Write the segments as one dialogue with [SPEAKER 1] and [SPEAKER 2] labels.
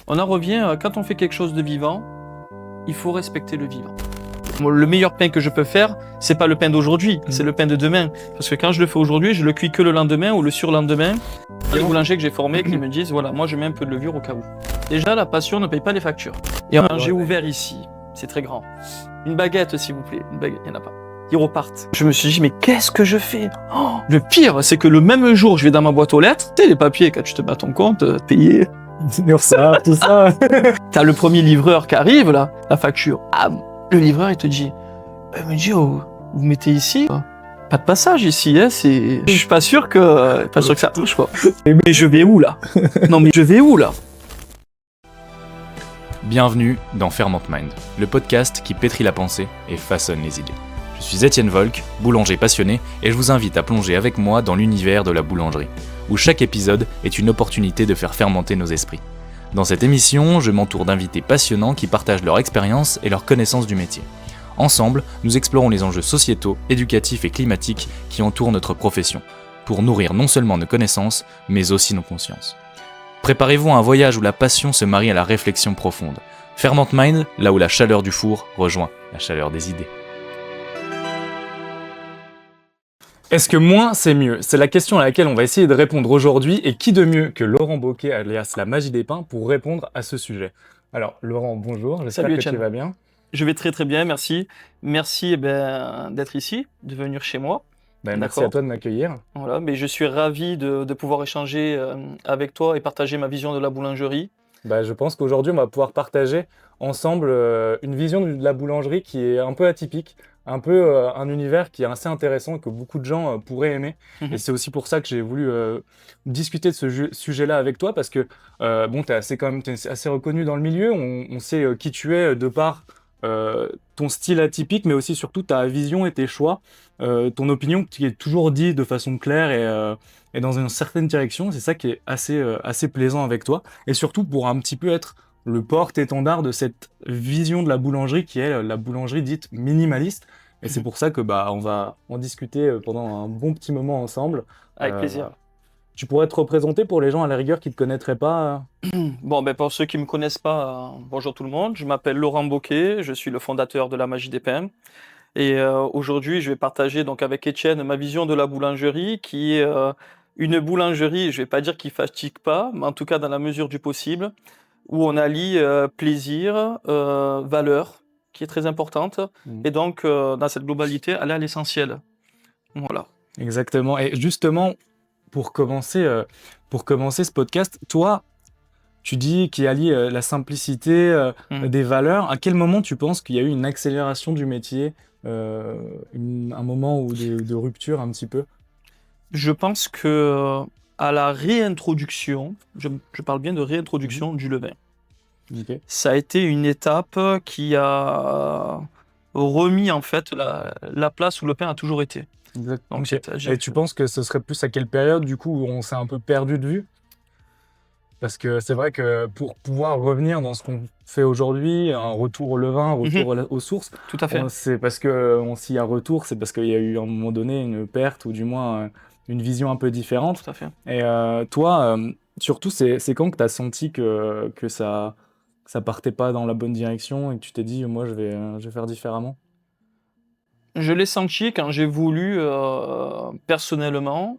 [SPEAKER 1] On en revient, quand on fait quelque chose de vivant, il faut respecter le vivant. Le meilleur pain que je peux faire, c'est pas le pain d'aujourd'hui, c'est le pain de demain. Parce que quand je le fais aujourd'hui, je le cuis que le lendemain ou le surlendemain. Il y a des boulangers que j'ai formés qui me disent, voilà, moi je mets un peu de levure au cas où. Déjà, la passion ne paye pas les factures. Et quand j'ai ouvert ici, c'est très grand. Une baguette, s'il vous plaît. Une baguette, il n'y en a pas. Ils repartent. Je me suis dit, mais qu'est-ce que je fais? Le pire, c'est que le même jour, je vais dans ma boîte aux lettres, tu sais, les papiers, quand tu te bats ton compte, payé.
[SPEAKER 2] Ça, tout ça.
[SPEAKER 1] T'as le premier livreur qui arrive, là, la facture. Ah, le livreur, il te dit, oh, vous mettez ici, pas de passage ici, hein, c'est... Je suis pas sûr que ça touche, quoi. Mais je vais où, là? Non, mais je vais où, là?
[SPEAKER 3] Bienvenue dans Ferment Mind, le podcast qui pétrit la pensée et façonne les idées. Je suis Étienne Volk, boulanger passionné, et je vous invite à plonger avec moi dans l'univers de la boulangerie, où chaque épisode est une opportunité de faire fermenter nos esprits. Dans cette émission, je m'entoure d'invités passionnants qui partagent leur expérience et leur connaissance du métier. Ensemble, nous explorons les enjeux sociétaux, éducatifs et climatiques qui entourent notre profession, pour nourrir non seulement nos connaissances, mais aussi nos consciences. Préparez-vous à un voyage où la passion se marie à la réflexion profonde. Ferment Mind, là où la chaleur du four rejoint la chaleur des idées.
[SPEAKER 2] Est-ce que moins, c'est mieux? C'est la question à laquelle on va essayer de répondre aujourd'hui. Et qui de mieux que Laurent Bocquet, alias la magie des pains, pour répondre à ce sujet? Alors, Laurent, bonjour, j'espère
[SPEAKER 1] Salut,
[SPEAKER 2] que tu
[SPEAKER 1] Etienne.
[SPEAKER 2] vas bien.
[SPEAKER 1] Je vais très très bien, merci. Merci d'être ici, de venir chez moi.
[SPEAKER 2] Merci
[SPEAKER 1] D'accord.
[SPEAKER 2] à toi de m'accueillir.
[SPEAKER 1] Voilà, mais je suis ravi de pouvoir échanger avec toi et partager ma vision de la boulangerie.
[SPEAKER 2] Je pense qu'aujourd'hui, on va pouvoir partager ensemble une vision de la boulangerie qui est un peu atypique, un peu un univers qui est assez intéressant et que beaucoup de gens pourraient aimer. Et c'est aussi pour ça que j'ai voulu discuter de ce sujet-là avec toi, parce que t'es assez reconnu dans le milieu, on sait qui tu es de par ton style atypique, mais aussi surtout ta vision et tes choix, ton opinion qui est toujours dit de façon claire et dans une certaine direction. C'est ça qui est assez plaisant avec toi, et surtout pour un petit peu être le porte-étendard de cette vision de la boulangerie qui est la boulangerie dite minimaliste. Et c'est pour ça que on va en discuter pendant un bon petit moment ensemble.
[SPEAKER 1] Avec plaisir.
[SPEAKER 2] Tu pourrais te représenter pour les gens à la rigueur qui ne te connaîtraient pas?
[SPEAKER 1] Bon, pour ceux qui ne me connaissent pas, bonjour tout le monde. Je m'appelle Laurent Bocquet, je suis le fondateur de la Magie des Pains. Et aujourd'hui, je vais partager donc avec Étienne ma vision de la boulangerie, qui est une boulangerie, je ne vais pas dire qui fatigue pas, mais en tout cas dans la mesure du possible, où on allie plaisir, valeur, qui est très importante, et donc dans cette globalité, aller à l'essentiel. Voilà.
[SPEAKER 2] Exactement. Et justement, pour commencer ce podcast, toi, tu dis qu'il allie la simplicité des valeurs. À quel moment tu penses qu'il y a eu une accélération du métier, un moment de rupture un petit peu?
[SPEAKER 1] Je pense que à la réintroduction, je parle bien de réintroduction du levain.
[SPEAKER 2] Okay.
[SPEAKER 1] Ça a été une étape qui a remis en fait la place où le pain a toujours été.
[SPEAKER 2] Exactement.
[SPEAKER 1] Donc,
[SPEAKER 2] Et tu penses que ce serait plus à quelle période du coup où on s'est un peu perdu de vue? Parce que c'est vrai que pour pouvoir revenir dans ce qu'on fait aujourd'hui, un retour au levain, un retour aux sources,
[SPEAKER 1] tout à fait.
[SPEAKER 2] C'est parce qu'on s'y a retour, c'est parce qu'il y a eu à un moment donné une perte ou du moins une vision un peu différente.
[SPEAKER 1] Tout à fait.
[SPEAKER 2] Et toi, surtout, c'est quand que tu as senti que ça partait pas dans la bonne direction et que tu t'es dit, moi, je vais faire différemment?
[SPEAKER 1] Je l'ai senti quand j'ai voulu personnellement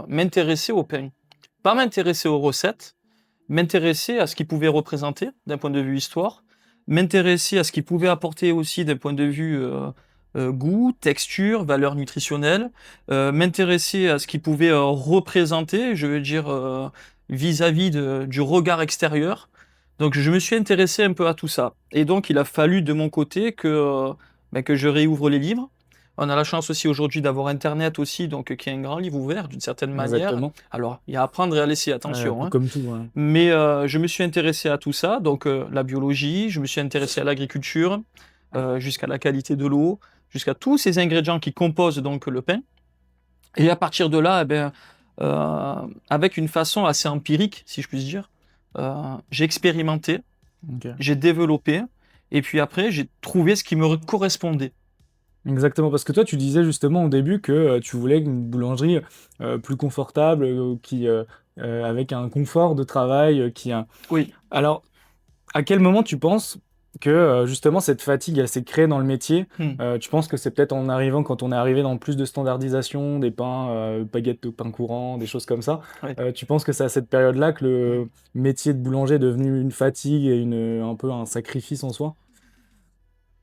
[SPEAKER 1] m'intéresser au pain. Pas m'intéresser aux recettes, m'intéresser à ce qu'il pouvait représenter d'un point de vue histoire, m'intéresser à ce qu'il pouvait apporter aussi d'un point de vue goût, texture, valeur nutritionnelle, m'intéresser à ce qu'il pouvait représenter, je veux dire, vis-à-vis du regard extérieur. Donc je me suis intéressé un peu à tout ça. Et donc il a fallu de mon côté que je réouvre les livres. On a la chance aussi aujourd'hui d'avoir Internet aussi, donc qui est un grand livre ouvert d'une certaine manière.
[SPEAKER 2] Exactement.
[SPEAKER 1] Alors, il y a à apprendre et à laisser, attention.
[SPEAKER 2] Comme tout. Ouais.
[SPEAKER 1] Mais je me suis intéressé à tout ça, donc la biologie, je me suis intéressé à l'agriculture, jusqu'à la qualité de l'eau, jusqu'à tous ces ingrédients qui composent donc le pain. Et à partir de là, avec une façon assez empirique, si je puis dire, j'ai expérimenté, j'ai développé, et puis après, j'ai trouvé ce qui me correspondait.
[SPEAKER 2] Exactement, parce que toi, tu disais justement au début que tu voulais une boulangerie plus confortable, qui avec un confort de travail qui a...
[SPEAKER 1] Oui.
[SPEAKER 2] Alors, à quel moment tu penses que justement cette fatigue elle s'est créée dans le métier? Tu penses que c'est peut-être en arrivant, quand on est arrivé dans plus de standardisation, des pains, baguettes de pain courant, des choses comme ça,
[SPEAKER 1] Ouais.
[SPEAKER 2] tu penses que c'est à cette période-là que le métier de boulanger est devenu une fatigue et un peu un sacrifice en soi?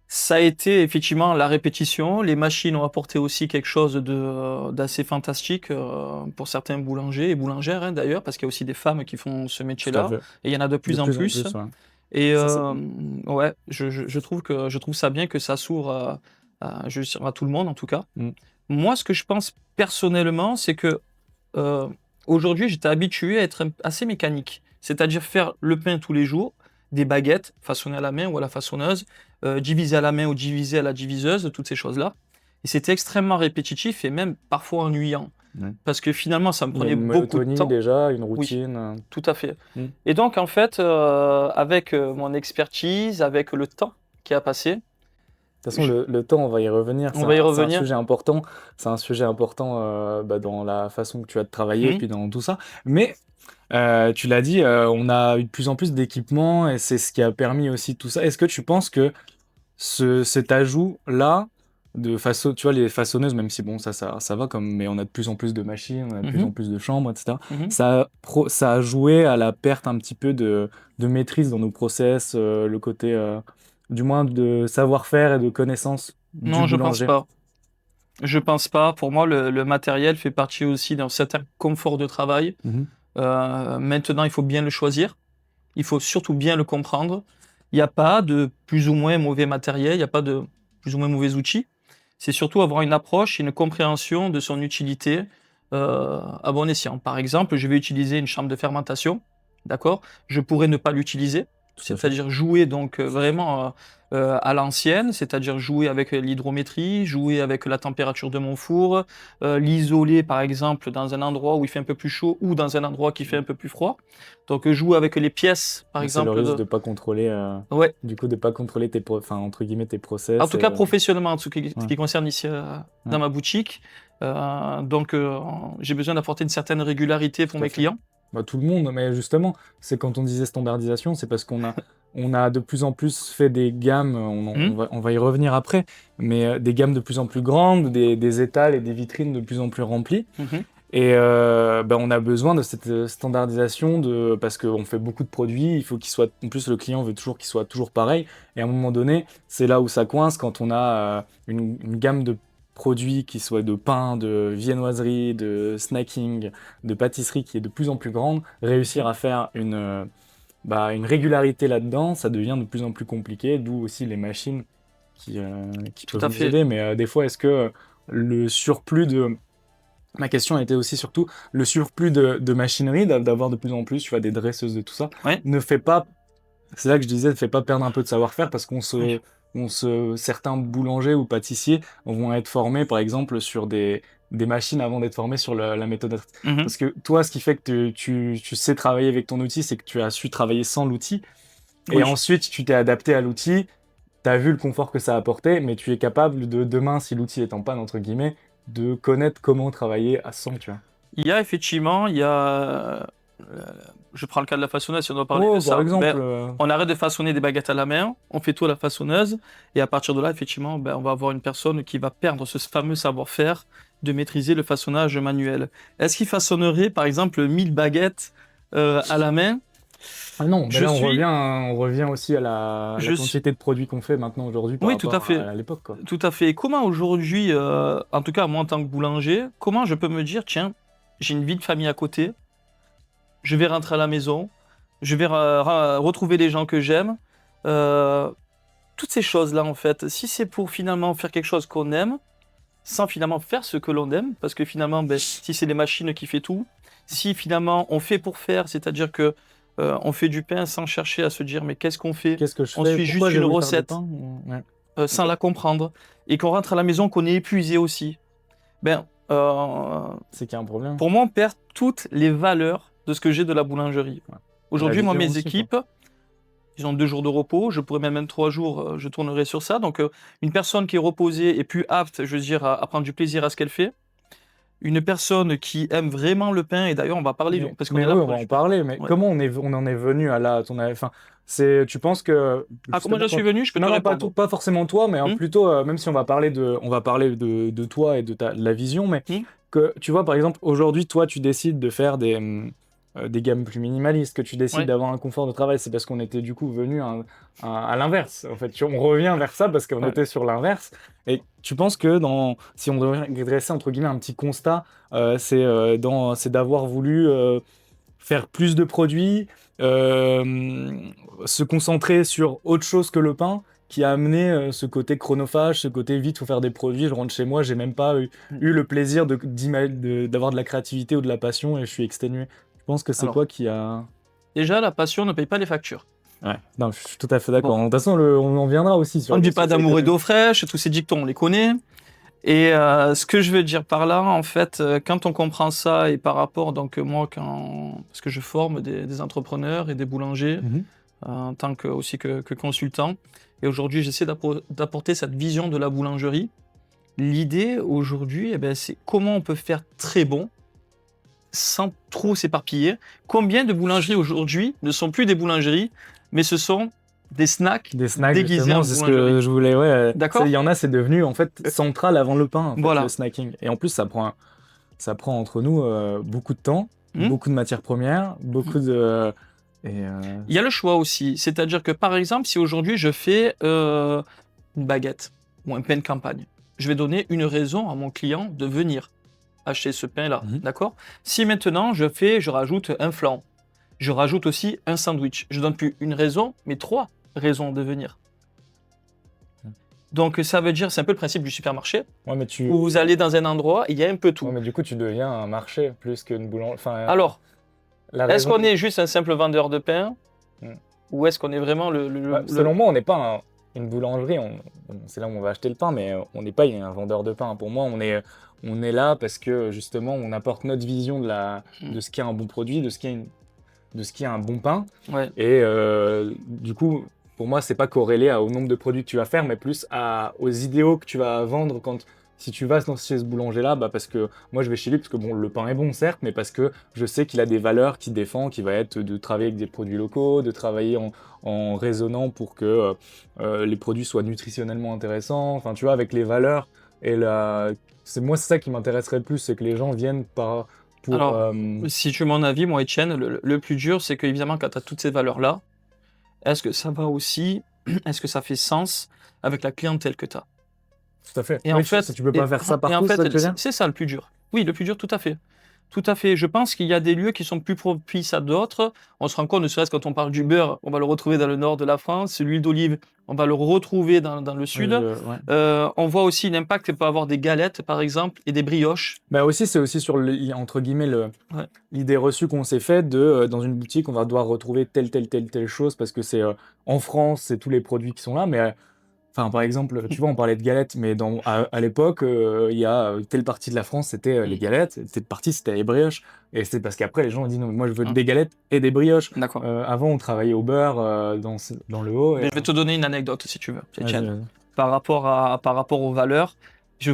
[SPEAKER 1] Ça a été effectivement la répétition. Les machines ont apporté aussi quelque chose d'assez fantastique pour certains boulangers et boulangères hein, d'ailleurs, parce qu'il y a aussi des femmes qui font ce
[SPEAKER 2] Tout à
[SPEAKER 1] métier-là
[SPEAKER 2] fait.
[SPEAKER 1] et il y en a de plus
[SPEAKER 2] De
[SPEAKER 1] en
[SPEAKER 2] plus en
[SPEAKER 1] plus.
[SPEAKER 2] plus, ouais.
[SPEAKER 1] Et
[SPEAKER 2] Ça, c'est
[SPEAKER 1] ouais, je trouve ça bien que ça s'ouvre je veux dire, à tout le monde en tout cas.
[SPEAKER 2] Mm.
[SPEAKER 1] Moi, ce que je pense personnellement, c'est que euh, aujourd'hui, j'étais habitué à être assez mécanique, c'est-à-dire faire le pain tous les jours, des baguettes façonnées à la main ou à la façonneuse, divisées à la main ou divisées à la diviseuse, toutes ces choses-là. Et c'était extrêmement répétitif et même parfois ennuyant.
[SPEAKER 2] Ouais.
[SPEAKER 1] Parce que finalement, ça me
[SPEAKER 2] Il y a
[SPEAKER 1] prenait
[SPEAKER 2] une
[SPEAKER 1] beaucoup de
[SPEAKER 2] monotonie
[SPEAKER 1] temps.
[SPEAKER 2] déjà, une
[SPEAKER 1] Oui.
[SPEAKER 2] routine.
[SPEAKER 1] Tout à fait.
[SPEAKER 2] Mm.
[SPEAKER 1] Et donc, en fait, avec mon expertise, avec le temps qui a passé,
[SPEAKER 2] De toute façon, le temps, on va y revenir.
[SPEAKER 1] on va y
[SPEAKER 2] C'est un
[SPEAKER 1] revenir.
[SPEAKER 2] sujet important. C'est un sujet important dans la façon que tu as de travailler et
[SPEAKER 1] Mhm.
[SPEAKER 2] puis dans tout ça. Mais tu l'as dit, on a eu de plus en plus d'équipements et c'est ce qui a permis aussi tout ça. Est-ce que tu penses que cet ajout-là, tu vois, les façonneuses, même si bon, ça va comme, mais on a de plus en plus de machines, on a de plus en plus de chambres, etc.
[SPEAKER 1] Mhm.
[SPEAKER 2] Ça a joué à la perte un petit peu de maîtrise dans nos process, le côté, du moins, de savoir-faire et de connaissance du
[SPEAKER 1] Non, je pense
[SPEAKER 2] boulanger.
[SPEAKER 1] pas. Je pense pas. Pour moi, le matériel fait partie aussi d'un certain confort de travail.
[SPEAKER 2] Mhm.
[SPEAKER 1] Maintenant, il faut bien le choisir. Il faut surtout bien le comprendre. Il n'y a pas de plus ou moins mauvais matériel, il n'y a pas de plus ou moins mauvais outils. C'est surtout avoir une approche et une compréhension de son utilité à bon escient. Par exemple, je vais utiliser une chambre de fermentation, d'accord? Je pourrais ne pas l'utiliser, c'est-à-dire jouer donc vraiment à l'ancienne, c'est-à-dire jouer avec l'hydrométrie, jouer avec la température de mon four, l'isoler par exemple dans un endroit où il fait un peu plus chaud ou dans un endroit qui fait un peu plus froid. Donc jouer avec les pièces, par
[SPEAKER 2] Mais c'est le
[SPEAKER 1] exemple.
[SPEAKER 2] risque de pas contrôler,
[SPEAKER 1] Ouais.
[SPEAKER 2] du coup, de pas contrôler enfin, entre guillemets, tes process.
[SPEAKER 1] En tout cas,
[SPEAKER 2] et,
[SPEAKER 1] professionnellement, en ce qui
[SPEAKER 2] ouais.
[SPEAKER 1] concerne ici dans
[SPEAKER 2] Ouais.
[SPEAKER 1] ma boutique. Donc, j'ai besoin d'apporter une certaine régularité pour
[SPEAKER 2] Tout à
[SPEAKER 1] mes
[SPEAKER 2] fait.
[SPEAKER 1] clients.
[SPEAKER 2] Bah, tout le monde, mais justement, c'est quand on disait standardisation, c'est parce on a de plus en plus fait des gammes, on va y revenir après, mais des gammes de plus en plus grandes, des étals et des vitrines de plus en plus remplies.
[SPEAKER 1] Mhm.
[SPEAKER 2] Et bah, on a besoin de cette standardisation parce qu'on fait beaucoup de produits, il faut qu'ils soient, en plus le client veut toujours qu'ils soient toujours pareils, et à un moment donné, c'est là où ça coince quand on a une gamme de produits qui soient de pain, de viennoiserie, de snacking, de pâtisserie qui est de plus en plus grande, réussir à faire une régularité là-dedans, ça devient de plus en plus compliqué, d'où aussi les machines qui
[SPEAKER 1] Tout
[SPEAKER 2] peuvent
[SPEAKER 1] à
[SPEAKER 2] nous
[SPEAKER 1] fait.
[SPEAKER 2] aider, mais des fois, est-ce que le surplus de... Ma question était aussi surtout le surplus de machinerie, d'avoir de plus en plus, tu vois, des dresseuses de tout ça,
[SPEAKER 1] Ouais.
[SPEAKER 2] ne fait pas, c'est là que je disais, ne fait pas perdre un peu de savoir-faire parce
[SPEAKER 1] Oui.
[SPEAKER 2] certains boulangers ou pâtissiers vont être formés, par exemple, sur des machines avant d'être formés sur la méthode.
[SPEAKER 1] Mhm.
[SPEAKER 2] Parce que toi, ce qui fait que tu sais travailler avec ton outil, c'est que tu as su travailler sans l'outil. Et
[SPEAKER 1] Oui.
[SPEAKER 2] ensuite, tu t'es adapté à l'outil, tu as vu le confort que ça apportait, mais tu es capable de, demain, si l'outil est en panne, entre guillemets, de connaître comment travailler à 100, tu vois.
[SPEAKER 1] Il y a effectivement, je prends le cas de la façonneuse si on doit parler de ça.
[SPEAKER 2] Par exemple,
[SPEAKER 1] Ben, on arrête de façonner des baguettes à la main, on fait tout à la façonneuse, et à partir de là, effectivement, ben, on va avoir une personne qui va perdre ce fameux savoir-faire de maîtriser le façonnage manuel. Est-ce qu'il façonnerait, par exemple, 1000 baguettes à la main?
[SPEAKER 2] ah non, mais
[SPEAKER 1] Je
[SPEAKER 2] là
[SPEAKER 1] suis...
[SPEAKER 2] on revient aussi à la
[SPEAKER 1] Je suis...
[SPEAKER 2] quantité de produits qu'on fait maintenant aujourd'hui par
[SPEAKER 1] Oui, tout à
[SPEAKER 2] rapport
[SPEAKER 1] fait.
[SPEAKER 2] à l'époque, quoi.
[SPEAKER 1] Tout à fait. Comment aujourd'hui, en tout cas moi en tant que boulanger, comment je peux me dire, tiens, j'ai une vie de famille à côté, je vais rentrer à la maison, je vais retrouver les gens que j'aime, toutes ces choses-là en fait, si c'est pour finalement faire quelque chose qu'on aime, sans finalement faire ce que l'on aime, parce que finalement, ben, si c'est les machines qui font tout, si finalement on fait pour faire, c'est-à-dire que on fait du pain sans chercher à se dire mais qu'est-ce qu'on fait,
[SPEAKER 2] Qu'est-ce que je
[SPEAKER 1] on
[SPEAKER 2] fais?
[SPEAKER 1] suit
[SPEAKER 2] Pourquoi
[SPEAKER 1] juste
[SPEAKER 2] j'ai
[SPEAKER 1] une
[SPEAKER 2] voulu faire du
[SPEAKER 1] recette.
[SPEAKER 2] pain? Ouais.
[SPEAKER 1] Sans la comprendre, et qu'on rentre à la maison, qu'on est épuisé aussi, ben,
[SPEAKER 2] C'est qu'il y a un problème.
[SPEAKER 1] pour moi, on perd toutes les valeurs de ce que j'ai de la boulangerie.
[SPEAKER 2] Ouais.
[SPEAKER 1] Aujourd'hui,
[SPEAKER 2] La
[SPEAKER 1] moi,
[SPEAKER 2] vision
[SPEAKER 1] mes
[SPEAKER 2] aussi,
[SPEAKER 1] équipes, ils ont 2 jours de repos, je pourrais même 3 jours, je tournerai sur ça. Donc, une personne qui est reposée et plus apte, je veux dire, à prendre du plaisir à ce qu'elle fait, une personne qui aime vraiment le pain, et d'ailleurs on va parler, parce qu'on est
[SPEAKER 2] Mais
[SPEAKER 1] là
[SPEAKER 2] oui,
[SPEAKER 1] pour
[SPEAKER 2] on va en
[SPEAKER 1] du-
[SPEAKER 2] parler, mais
[SPEAKER 1] Ouais.
[SPEAKER 2] comment on en est venu à là, à ton avis? Enfin, tu penses que
[SPEAKER 1] Ah, comment je
[SPEAKER 2] justement,
[SPEAKER 1] suis venu, je peux te
[SPEAKER 2] non, non,
[SPEAKER 1] répondre.
[SPEAKER 2] pas forcément toi, mais
[SPEAKER 1] Hmm.
[SPEAKER 2] plutôt, même si on va parler de toi et de la vision, mais
[SPEAKER 1] Hmm.
[SPEAKER 2] que tu vois, par exemple, aujourd'hui, toi, tu décides de faire des gammes plus minimalistes, que tu décides
[SPEAKER 1] Ouais.
[SPEAKER 2] d'avoir un confort de travail, c'est parce qu'on était du coup venu à l'inverse. En fait, on revient vers ça parce qu'on
[SPEAKER 1] Ouais.
[SPEAKER 2] était sur l'inverse. Et tu penses que si on devrait dresser entre guillemets un petit constat, c'est d'avoir voulu faire plus de produits, se concentrer sur autre chose que le pain, qui a amené ce côté chronophage, ce côté vite, faut faire des produits, je rentre chez moi, j'ai même pas
[SPEAKER 1] Hmm.
[SPEAKER 2] eu le plaisir d'avoir de la créativité ou de la passion et je suis exténué. Je pense que c'est
[SPEAKER 1] Alors,
[SPEAKER 2] quoi qui a...
[SPEAKER 1] déjà, la passion ne paye pas les factures.
[SPEAKER 2] Ouais, non, je suis tout à fait d'accord.
[SPEAKER 1] Bon,
[SPEAKER 2] De toute façon, on en viendra aussi sur
[SPEAKER 1] on ne
[SPEAKER 2] les
[SPEAKER 1] vit pas
[SPEAKER 2] sujets
[SPEAKER 1] d'amour et
[SPEAKER 2] économiques.
[SPEAKER 1] d'eau fraîche, tous ces dictons, on les connaît. Et ce que je veux dire par là, en fait, quand on comprend ça, et par rapport, donc moi, parce que je forme des entrepreneurs et des boulangers,
[SPEAKER 2] Mhm.
[SPEAKER 1] en tant que consultant, et aujourd'hui j'essaie d'apporter cette vision de la boulangerie. L'idée aujourd'hui, eh ben, c'est comment on peut faire très bon sans trop s'éparpiller. Combien de boulangeries aujourd'hui ne sont plus des boulangeries, mais ce sont des snacks
[SPEAKER 2] Des snacks,
[SPEAKER 1] déguisés
[SPEAKER 2] justement,
[SPEAKER 1] en
[SPEAKER 2] c'est ce
[SPEAKER 1] boulangerie.
[SPEAKER 2] que je voulais. Ouais,
[SPEAKER 1] D'accord?
[SPEAKER 2] il y en a, c'est devenu en fait central avant le pain, en fait, le
[SPEAKER 1] Voilà.
[SPEAKER 2] snacking. Et en plus, ça prend entre nous beaucoup de temps,
[SPEAKER 1] Hmm.
[SPEAKER 2] beaucoup de matières premières, beaucoup de. Et,
[SPEAKER 1] Il y a le choix aussi. C'est-à-dire que par exemple, si aujourd'hui je fais une baguette ou un pain de campagne, je vais donner une raison à mon client de venir acheter ce pain-là.
[SPEAKER 2] Mhm.
[SPEAKER 1] D'accord? Si maintenant je rajoute un flan, je rajoute aussi un sandwich, je donne plus une raison, mais 3 raisons de venir. Donc ça veut dire, c'est un peu le principe du supermarché,
[SPEAKER 2] Ouais, mais
[SPEAKER 1] où vous allez dans un endroit, il y a un peu tout.
[SPEAKER 2] ouais, mais du coup, tu deviens un marché plus qu'une boulangerie. Enfin,
[SPEAKER 1] Alors,
[SPEAKER 2] la
[SPEAKER 1] est-ce
[SPEAKER 2] raison.
[SPEAKER 1] qu'on est juste un simple vendeur de pain,
[SPEAKER 2] Hmm.
[SPEAKER 1] ou est-ce qu'on est vraiment
[SPEAKER 2] Selon moi, on n'est pas une boulangerie. C'est là où on va acheter le pain, mais on n'est pas un vendeur de pain. Pour moi, on est là parce que justement, on apporte notre vision de ce qu'est un bon produit, de ce qu'est un bon pain.
[SPEAKER 1] Ouais.
[SPEAKER 2] Et du coup, pour moi, c'est pas corrélé au nombre de produits que tu vas faire, mais plus aux idéaux que tu vas vendre si tu vas chez ce boulanger-là, bah parce que moi je vais chez lui parce que bon, le pain est bon certes, mais parce que je sais qu'il a des valeurs qu'il défend, qui va être de travailler avec des produits locaux, de travailler en raisonnant pour que les produits soient nutritionnellement intéressants. Enfin, tu vois, avec les valeurs et c'est ça qui m'intéresserait le plus, c'est que les gens viennent pour
[SPEAKER 1] Alors, si tu veux mon avis, moi, Etienne, le plus dur, c'est que évidemment, quand tu as toutes ces valeurs-là, est-ce que ça va aussi, est-ce que ça fait sens avec la clientèle que tu as?
[SPEAKER 2] tout à fait.
[SPEAKER 1] Et
[SPEAKER 2] Oui,
[SPEAKER 1] en fait,
[SPEAKER 2] tu peux pas faire ça
[SPEAKER 1] et
[SPEAKER 2] partout,
[SPEAKER 1] en
[SPEAKER 2] c'est ça
[SPEAKER 1] fait,
[SPEAKER 2] que tu veux dire?
[SPEAKER 1] c'est ça le plus dur. Oui, le plus dur, tout à fait. Tout à fait. Je pense qu'il y a des lieux qui sont plus propices à d'autres. On se rend compte, ne serait-ce quand on parle du beurre, on va le retrouver dans le nord de la France. L'huile d'olive, on va le retrouver dans le sud.
[SPEAKER 2] Ouais.
[SPEAKER 1] On voit aussi l'impact que peut avoir des galettes, par exemple, et des brioches.
[SPEAKER 2] Bah aussi, c'est aussi sur entre guillemets
[SPEAKER 1] Ouais.
[SPEAKER 2] l'idée reçue qu'on s'est faite de dans une boutique, on va devoir retrouver telle chose parce que c'est en France, c'est tous les produits qui sont là. Mais enfin, par exemple, tu vois, on parlait de galettes, mais à l'époque, il y a telle partie de la France, c'était les galettes, telle partie, c'était les brioches. Et c'est parce qu'après, les gens ont dit non, mais moi je veux des galettes et des brioches.
[SPEAKER 1] D'accord.
[SPEAKER 2] Avant, on travaillait au beurre dans le haut.
[SPEAKER 1] Mais je vais te donner une anecdote si tu veux, Etienne.
[SPEAKER 2] Vas-y, vas-y.
[SPEAKER 1] Par rapport aux valeurs, je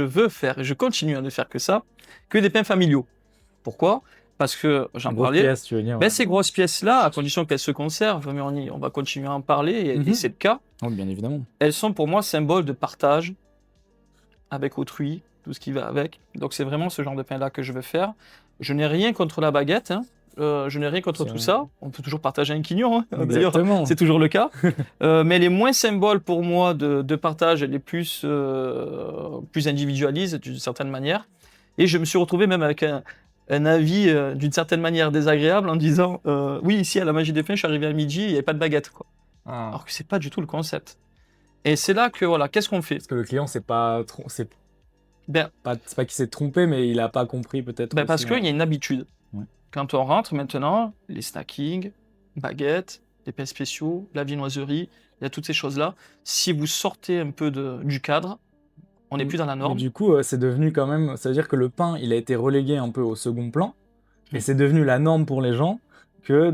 [SPEAKER 1] veux faire, je continue à ne faire que ça, que des pains familiaux. Pourquoi? Parce que j'en
[SPEAKER 2] Grosse
[SPEAKER 1] parlais.
[SPEAKER 2] pièce, tu veux dire.
[SPEAKER 1] Ben, ces grosses pièces-là, à condition qu'elles se conservent, mais on va continuer à en parler, et c'est le cas,
[SPEAKER 2] Oui, bien évidemment.
[SPEAKER 1] elles sont pour moi symboles de partage avec autrui, tout ce qui va avec. Donc c'est vraiment ce genre de pain-là que je veux faire. Je n'ai rien contre la baguette, hein. Je n'ai rien contre
[SPEAKER 2] C'est
[SPEAKER 1] tout
[SPEAKER 2] vrai.
[SPEAKER 1] ça. On peut toujours partager un quignon, hein. D'ailleurs,
[SPEAKER 2] Exactement.
[SPEAKER 1] c'est toujours le cas. Mais les moins symboles pour moi de partage, et les plus individualisent d'une certaine manière. Et je me suis retrouvé même avec un avis d'une certaine manière désagréable en disant oui, ici à la Magie des Pains, je suis arrivé à midi, il n'y avait pas de baguette, quoi.
[SPEAKER 2] Ah.
[SPEAKER 1] Alors que c'est pas du tout le concept. Et c'est là que voilà, qu'est-ce qu'on fait?
[SPEAKER 2] Parce que le client, c'est pas
[SPEAKER 1] Ben,
[SPEAKER 2] qu'il s'est trompé, mais il a pas compris peut-être.
[SPEAKER 1] parce
[SPEAKER 2] aussi,
[SPEAKER 1] qu'il y a une habitude.
[SPEAKER 2] Ouais.
[SPEAKER 1] Quand on rentre maintenant, les snackings, baguettes, les pains spéciaux, la viennoiserie, il y a toutes ces choses-là. Si vous sortez un peu du cadre, on n'est plus dans la
[SPEAKER 2] Mais
[SPEAKER 1] norme.
[SPEAKER 2] du coup, c'est devenu quand même. Ça veut dire que le pain, il a été relégué un peu au second plan, et c'est devenu la norme pour les gens que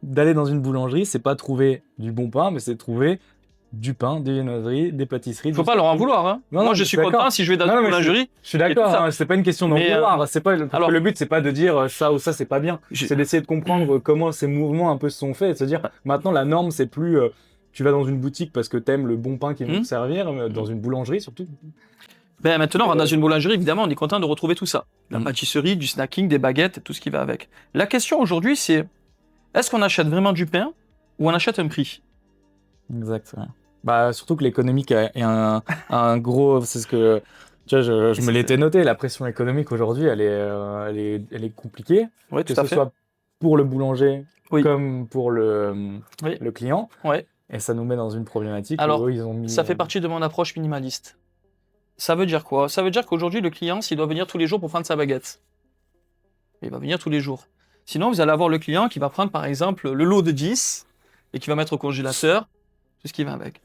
[SPEAKER 2] d'aller dans une boulangerie, c'est pas trouver du bon pain, mais c'est trouver du pain, des viennoiseries, des pâtisseries.
[SPEAKER 1] Faut pas leur en vouloir. Hein.
[SPEAKER 2] Non,
[SPEAKER 1] Moi,
[SPEAKER 2] je
[SPEAKER 1] je
[SPEAKER 2] suis
[SPEAKER 1] suis
[SPEAKER 2] d'accord.
[SPEAKER 1] content si je vais dans
[SPEAKER 2] Non,
[SPEAKER 1] une
[SPEAKER 2] mais
[SPEAKER 1] boulangerie.
[SPEAKER 2] Je suis d'accord,
[SPEAKER 1] tout ça.
[SPEAKER 2] hein, c'est pas une question d'en
[SPEAKER 1] Mais,
[SPEAKER 2] vouloir. C'est pas, parce
[SPEAKER 1] alors-
[SPEAKER 2] que le but, c'est pas de dire ça ou ça, c'est pas bien.
[SPEAKER 1] Je-
[SPEAKER 2] C'est d'essayer de comprendre comment ces mouvements un peu se sont faits et de se dire maintenant, la norme, c'est plus tu vas dans une boutique parce que t'aimes le bon pain qu'ils vont te servir, dans une boulangerie surtout.
[SPEAKER 1] Ben maintenant, on rentre dans une boulangerie, évidemment, on est content de retrouver tout ça. La
[SPEAKER 2] Mm.
[SPEAKER 1] pâtisserie, du snacking, des baguettes, tout ce qui va avec. La question aujourd'hui, c'est est-ce qu'on achète vraiment du pain ou on achète un prix?
[SPEAKER 2] Exact. Ouais. Bah, surtout que l'économique est un gros. C'est ce que. Tu vois, je me l'étais noté. La pression économique aujourd'hui, elle est compliquée.
[SPEAKER 1] Oui,
[SPEAKER 2] Que
[SPEAKER 1] tout à
[SPEAKER 2] ce
[SPEAKER 1] fait.
[SPEAKER 2] soit pour le boulanger
[SPEAKER 1] Oui.
[SPEAKER 2] comme pour
[SPEAKER 1] Oui.
[SPEAKER 2] le client.
[SPEAKER 1] Ouais.
[SPEAKER 2] Et ça nous met dans une problématique
[SPEAKER 1] Alors,
[SPEAKER 2] où eux, ils ont mis.
[SPEAKER 1] Ça fait partie de mon approche minimaliste. Ça veut dire quoi? Ça veut dire qu'aujourd'hui, le client, s'il doit venir tous les jours pour prendre sa baguette, il va venir tous les jours. Sinon, vous allez avoir le client qui va prendre, par exemple, le lot de 10 et qui va mettre au congélateur tout ce qui va avec.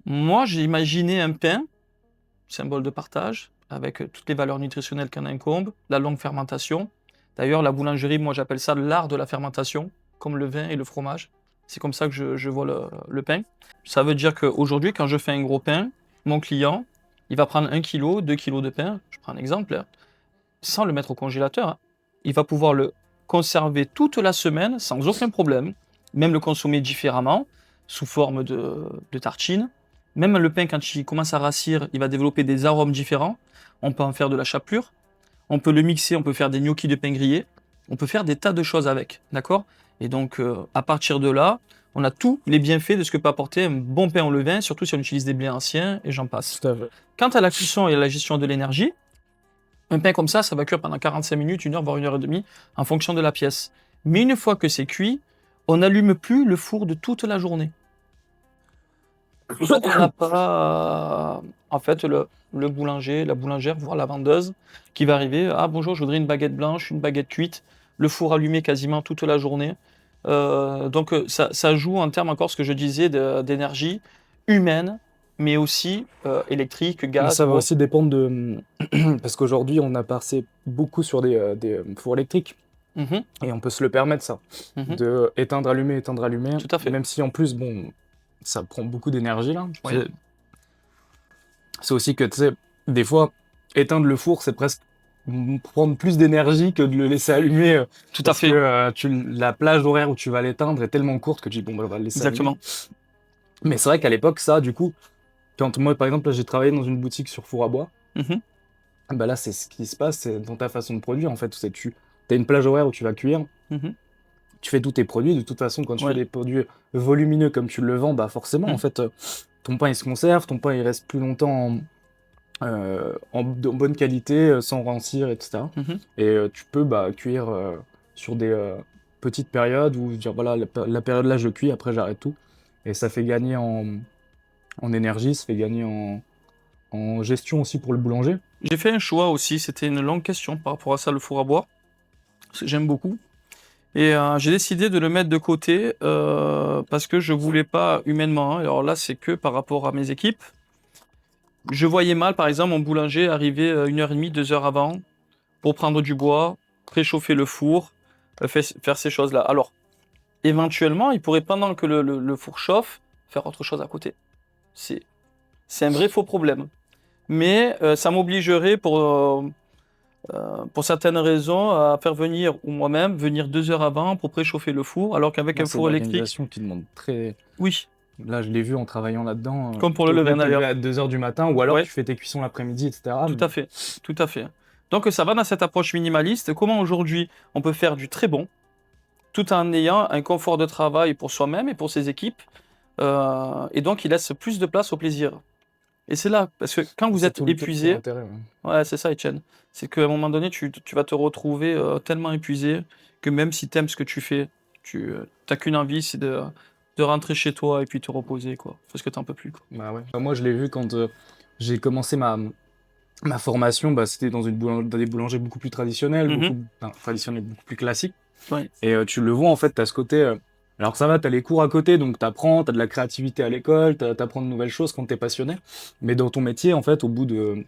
[SPEAKER 1] Moi, j'ai imaginé un pain, symbole de partage, avec toutes les valeurs nutritionnelles qu'en incombe, la longue fermentation. D'ailleurs, la boulangerie, moi, j'appelle ça l'art de la fermentation, comme le vin et le fromage. C'est comme ça que je vois le pain. Ça veut dire qu'aujourd'hui, quand je fais un gros pain, mon client, il va prendre 1 kg, 2 kg de pain, je prends un exemple, hein, sans le mettre au congélateur. Hein. Il va pouvoir le conserver toute la semaine sans aucun problème, même le consommer différemment, sous forme de tartine. Même le pain, quand il commence à rassir, il va développer des arômes différents. On peut en faire de la chapelure, on peut le mixer, on peut faire des gnocchis de pain grillé, on peut faire des tas de choses avec, d'accord? Et donc, à partir de là, on a tous les bienfaits de ce que peut apporter un bon pain au levain, surtout si on utilise des blés anciens, et j'en passe.
[SPEAKER 2] Tout à fait.
[SPEAKER 1] Quant à la cuisson et à la gestion de l'énergie, un pain comme ça va cuire pendant 45 minutes, 1 heure, voire 1h30, en fonction de la pièce. Mais une fois que c'est cuit, on n'allume plus le four de toute la journée. On n'a pas, en fait, le boulanger, la boulangère, voire la vendeuse, qui va arriver. Ah bonjour, je voudrais une baguette blanche, une baguette cuite, le four allumé quasiment toute la journée. Donc ça joue en termes encore ce que je disais d'énergie humaine, mais aussi électrique,
[SPEAKER 2] Mais
[SPEAKER 1] gaz.
[SPEAKER 2] ça va
[SPEAKER 1] eau.
[SPEAKER 2] aussi dépendre de. Parce qu'aujourd'hui, on a passé beaucoup sur des fours électriques.
[SPEAKER 1] Mhm,
[SPEAKER 2] Et on peut se le permettre, ça.
[SPEAKER 1] mhm.
[SPEAKER 2] De éteindre, allumer, éteindre, allumer.
[SPEAKER 1] Tout à fait.
[SPEAKER 2] Même si en plus, bon, ça prend beaucoup d'énergie, là.
[SPEAKER 1] Oui.
[SPEAKER 2] C'est aussi que, tu sais, des fois, éteindre le four, c'est presque prendre plus d'énergie que de le laisser allumer.
[SPEAKER 1] Tout à
[SPEAKER 2] Parce
[SPEAKER 1] fait.
[SPEAKER 2] que la plage horaire où tu vas l'éteindre est tellement courte que tu dis, bon, bah, on va le laisser
[SPEAKER 1] Exactement.
[SPEAKER 2] allumer. Mais c'est vrai qu'à l'époque, ça, du coup, quand moi, par exemple, là, j'ai travaillé dans une boutique sur four à bois,
[SPEAKER 1] Mhm.
[SPEAKER 2] bah là, c'est ce qui se passe, c'est dans ta façon de produire, en fait. C'est tu as une plage horaire où tu vas cuire,
[SPEAKER 1] Mhm.
[SPEAKER 2] tu fais tous tes produits. De toute façon, quand tu
[SPEAKER 1] Ouais.
[SPEAKER 2] fais des produits volumineux comme tu le vends, bah forcément,
[SPEAKER 1] Mhm.
[SPEAKER 2] en fait, ton pain, il se conserve, ton pain, il reste plus longtemps en bonne qualité, sans rancir, etc.
[SPEAKER 1] Mhm.
[SPEAKER 2] Et tu peux cuire sur des petites périodes où dire voilà la période là je cuis, après j'arrête tout. Et ça fait gagner en énergie, ça fait gagner en gestion aussi pour le boulanger.
[SPEAKER 1] J'ai fait un choix aussi, c'était une longue question par rapport à ça, le four à bois. Parce que j'aime beaucoup. Et j'ai décidé de le mettre de côté parce que je voulais pas humainement. Hein, alors là, c'est que par rapport à mes équipes. Je voyais mal, par exemple, mon boulanger arriver 1h30, 2 heures avant pour prendre du bois, préchauffer le four, faire ces choses-là. Alors, éventuellement, il pourrait, pendant que le four chauffe, faire autre chose à côté. C'est un vrai faux problème. Mais ça m'obligerait pour certaines raisons à faire venir, ou moi-même, venir 2 heures avant pour préchauffer le four, alors qu'avec un
[SPEAKER 2] C'est
[SPEAKER 1] four
[SPEAKER 2] une
[SPEAKER 1] électrique,
[SPEAKER 2] organisation qui demande très.
[SPEAKER 1] oui,
[SPEAKER 2] Là, je l'ai vu en travaillant là-dedans.
[SPEAKER 1] Comme pour le
[SPEAKER 2] tu
[SPEAKER 1] levain,
[SPEAKER 2] te lever
[SPEAKER 1] d'ailleurs.
[SPEAKER 2] à 2h du matin, ou alors
[SPEAKER 1] Ouais.
[SPEAKER 2] tu fais tes cuissons l'après-midi, etc.
[SPEAKER 1] tout à fait, tout à fait. Donc ça va dans cette approche minimaliste. Comment aujourd'hui on peut faire du très bon, tout en ayant un confort de travail pour soi-même et pour ses équipes, et donc il laisse plus de place au plaisir. Et c'est là, parce que quand vous
[SPEAKER 2] C'est
[SPEAKER 1] êtes
[SPEAKER 2] tout
[SPEAKER 1] épuisé,
[SPEAKER 2] l'intérêt, ouais.
[SPEAKER 1] ouais, c'est ça, Etienne. C'est qu'à un moment donné, tu vas te retrouver tellement épuisé que même si tu aimes ce que tu fais, tu n'as qu'une envie, c'est de rentrer chez toi et puis te reposer, quoi. Parce que tu n'en peux plus, quoi.
[SPEAKER 2] Bah ouais. Bah, moi, je l'ai vu quand j'ai commencé ma formation, c'était dans dans des boulangers beaucoup plus traditionnels,
[SPEAKER 1] Mhm.
[SPEAKER 2] beaucoup plus classiques.
[SPEAKER 1] Ouais.
[SPEAKER 2] Et tu le vois, en fait, tu as ce côté. Alors ça va, tu as les cours à côté, donc tu apprends, tu as de la créativité à l'école, tu apprends de nouvelles choses quand tu es passionné. Mais dans ton métier, en fait, au bout de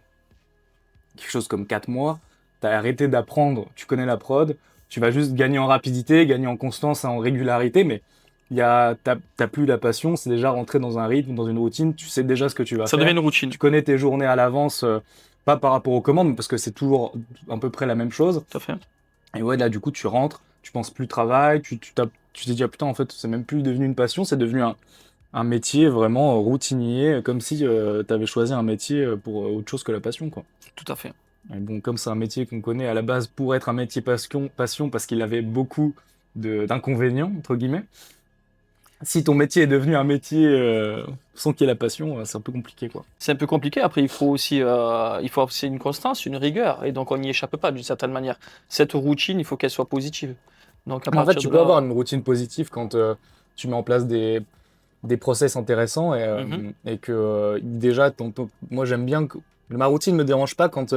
[SPEAKER 2] quelque chose comme 4 mois, tu as arrêté d'apprendre, tu connais la prod, tu vas juste gagner en rapidité, gagner en constance, en régularité, mais t'as plus la passion, c'est déjà rentré dans un rythme, dans une routine, tu sais déjà ce que tu vas
[SPEAKER 1] Ça
[SPEAKER 2] faire.
[SPEAKER 1] devient une routine,
[SPEAKER 2] Tu connais tes journées à l'avance, pas par rapport aux commandes, parce que c'est toujours à peu près la même chose.
[SPEAKER 1] tout à fait.
[SPEAKER 2] Et ouais, là, du coup, tu rentres, tu penses plus travail, tu t'es dit, ah putain, en fait, c'est même plus devenu une passion, c'est devenu un métier vraiment routinier, comme si tu avais choisi un métier pour autre chose que la passion, quoi.
[SPEAKER 1] Tout à fait.
[SPEAKER 2] Et bon, comme c'est un métier qu'on connaît à la base pour être un métier passion parce qu'il avait beaucoup d'inconvénients, entre guillemets. Si ton métier est devenu un métier sans qu'il y ait la passion, c'est un peu compliqué, quoi.
[SPEAKER 1] C'est un peu compliqué. Après, il faut aussi une constance, une rigueur. Et donc, on n'y échappe pas d'une certaine manière. Cette routine, il faut qu'elle soit positive. Donc, à
[SPEAKER 2] En fait,
[SPEAKER 1] partir
[SPEAKER 2] tu
[SPEAKER 1] de
[SPEAKER 2] peux
[SPEAKER 1] là,
[SPEAKER 2] avoir une routine positive quand tu mets en place des process intéressants
[SPEAKER 1] Mhm.
[SPEAKER 2] et que déjà, moi j'aime bien que ma routine me dérange pas quand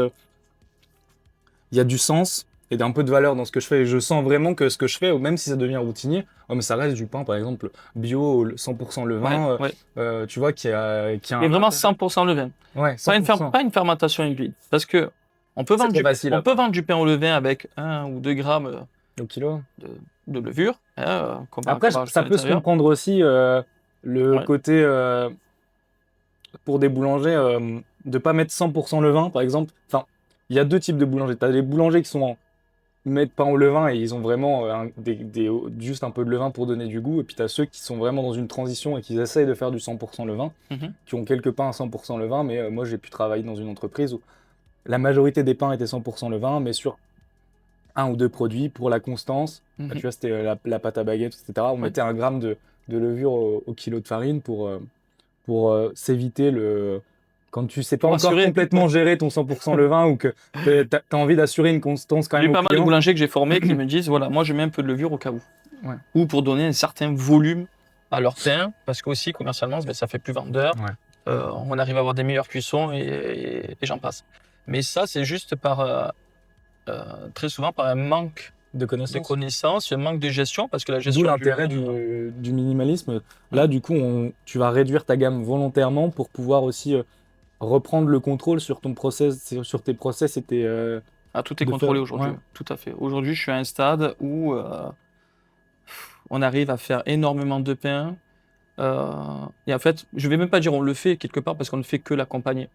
[SPEAKER 2] il y a du sens et un peu de valeur dans ce que je fais. Et je sens vraiment que ce que je fais, même si ça devient routinier, oh, mais ça reste du pain, par exemple, bio, 100%
[SPEAKER 1] Ouais,
[SPEAKER 2] levain,
[SPEAKER 1] ouais.
[SPEAKER 2] tu vois, qui a
[SPEAKER 1] Mais
[SPEAKER 2] un
[SPEAKER 1] vraiment
[SPEAKER 2] intérêt.
[SPEAKER 1] 100% levain.
[SPEAKER 2] Ouais,
[SPEAKER 1] Pas
[SPEAKER 2] 100%.
[SPEAKER 1] une fermentation hybride. Parce que
[SPEAKER 2] C'est trop facile
[SPEAKER 1] on peut
[SPEAKER 2] après,
[SPEAKER 1] vendre du pain au levain avec 1 ou 2 grammes
[SPEAKER 2] au kilo.
[SPEAKER 1] de, de levure, hein,
[SPEAKER 2] Après,
[SPEAKER 1] qu'on va rajouter
[SPEAKER 2] ça
[SPEAKER 1] à
[SPEAKER 2] peut se
[SPEAKER 1] l'intérieur.
[SPEAKER 2] comprendre aussi, le
[SPEAKER 1] Ouais.
[SPEAKER 2] côté, pour des boulangers, de pas mettre 100% levain, par exemple. Enfin, il y a deux types de boulangers. Tu as des boulangers qui mettent pain au levain et ils ont vraiment juste un peu de levain pour donner du goût. Et puis tu as ceux qui sont vraiment dans une transition et qui essayent de faire du 100% levain,
[SPEAKER 1] Mhm.
[SPEAKER 2] qui ont quelques pains à 100% levain. Mais moi, j'ai pu travailler dans une entreprise où la majorité des pains étaient 100% levain, mais sur un ou deux produits pour la constance. Tu
[SPEAKER 1] Mhm.
[SPEAKER 2] vois, c'était la pâte à baguette, etc. On
[SPEAKER 1] Ouais.
[SPEAKER 2] mettait 1 gramme de levure au kilo de farine pour s'éviter le. Quand tu sais pas
[SPEAKER 1] Pour
[SPEAKER 2] encore
[SPEAKER 1] assurer.
[SPEAKER 2] complètement gérer ton 100% levain ou que tu as envie d'assurer une constance quand
[SPEAKER 1] J'ai
[SPEAKER 2] même
[SPEAKER 1] eu
[SPEAKER 2] au
[SPEAKER 1] pas mal de
[SPEAKER 2] client.
[SPEAKER 1] boulangers que j'ai formés qui me disent, voilà, moi je mets un peu de levure au cas où.
[SPEAKER 2] Ouais.
[SPEAKER 1] Ou pour donner un certain volume à leur pain, parce qu'aussi commercialement, ben, ça fait plus vendeur.
[SPEAKER 2] Ouais.
[SPEAKER 1] On arrive à avoir des meilleures cuissons et j'en passe. Mais ça, c'est juste très souvent par un manque
[SPEAKER 2] De
[SPEAKER 1] de
[SPEAKER 2] connaissances.
[SPEAKER 1] connaissances, un manque de gestion, parce que la
[SPEAKER 2] D'où
[SPEAKER 1] gestion
[SPEAKER 2] l'intérêt du minimalisme. Là, du coup, tu vas réduire ta gamme volontairement pour pouvoir aussi reprendre le contrôle sur ton process, sur tes process et
[SPEAKER 1] tout est
[SPEAKER 2] de faire.
[SPEAKER 1] contrôlé aujourd'hui.
[SPEAKER 2] Ouais.
[SPEAKER 1] Tout à fait. Aujourd'hui, je suis à un stade où on arrive à faire énormément de pain. Et en fait, je vais même pas dire on le fait quelque part parce qu'on ne fait que l'accompagner.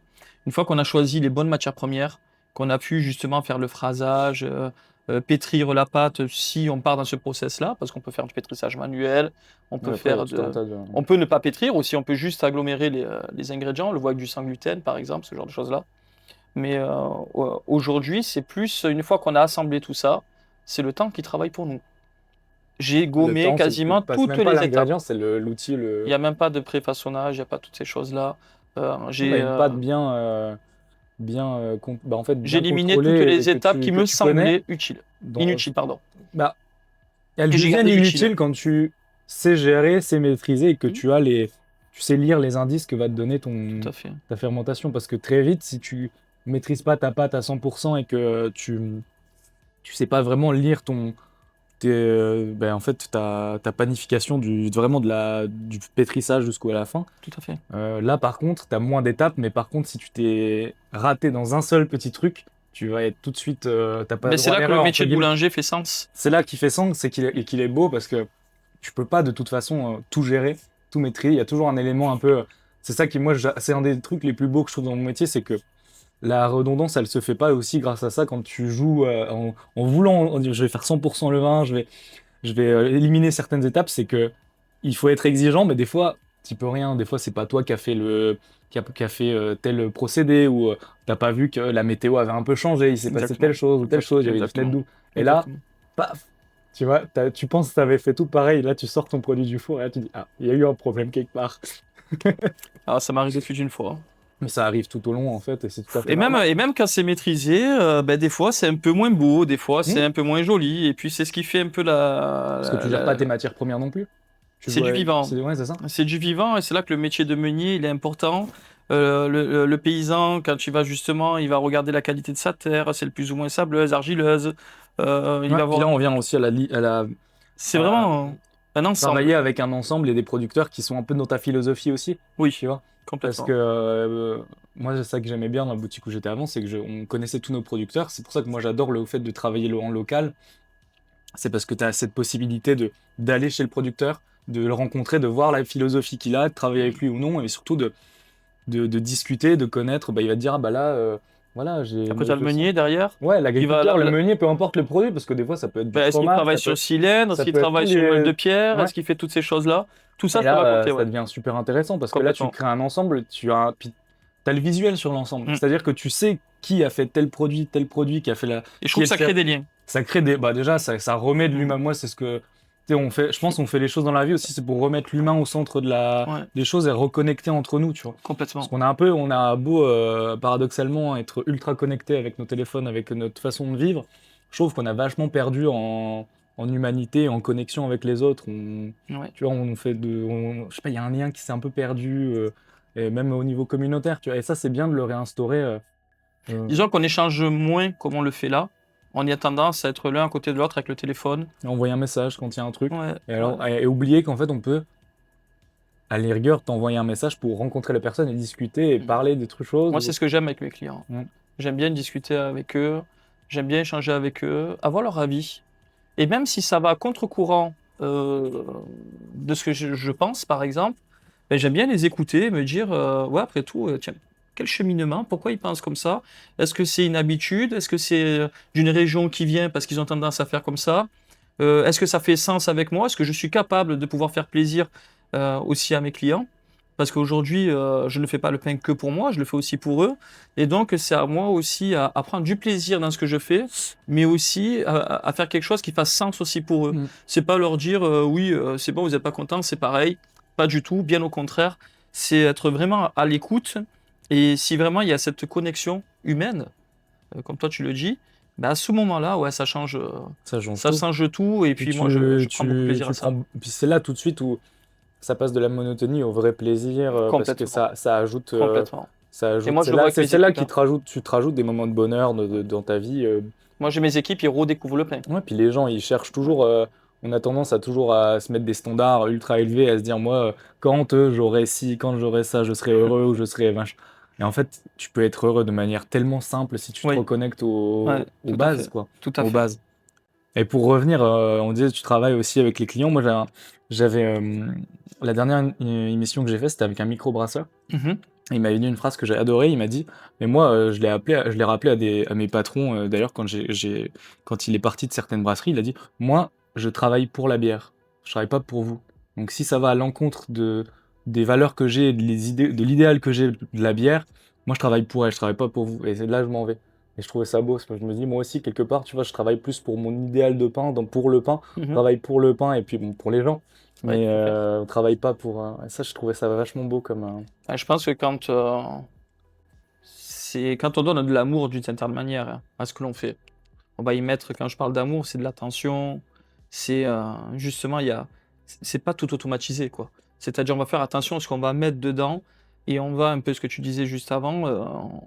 [SPEAKER 1] Une fois qu'on a choisi les bonnes matières premières, qu'on a pu justement faire le phrasage, pétrir la pâte si on part dans ce process-là, parce qu'on peut faire du pétrissage manuel, on peut
[SPEAKER 2] Après, il y a
[SPEAKER 1] faire
[SPEAKER 2] tout un
[SPEAKER 1] de...
[SPEAKER 2] tas de.
[SPEAKER 1] On peut ne pas pétrir aussi, on peut juste agglomérer les ingrédients, on le voit avec du sans gluten par exemple, ce genre de choses-là. Mais aujourd'hui, c'est plus, une fois qu'on a assemblé tout ça, c'est le temps qui travaille pour nous. J'ai
[SPEAKER 2] Le
[SPEAKER 1] gommé
[SPEAKER 2] temps,
[SPEAKER 1] quasiment
[SPEAKER 2] passe
[SPEAKER 1] toutes
[SPEAKER 2] même pas à
[SPEAKER 1] les étapes.
[SPEAKER 2] l'ingrédient, c'est l'outil,
[SPEAKER 1] Il n'y a même pas de préfaçonnage, il n'y a pas toutes ces choses-là.
[SPEAKER 2] on a une pâte
[SPEAKER 1] J'ai
[SPEAKER 2] bien
[SPEAKER 1] éliminé toutes
[SPEAKER 2] contrôlée et
[SPEAKER 1] les étapes qui
[SPEAKER 2] que
[SPEAKER 1] me
[SPEAKER 2] tu connais.
[SPEAKER 1] semblaient
[SPEAKER 2] Dans,
[SPEAKER 1] inutiles, pardon.
[SPEAKER 2] bah, elles
[SPEAKER 1] Que j'ai
[SPEAKER 2] deviennent
[SPEAKER 1] gardé utile.
[SPEAKER 2] inutiles quand tu sais gérer, sais maîtriser et que
[SPEAKER 1] Mhm.
[SPEAKER 2] tu sais lire les indices que va te donner
[SPEAKER 1] Tout à fait.
[SPEAKER 2] ta fermentation. Parce que très vite, si tu maîtrises pas ta pâte à 100% et que tu sais pas vraiment lire en fait, ta panification vraiment du pétrissage jusqu'à la fin.
[SPEAKER 1] Tout à fait.
[SPEAKER 2] Là, par contre, tu as moins d'étapes, mais par contre, si tu t'es raté dans un seul petit truc, tu vas être tout de suite, t'as pas
[SPEAKER 1] Mais
[SPEAKER 2] le
[SPEAKER 1] c'est
[SPEAKER 2] droit à
[SPEAKER 1] là que le
[SPEAKER 2] l'erreur, entre
[SPEAKER 1] métier de
[SPEAKER 2] guillemets.
[SPEAKER 1] boulanger fait sens.
[SPEAKER 2] C'est là qu'il fait sens, qu'il est beau parce que tu peux pas de toute façon tout gérer, tout maîtriser. Il y a toujours un élément un peu. C'est ça qui, moi, c'est un des trucs les plus beaux que je trouve dans mon métier, c'est que la redondance, elle se fait pas aussi grâce à ça quand tu joues en voulant, je vais faire 100% levain, je vais éliminer certaines étapes. C'est que il faut être exigeant, mais des fois, tu peux rien. Des fois, c'est pas toi qui a fait qui a fait tel procédé ou t'as pas vu que la météo avait un peu changé, il s'est passé
[SPEAKER 1] Exactement.
[SPEAKER 2] telle chose ou telle chose, il y avait une fenêtre
[SPEAKER 1] Exactement.
[SPEAKER 2] d'eau. Et là,
[SPEAKER 1] Exactement.
[SPEAKER 2] paf, tu vois, tu penses que tu avais fait tout pareil, là tu sors ton produit du four et là tu dis, ah, il y a eu un problème quelque part.
[SPEAKER 1] Alors, ça m'est arrivé plus d'une fois.
[SPEAKER 2] Mais ça arrive tout au long en fait et c'est tout à fait
[SPEAKER 1] Et
[SPEAKER 2] normal.
[SPEAKER 1] même quand c'est maîtrisé, ben, des fois c'est un peu moins beau, des fois c'est
[SPEAKER 2] Hmm.
[SPEAKER 1] un peu moins joli. Et puis c'est ce qui fait un peu
[SPEAKER 2] Parce que tu gères pas tes matières premières non plus.
[SPEAKER 1] C'est du vivant.
[SPEAKER 2] Ouais, c'est ça.
[SPEAKER 1] C'est du vivant et c'est là que le métier de meunier il est important. Le paysan, quand il va justement, il va regarder la qualité de sa terre, c'est le plus ou moins sableuse, argileuse. Il
[SPEAKER 2] Ouais,
[SPEAKER 1] va
[SPEAKER 2] puis
[SPEAKER 1] voir.
[SPEAKER 2] là on vient aussi
[SPEAKER 1] C'est
[SPEAKER 2] à
[SPEAKER 1] vraiment un ensemble.
[SPEAKER 2] travailler avec un ensemble et des producteurs qui sont un peu dans ta philosophie aussi,
[SPEAKER 1] Oui,
[SPEAKER 2] tu vois. Parce
[SPEAKER 1] complètement.
[SPEAKER 2] que moi, c'est ça que j'aimais bien dans la boutique où j'étais avant, c'est que on connaissait tous nos producteurs. C'est pour ça que moi, j'adore le fait de travailler en local. C'est parce que tu as cette possibilité d'aller chez le producteur, le rencontrer, de voir la philosophie qu'il a, de travailler avec lui ou non, et surtout de discuter, de connaître. Bah, il va te dire, ah bah là, voilà, j'ai.
[SPEAKER 1] Après, tu as le meunier derrière.
[SPEAKER 2] Ouais, l'agriculteur,
[SPEAKER 1] va-
[SPEAKER 2] le meunier, peu importe le produit, parce que des fois, ça peut être du
[SPEAKER 1] Est-ce qu'il
[SPEAKER 2] fromage,
[SPEAKER 1] travaille
[SPEAKER 2] ça
[SPEAKER 1] sur
[SPEAKER 2] peut
[SPEAKER 1] le cylindre? Est-ce
[SPEAKER 2] ça
[SPEAKER 1] qu'il
[SPEAKER 2] peut être
[SPEAKER 1] travaille
[SPEAKER 2] tous
[SPEAKER 1] sur le
[SPEAKER 2] les-
[SPEAKER 1] moelle de pierre?
[SPEAKER 2] Ouais.
[SPEAKER 1] Est-ce qu'il fait toutes ces choses-là? Tout ça,
[SPEAKER 2] Et
[SPEAKER 1] je peux
[SPEAKER 2] là,
[SPEAKER 1] raconter,
[SPEAKER 2] ça
[SPEAKER 1] ouais.
[SPEAKER 2] devient super intéressant parce que là, tu
[SPEAKER 1] Complètement.
[SPEAKER 2] crées un ensemble, tu as le visuel sur l'ensemble.
[SPEAKER 1] Mm.
[SPEAKER 2] C'est-à-dire que tu sais qui a fait tel produit, qui a fait la.
[SPEAKER 1] Et je
[SPEAKER 2] qui
[SPEAKER 1] trouve
[SPEAKER 2] est
[SPEAKER 1] que ça
[SPEAKER 2] le
[SPEAKER 1] crée des liens.
[SPEAKER 2] Ça crée des. Bah, déjà, ça remet de
[SPEAKER 1] Mm.
[SPEAKER 2] l'humain. Moi, c'est ce que. Tu sais, on fait, je pense qu'on fait les choses dans la vie aussi, c'est pour remettre l'humain au centre
[SPEAKER 1] Ouais,
[SPEAKER 2] des choses et reconnecter entre nous, tu vois.
[SPEAKER 1] complètement.
[SPEAKER 2] Parce on a beau, paradoxalement, être ultra connecté avec nos téléphones, avec notre façon de vivre. Je trouve qu'on a vachement perdu en humanité, en connexion avec les autres.
[SPEAKER 1] Ouais.
[SPEAKER 2] Tu vois, je sais pas, il y a un lien qui s'est un peu perdu, et même au niveau communautaire, tu vois. Et ça, c'est bien de le réinstaurer.
[SPEAKER 1] Disons qu'on échange moins comme on le fait là. On y a tendance à être l'un à côté de l'autre avec le téléphone.
[SPEAKER 2] Envoyer un message quand il y a un truc.
[SPEAKER 1] Ouais.
[SPEAKER 2] Et oublier qu'en fait, on peut, à la rigueur, t'envoyer un message pour rencontrer la personne et discuter et parler d'autres choses.
[SPEAKER 1] Moi, c'est ce que j'aime avec mes clients.
[SPEAKER 2] Mm.
[SPEAKER 1] J'aime bien discuter avec eux. J'aime bien échanger avec eux, avoir leur avis. Et même si ça va à contre-courant de ce que je pense, par exemple, ben, j'aime bien les écouter, me dire, ouais, après tout, tiens, quel cheminement, pourquoi ils pensent comme ça? Est-ce que c'est une habitude? Est-ce que c'est d'une région qui vient parce qu'ils ont tendance à faire comme ça? Est-ce que ça fait sens avec moi? Est-ce que je suis capable de pouvoir faire plaisir aussi à mes clients? Parce qu'aujourd'hui, je ne fais pas le pain que pour moi, je le fais aussi pour eux. Et donc, c'est à moi aussi à prendre du plaisir dans ce que je fais, mais aussi à faire quelque chose qui fasse sens aussi pour eux.
[SPEAKER 2] Mm.
[SPEAKER 1] C'est pas leur dire, oui, c'est bon, vous n'êtes pas content, c'est pareil. Pas du tout, bien au contraire. C'est être vraiment à l'écoute. Et si vraiment il y a cette connexion humaine, comme toi tu le dis, bah à ce moment-là, ouais, ça change
[SPEAKER 2] Ça change tout.
[SPEAKER 1] tout. Et
[SPEAKER 2] Et
[SPEAKER 1] puis moi, je prends beaucoup de plaisir à ça.
[SPEAKER 2] Puis c'est là tout de suite où ça passe de la monotonie au vrai plaisir, parce que
[SPEAKER 1] Complètement.
[SPEAKER 2] ça ajoute.
[SPEAKER 1] Complètement.
[SPEAKER 2] Ça ajoute.
[SPEAKER 1] Et moi, je
[SPEAKER 2] C'est
[SPEAKER 1] le vois
[SPEAKER 2] là,
[SPEAKER 1] avec mes
[SPEAKER 2] c'est là
[SPEAKER 1] équipes,
[SPEAKER 2] tu te rajoutes des moments de bonheur dans ta vie.
[SPEAKER 1] Moi, j'ai mes équipes, ils redécouvrent le pain.
[SPEAKER 2] Ouais, puis les gens, ils cherchent toujours. On a tendance à toujours à se mettre des standards ultra élevés, à se dire, moi, quand j'aurai ci, quand j'aurai ça, je serai heureux ou je serai vache. Et en fait, tu peux être heureux de manière tellement simple si tu te
[SPEAKER 1] Oui.
[SPEAKER 2] reconnectes
[SPEAKER 1] Ouais,
[SPEAKER 2] aux
[SPEAKER 1] tout à
[SPEAKER 2] bases,
[SPEAKER 1] fait.
[SPEAKER 2] quoi.
[SPEAKER 1] Tout à
[SPEAKER 2] Aux
[SPEAKER 1] fait.
[SPEAKER 2] bases. Et pour revenir, on disait tu travailles aussi avec les clients. Moi, j'avais la dernière émission que j'ai faite, c'était avec un microbrasseur.
[SPEAKER 1] Mhm.
[SPEAKER 2] Il m'avait dit une phrase que j'ai adorée. Il m'a dit, mais moi, je l'ai rappelé à mes patrons. D'ailleurs, quand il est parti de certaines brasseries, il a dit, moi, je travaille pour la bière. Je travaille pas pour vous. Donc, si ça va à l'encontre des valeurs que j'ai, de l'idéal que j'ai de la bière, moi, je travaille pour elle. Je travaille pas pour vous. Et là, je m'en vais. Et je trouvais ça beau, parce que je me dis, moi aussi, quelque part, tu vois, je travaille plus pour mon idéal de pain, pour le pain. Je
[SPEAKER 1] Mhm.
[SPEAKER 2] travaille pour le pain et puis bon, pour les gens.
[SPEAKER 1] Ouais,
[SPEAKER 2] Mais
[SPEAKER 1] tout à fait.
[SPEAKER 2] on travaille pas pour. Et ça, je trouvais ça vachement beau comme.
[SPEAKER 1] Ouais, je pense que quand on donne de l'amour d'une certaine manière à ce que l'on fait, on va y mettre, quand je parle d'amour, c'est de l'attention, c'est justement, c'est pas tout automatisé, quoi. C'est-à-dire, on va faire attention à ce qu'on va mettre dedans et on va, un peu ce que tu disais juste avant,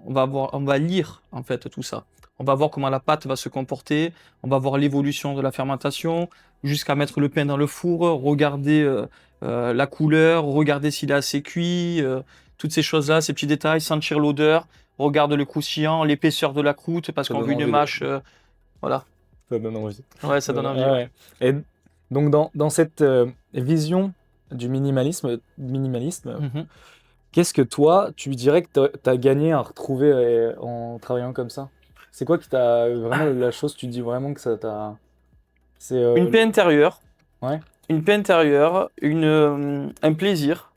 [SPEAKER 1] on va lire, en fait, tout ça. On va voir comment la pâte va se comporter, on va voir l'évolution de la fermentation, jusqu'à mettre le pain dans le four, regarder la couleur, regarder s'il est assez cuit, toutes ces choses-là, ces petits détails, sentir l'odeur, regarde le croustillant, l'épaisseur de la croûte, parce
[SPEAKER 2] Ça
[SPEAKER 1] qu'on
[SPEAKER 2] donne
[SPEAKER 1] veut une
[SPEAKER 2] envie
[SPEAKER 1] mâche, voilà.
[SPEAKER 2] Ça donne envie.
[SPEAKER 1] Ouais, ça donne envie.
[SPEAKER 2] Ouais,
[SPEAKER 1] Ouais.
[SPEAKER 2] ouais. Et donc, dans cette vision du minimalisme,
[SPEAKER 1] Mhm.
[SPEAKER 2] qu'est-ce que toi, tu dirais que tu as gagné à retrouver en travaillant comme ça? C'est quoi qui t'a vraiment la chose, tu dis vraiment que ça t'a. C'est.
[SPEAKER 1] Une paix intérieure,
[SPEAKER 2] Ouais.
[SPEAKER 1] une paix intérieure, un plaisir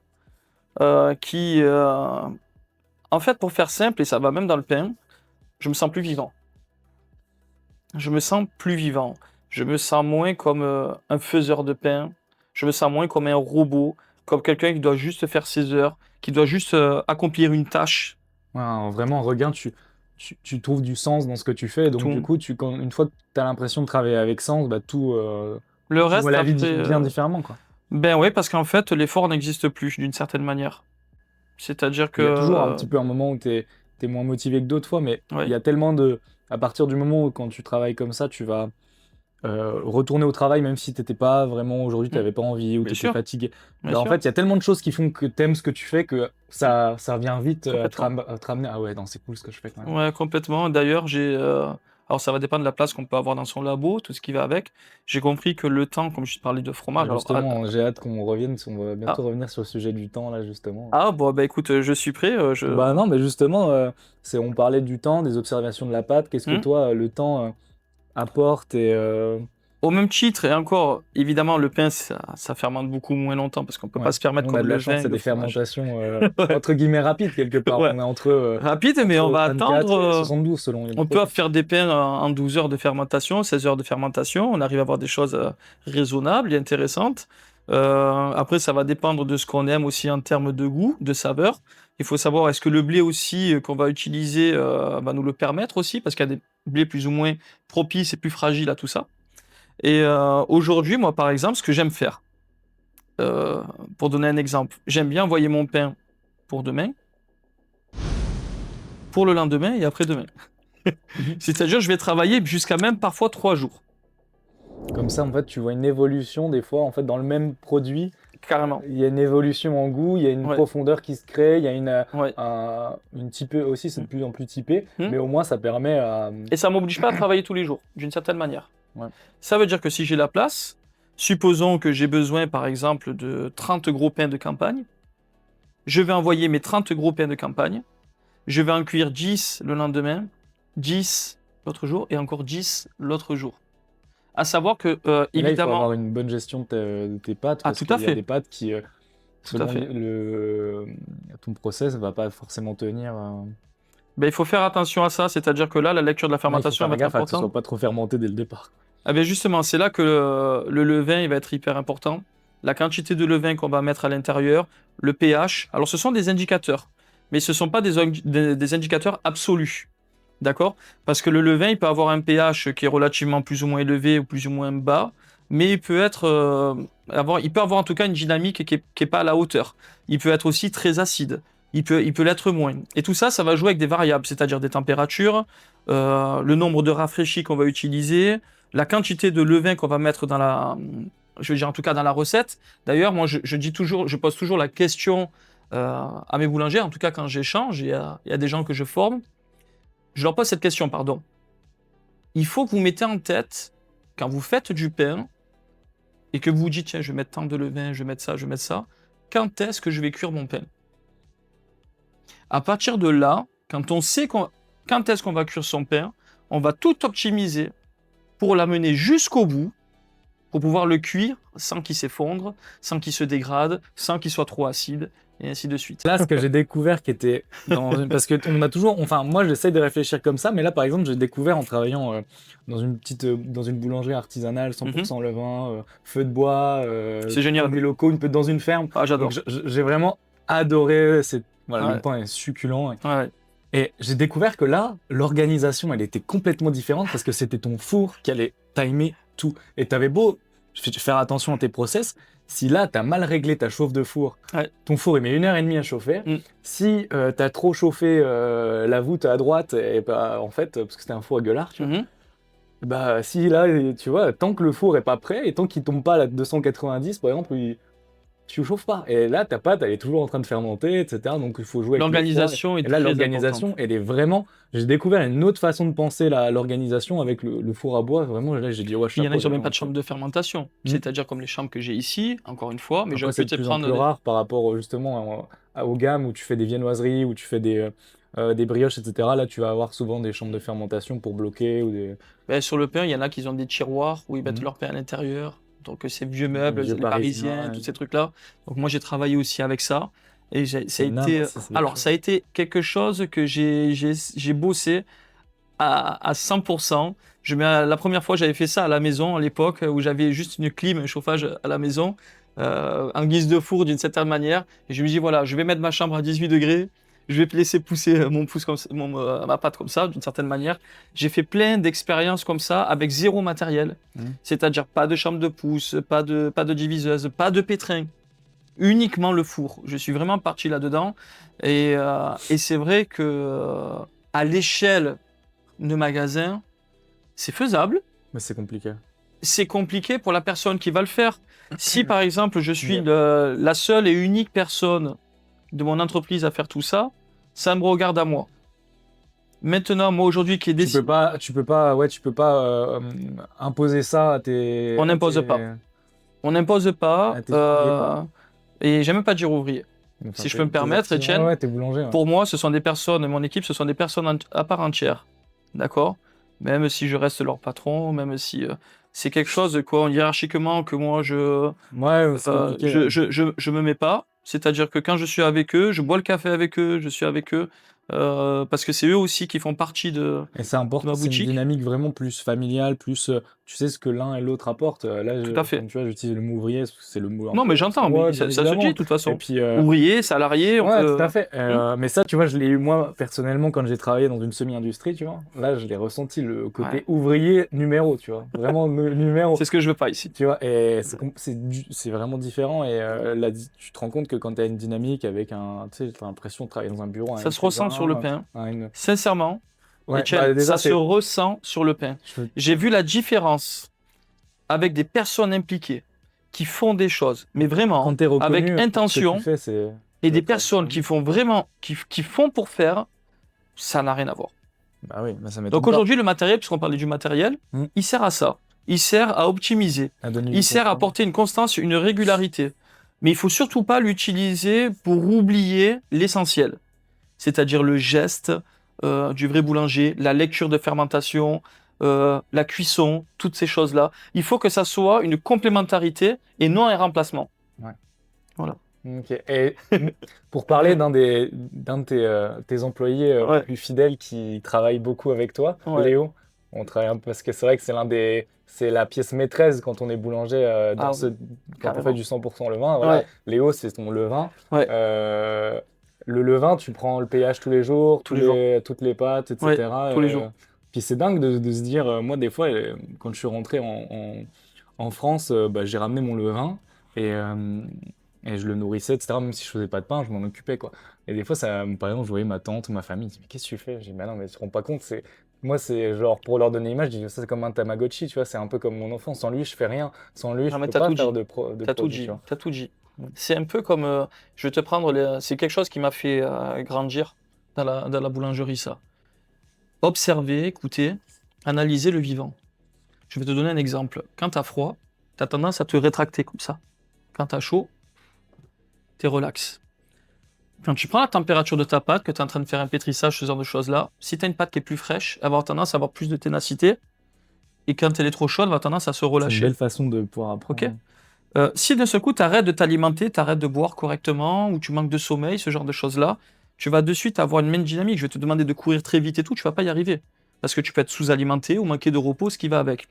[SPEAKER 1] qui, en fait, pour faire simple, et ça va même dans le pain, je me sens plus vivant. Je me sens plus vivant. Je me sens moins comme un faiseur de pain. Je me sens moins comme un robot, comme quelqu'un qui doit juste faire ses heures, qui doit juste accomplir une tâche.
[SPEAKER 2] Ouais, vraiment, regarde, tu trouves du sens dans ce que tu fais. Donc,
[SPEAKER 1] Tout.
[SPEAKER 2] du coup, une fois que tu as l'impression de travailler avec sens, bah,
[SPEAKER 1] Le
[SPEAKER 2] tu
[SPEAKER 1] reste,
[SPEAKER 2] vois la vie
[SPEAKER 1] après,
[SPEAKER 2] bien différemment, quoi.
[SPEAKER 1] ben oui, parce qu'en fait, l'effort n'existe plus d'une certaine manière. C'est-à-dire
[SPEAKER 2] Il y a toujours un
[SPEAKER 1] que
[SPEAKER 2] petit peu un moment où tu es moins motivé que d'autres fois, mais
[SPEAKER 1] ouais.
[SPEAKER 2] il y a tellement à partir du moment où quand tu travailles comme ça, tu vas retourner au travail, même si t'étais pas vraiment aujourd'hui, tu n'avais pas envie ou
[SPEAKER 1] Bien
[SPEAKER 2] tu étais
[SPEAKER 1] sûr.
[SPEAKER 2] fatigué.
[SPEAKER 1] Bien
[SPEAKER 2] Bah, en
[SPEAKER 1] sûr.
[SPEAKER 2] fait, il y a tellement de choses qui font que tu aimes ce que tu fais que ça vient vite à te
[SPEAKER 1] Complètement.
[SPEAKER 2] ramener. Ah ouais, non, c'est cool ce que je fais quand même.
[SPEAKER 1] Ouais, complètement. D'ailleurs, Alors ça va dépendre de la place qu'on peut avoir dans son labo, tout ce qui va avec. J'ai compris que le temps, comme je te parlais de fromage... alors,
[SPEAKER 2] Justement, j'ai hâte qu'on revienne, parce qu'on va bientôt revenir sur le sujet du temps, là, justement.
[SPEAKER 1] bon, bah écoute, je suis prêt.
[SPEAKER 2] Bah non, mais justement, on parlait du temps, des observations de la pâte. Qu'est-ce que toi, le temps apporte
[SPEAKER 1] Au même titre, et encore, évidemment, le pain, ça fermente beaucoup moins longtemps parce qu'on ne peut pas se permettre
[SPEAKER 2] on a
[SPEAKER 1] comme
[SPEAKER 2] de la
[SPEAKER 1] le
[SPEAKER 2] chance,
[SPEAKER 1] vin.
[SPEAKER 2] c'est
[SPEAKER 1] le
[SPEAKER 2] des
[SPEAKER 1] fromage.
[SPEAKER 2] fermentations entre guillemets rapides quelque part.
[SPEAKER 1] Ouais.
[SPEAKER 2] On est entre
[SPEAKER 1] Rapide, mais on va
[SPEAKER 2] 24
[SPEAKER 1] attendre.
[SPEAKER 2] et 72 selon les
[SPEAKER 1] On peut faire des pains en 12 heures de fermentation, 16 heures de fermentation. On arrive à avoir des choses raisonnables et intéressantes. Après, ça va dépendre de ce qu'on aime aussi en termes de goût, de saveur. Il faut savoir, est-ce que le blé aussi qu'on va utiliser va nous le permettre aussi, parce qu'il y a des blés plus ou moins propices et plus fragiles à tout ça. Et aujourd'hui, moi, par exemple, ce que j'aime faire, pour donner un exemple, j'aime bien envoyer mon pain pour demain, pour le lendemain et après-demain. C'est-à-dire, je vais travailler jusqu'à même parfois 3 jours.
[SPEAKER 2] Comme ça, en fait, tu vois une évolution des fois, en fait, dans le même produit.
[SPEAKER 1] Carrément.
[SPEAKER 2] Il y a une évolution en goût, il y a une profondeur qui se crée, il y a une typée aussi, c'est de plus en plus typé, mais au moins ça permet à...
[SPEAKER 1] Et ça m'oblige pas à travailler tous les jours, d'une certaine manière.
[SPEAKER 2] Ouais.
[SPEAKER 1] Ça veut dire que si j'ai la place, supposons que j'ai besoin par exemple de 30 gros pains de campagne, je vais envoyer mes 30 gros pains de campagne, je vais en cuire 10 le lendemain, 10 l'autre jour et encore 10 l'autre jour. À savoir que,
[SPEAKER 2] là, il faut
[SPEAKER 1] évidemment...
[SPEAKER 2] avoir une bonne gestion de tes pâtes, parce qu'il y a des pâtes qui, selon ton process, ne va pas forcément tenir...
[SPEAKER 1] Ben, il faut faire attention à ça, c'est-à-dire que là, la lecture de la fermentation va être importante.
[SPEAKER 2] Que ce soit pas trop fermenté dès le départ.
[SPEAKER 1] Ah ben justement, c'est là que le levain il va être hyper important. La quantité de levain qu'on va mettre à l'intérieur, le pH. Alors, ce sont des indicateurs, mais ce ne sont pas des indicateurs absolus. D'accord? Parce que le levain, il peut avoir un pH qui est relativement plus ou moins élevé ou plus ou moins bas, mais il peut avoir en tout cas une dynamique qui est pas à la hauteur. Il peut être aussi très acide. Il peut l'être moins. Et tout ça, ça va jouer avec des variables, c'est-à-dire des températures, le nombre de rafraîchis qu'on va utiliser, la quantité de levain qu'on va mettre dans la recette. D'ailleurs, moi, je pose toujours la question à mes boulangers, en tout cas quand j'échange, il y a des gens que je forme. Je leur pose cette question, pardon. Il faut que vous mettez en tête, quand vous faites du pain, et que vous vous dites, tiens, je vais mettre tant de levain, je vais mettre ça, quand est-ce que je vais cuire mon pain? À partir de là, quand on sait quand est-ce qu'on va cuire son pain, on va tout optimiser pour l'amener jusqu'au bout, pour pouvoir le cuire sans qu'il s'effondre, sans qu'il se dégrade, sans qu'il soit trop acide, et ainsi de suite.
[SPEAKER 2] Là, ce que j'ai découvert qui était... parce que on a toujours... Enfin, moi, j'essaie de réfléchir comme ça, mais là, par exemple, j'ai découvert en travaillant dans une boulangerie artisanale, 100% levain, feu de bois,
[SPEAKER 1] c'est génial.
[SPEAKER 2] Des locaux, dans une ferme.
[SPEAKER 1] Ah, j'adore.
[SPEAKER 2] J'ai vraiment adoré... Le pain est succulent. Et j'ai découvert que là, l'organisation, elle était complètement différente parce que c'était ton four qui allait timer tout. Et t'avais beau faire attention à tes process, si là, t'as mal réglé ta chauffe de four, ton four, il met 1h30 à chauffer. Si t'as trop chauffé la voûte à droite, et en fait, parce que c'était un four à gueulard, tu vois, si là, tu vois, tant que le four est pas prêt, et tant qu'il tombe pas à la 290, par exemple, tu chauffes pas. Et là, ta pâte, elle est toujours en train de fermenter, etc. Donc, il faut jouer avec
[SPEAKER 1] l'organisation. Et là,
[SPEAKER 2] l'organisation, elle est vraiment... J'ai découvert une autre façon de penser l'organisation avec le four à bois. Vraiment, là, j'ai dit, ouais,
[SPEAKER 1] il y en a qui n'ont même pas de chambre de fermentation. C'est-à-dire comme les chambres que j'ai ici, encore une fois. Mais
[SPEAKER 2] c'est de plus en plus rare par rapport justement aux gammes où tu fais des viennoiseries, où tu fais des brioches, etc. Là, tu vas avoir souvent des chambres de fermentation pour bloquer.
[SPEAKER 1] Sur le pain, il y en a qui ont des tiroirs où ils mettent leur pain à l'intérieur. Donc, ces vieux meubles, les parisiens, tous ces trucs-là. Donc, moi, j'ai travaillé aussi avec ça. Et ça a été quelque chose que j'ai bossé à 100%. La première fois, j'avais fait ça à la maison, à l'époque, où j'avais juste une clim, un chauffage à la maison, en guise de four d'une certaine manière. Et je me dis, voilà, je vais mettre ma chambre à 18 degrés. Je vais laisser pousser ma pâte comme ça, d'une certaine manière. J'ai fait plein d'expériences comme ça, avec zéro matériel. C'est-à-dire pas de chambre de pouce, pas de diviseuse, pas de pétrin. Uniquement le four. Je suis vraiment parti là-dedans. Et c'est vrai que à l'échelle de magasin, c'est faisable.
[SPEAKER 2] Mais c'est compliqué.
[SPEAKER 1] C'est compliqué pour la personne qui va le faire. Si par exemple, je suis la seule et unique personne de mon entreprise à faire tout ça, ça me regarde à moi. Maintenant, moi aujourd'hui qui est
[SPEAKER 2] Tu peux pas imposer ça à tes.
[SPEAKER 1] On n'impose pas. On n'impose pas.
[SPEAKER 2] À tes ouvriers, quoi.
[SPEAKER 1] Et j'aime pas dire ouvrier. Si je peux me permettre, Etienne,
[SPEAKER 2] Ouais, t'es boulanger. Ouais.
[SPEAKER 1] pour moi, ce sont des personnes, mon équipe, ce sont des personnes à part entière. D'accord? Même si je reste leur patron, même si c'est quelque chose de quoi, hiérarchiquement, que moi,
[SPEAKER 2] Ouais, c'est compliqué.
[SPEAKER 1] je me mets pas. C'est-à-dire que quand je suis avec eux, je bois le café avec eux, je suis avec eux, parce que c'est eux aussi qui font partie de
[SPEAKER 2] Et c'est
[SPEAKER 1] ma
[SPEAKER 2] important, c'est une
[SPEAKER 1] boutique.
[SPEAKER 2] dynamique vraiment plus familiale, plus tu sais ce que l'un et l'autre apportent.
[SPEAKER 1] Tout à fait.
[SPEAKER 2] Comme tu vois, j'utilise le mot ouvrier, parce que c'est le mot un
[SPEAKER 1] Non,
[SPEAKER 2] peu
[SPEAKER 1] mais j'entends, mais
[SPEAKER 2] ouais,
[SPEAKER 1] ça
[SPEAKER 2] bien
[SPEAKER 1] se
[SPEAKER 2] évidemment.
[SPEAKER 1] dit de toute
[SPEAKER 2] Et
[SPEAKER 1] façon.
[SPEAKER 2] puis,
[SPEAKER 1] Ouvrier, salarié, on
[SPEAKER 2] ouais,
[SPEAKER 1] peut...
[SPEAKER 2] tout à fait. Mais ça, tu vois, je l'ai eu moi personnellement quand j'ai travaillé dans une semi-industrie, tu vois. Là, je l'ai ressenti le côté
[SPEAKER 1] Ouais.
[SPEAKER 2] ouvrier numéro, tu vois. Vraiment numéro.
[SPEAKER 1] C'est ce que je veux pas ici.
[SPEAKER 2] Tu vois, et c'est vraiment différent. Et tu te rends compte que quand tu as une dynamique avec tu sais, t'as l'impression de travailler dans un bureau.
[SPEAKER 1] Ça se ressent sur le pain. Sincèrement,
[SPEAKER 2] Ouais,
[SPEAKER 1] Etienne,
[SPEAKER 2] déjà,
[SPEAKER 1] ça se ressent sur le pain. J'ai vu la différence avec des personnes impliquées qui font des choses, mais vraiment
[SPEAKER 2] quand t'es reconnu,
[SPEAKER 1] avec
[SPEAKER 2] ce que
[SPEAKER 1] intention,
[SPEAKER 2] tu fais, c'est
[SPEAKER 1] et des
[SPEAKER 2] très
[SPEAKER 1] personnes qui font vraiment, qui font pour faire, ça n'a rien à voir.
[SPEAKER 2] Bah oui, ça m'étonne
[SPEAKER 1] Donc
[SPEAKER 2] pas.
[SPEAKER 1] aujourd'hui, le matériel, puisqu'on parlait du matériel, il sert à ça. Il sert à optimiser. Il sert à apporter une constance, une régularité. Mais il faut surtout pas l'utiliser pour oublier l'essentiel. C'est-à-dire le geste du vrai boulanger, la lecture de fermentation, la cuisson, toutes ces choses-là. Il faut que ça soit une complémentarité et non un remplacement.
[SPEAKER 2] Ouais.
[SPEAKER 1] Voilà.
[SPEAKER 2] Ok. Et pour parler d'un de tes employés
[SPEAKER 1] Ouais.
[SPEAKER 2] plus fidèles qui travaille beaucoup avec toi,
[SPEAKER 1] Ouais.
[SPEAKER 2] Léo, on travaille un peu parce que c'est vrai que c'est la pièce maîtresse quand on est boulanger quand on
[SPEAKER 1] carrément.
[SPEAKER 2] fait du 100% levain. Voilà.
[SPEAKER 1] Ouais.
[SPEAKER 2] Léo, c'est ton levain.
[SPEAKER 1] Ouais.
[SPEAKER 2] Le levain, tu prends le pH tous les jours,
[SPEAKER 1] Tous les jours.
[SPEAKER 2] toutes les pâtes, etc.
[SPEAKER 1] Ouais, tous les jours.
[SPEAKER 2] Puis c'est dingue de se dire, moi des fois, quand je suis rentré en France, j'ai ramené mon levain et je le nourrissais, etc. Même si je faisais pas de pain, je m'en occupais, quoi. Et des fois, par exemple, je voyais ma tante ou ma famille, ils disaient, mais qu'est-ce que tu fais? Je dis, mais non, mais tu te rends pas compte, moi, c'est genre, pour leur donner l'image, je dis, ça c'est comme un Tamagotchi, tu vois, c'est un peu comme mon enfant, sans lui, je fais rien. Sans lui, je peux pas faire de
[SPEAKER 1] T'as tout
[SPEAKER 2] produit,
[SPEAKER 1] dit,
[SPEAKER 2] tu vois.
[SPEAKER 1] t'as tout dit. C'est un peu comme, je vais te prendre, c'est quelque chose qui m'a fait grandir dans la boulangerie, ça. Observer, écouter, analyser le vivant. Je vais te donner un exemple. Quand tu as froid, tu as tendance à te rétracter comme ça. Quand tu as chaud, tu es relax. Quand tu prends la température de ta pâte, que tu es en train de faire un pétrissage, ce genre de choses-là, si tu as une pâte qui est plus fraîche, elle va avoir tendance à avoir plus de ténacité. Et quand elle est trop chaude, elle va avoir tendance à se relâcher.
[SPEAKER 2] C'est une belle façon de pouvoir apprendre.
[SPEAKER 1] Ok. Si d'un seul coup, tu arrêtes de t'alimenter, tu arrêtes de boire correctement, ou tu manques de sommeil, ce genre de choses-là, tu vas de suite avoir une même dynamique. Je vais te demander de courir très vite et tout, tu vas pas y arriver. Parce que tu peux être sous-alimenté ou manquer de repos, ce qui va avec.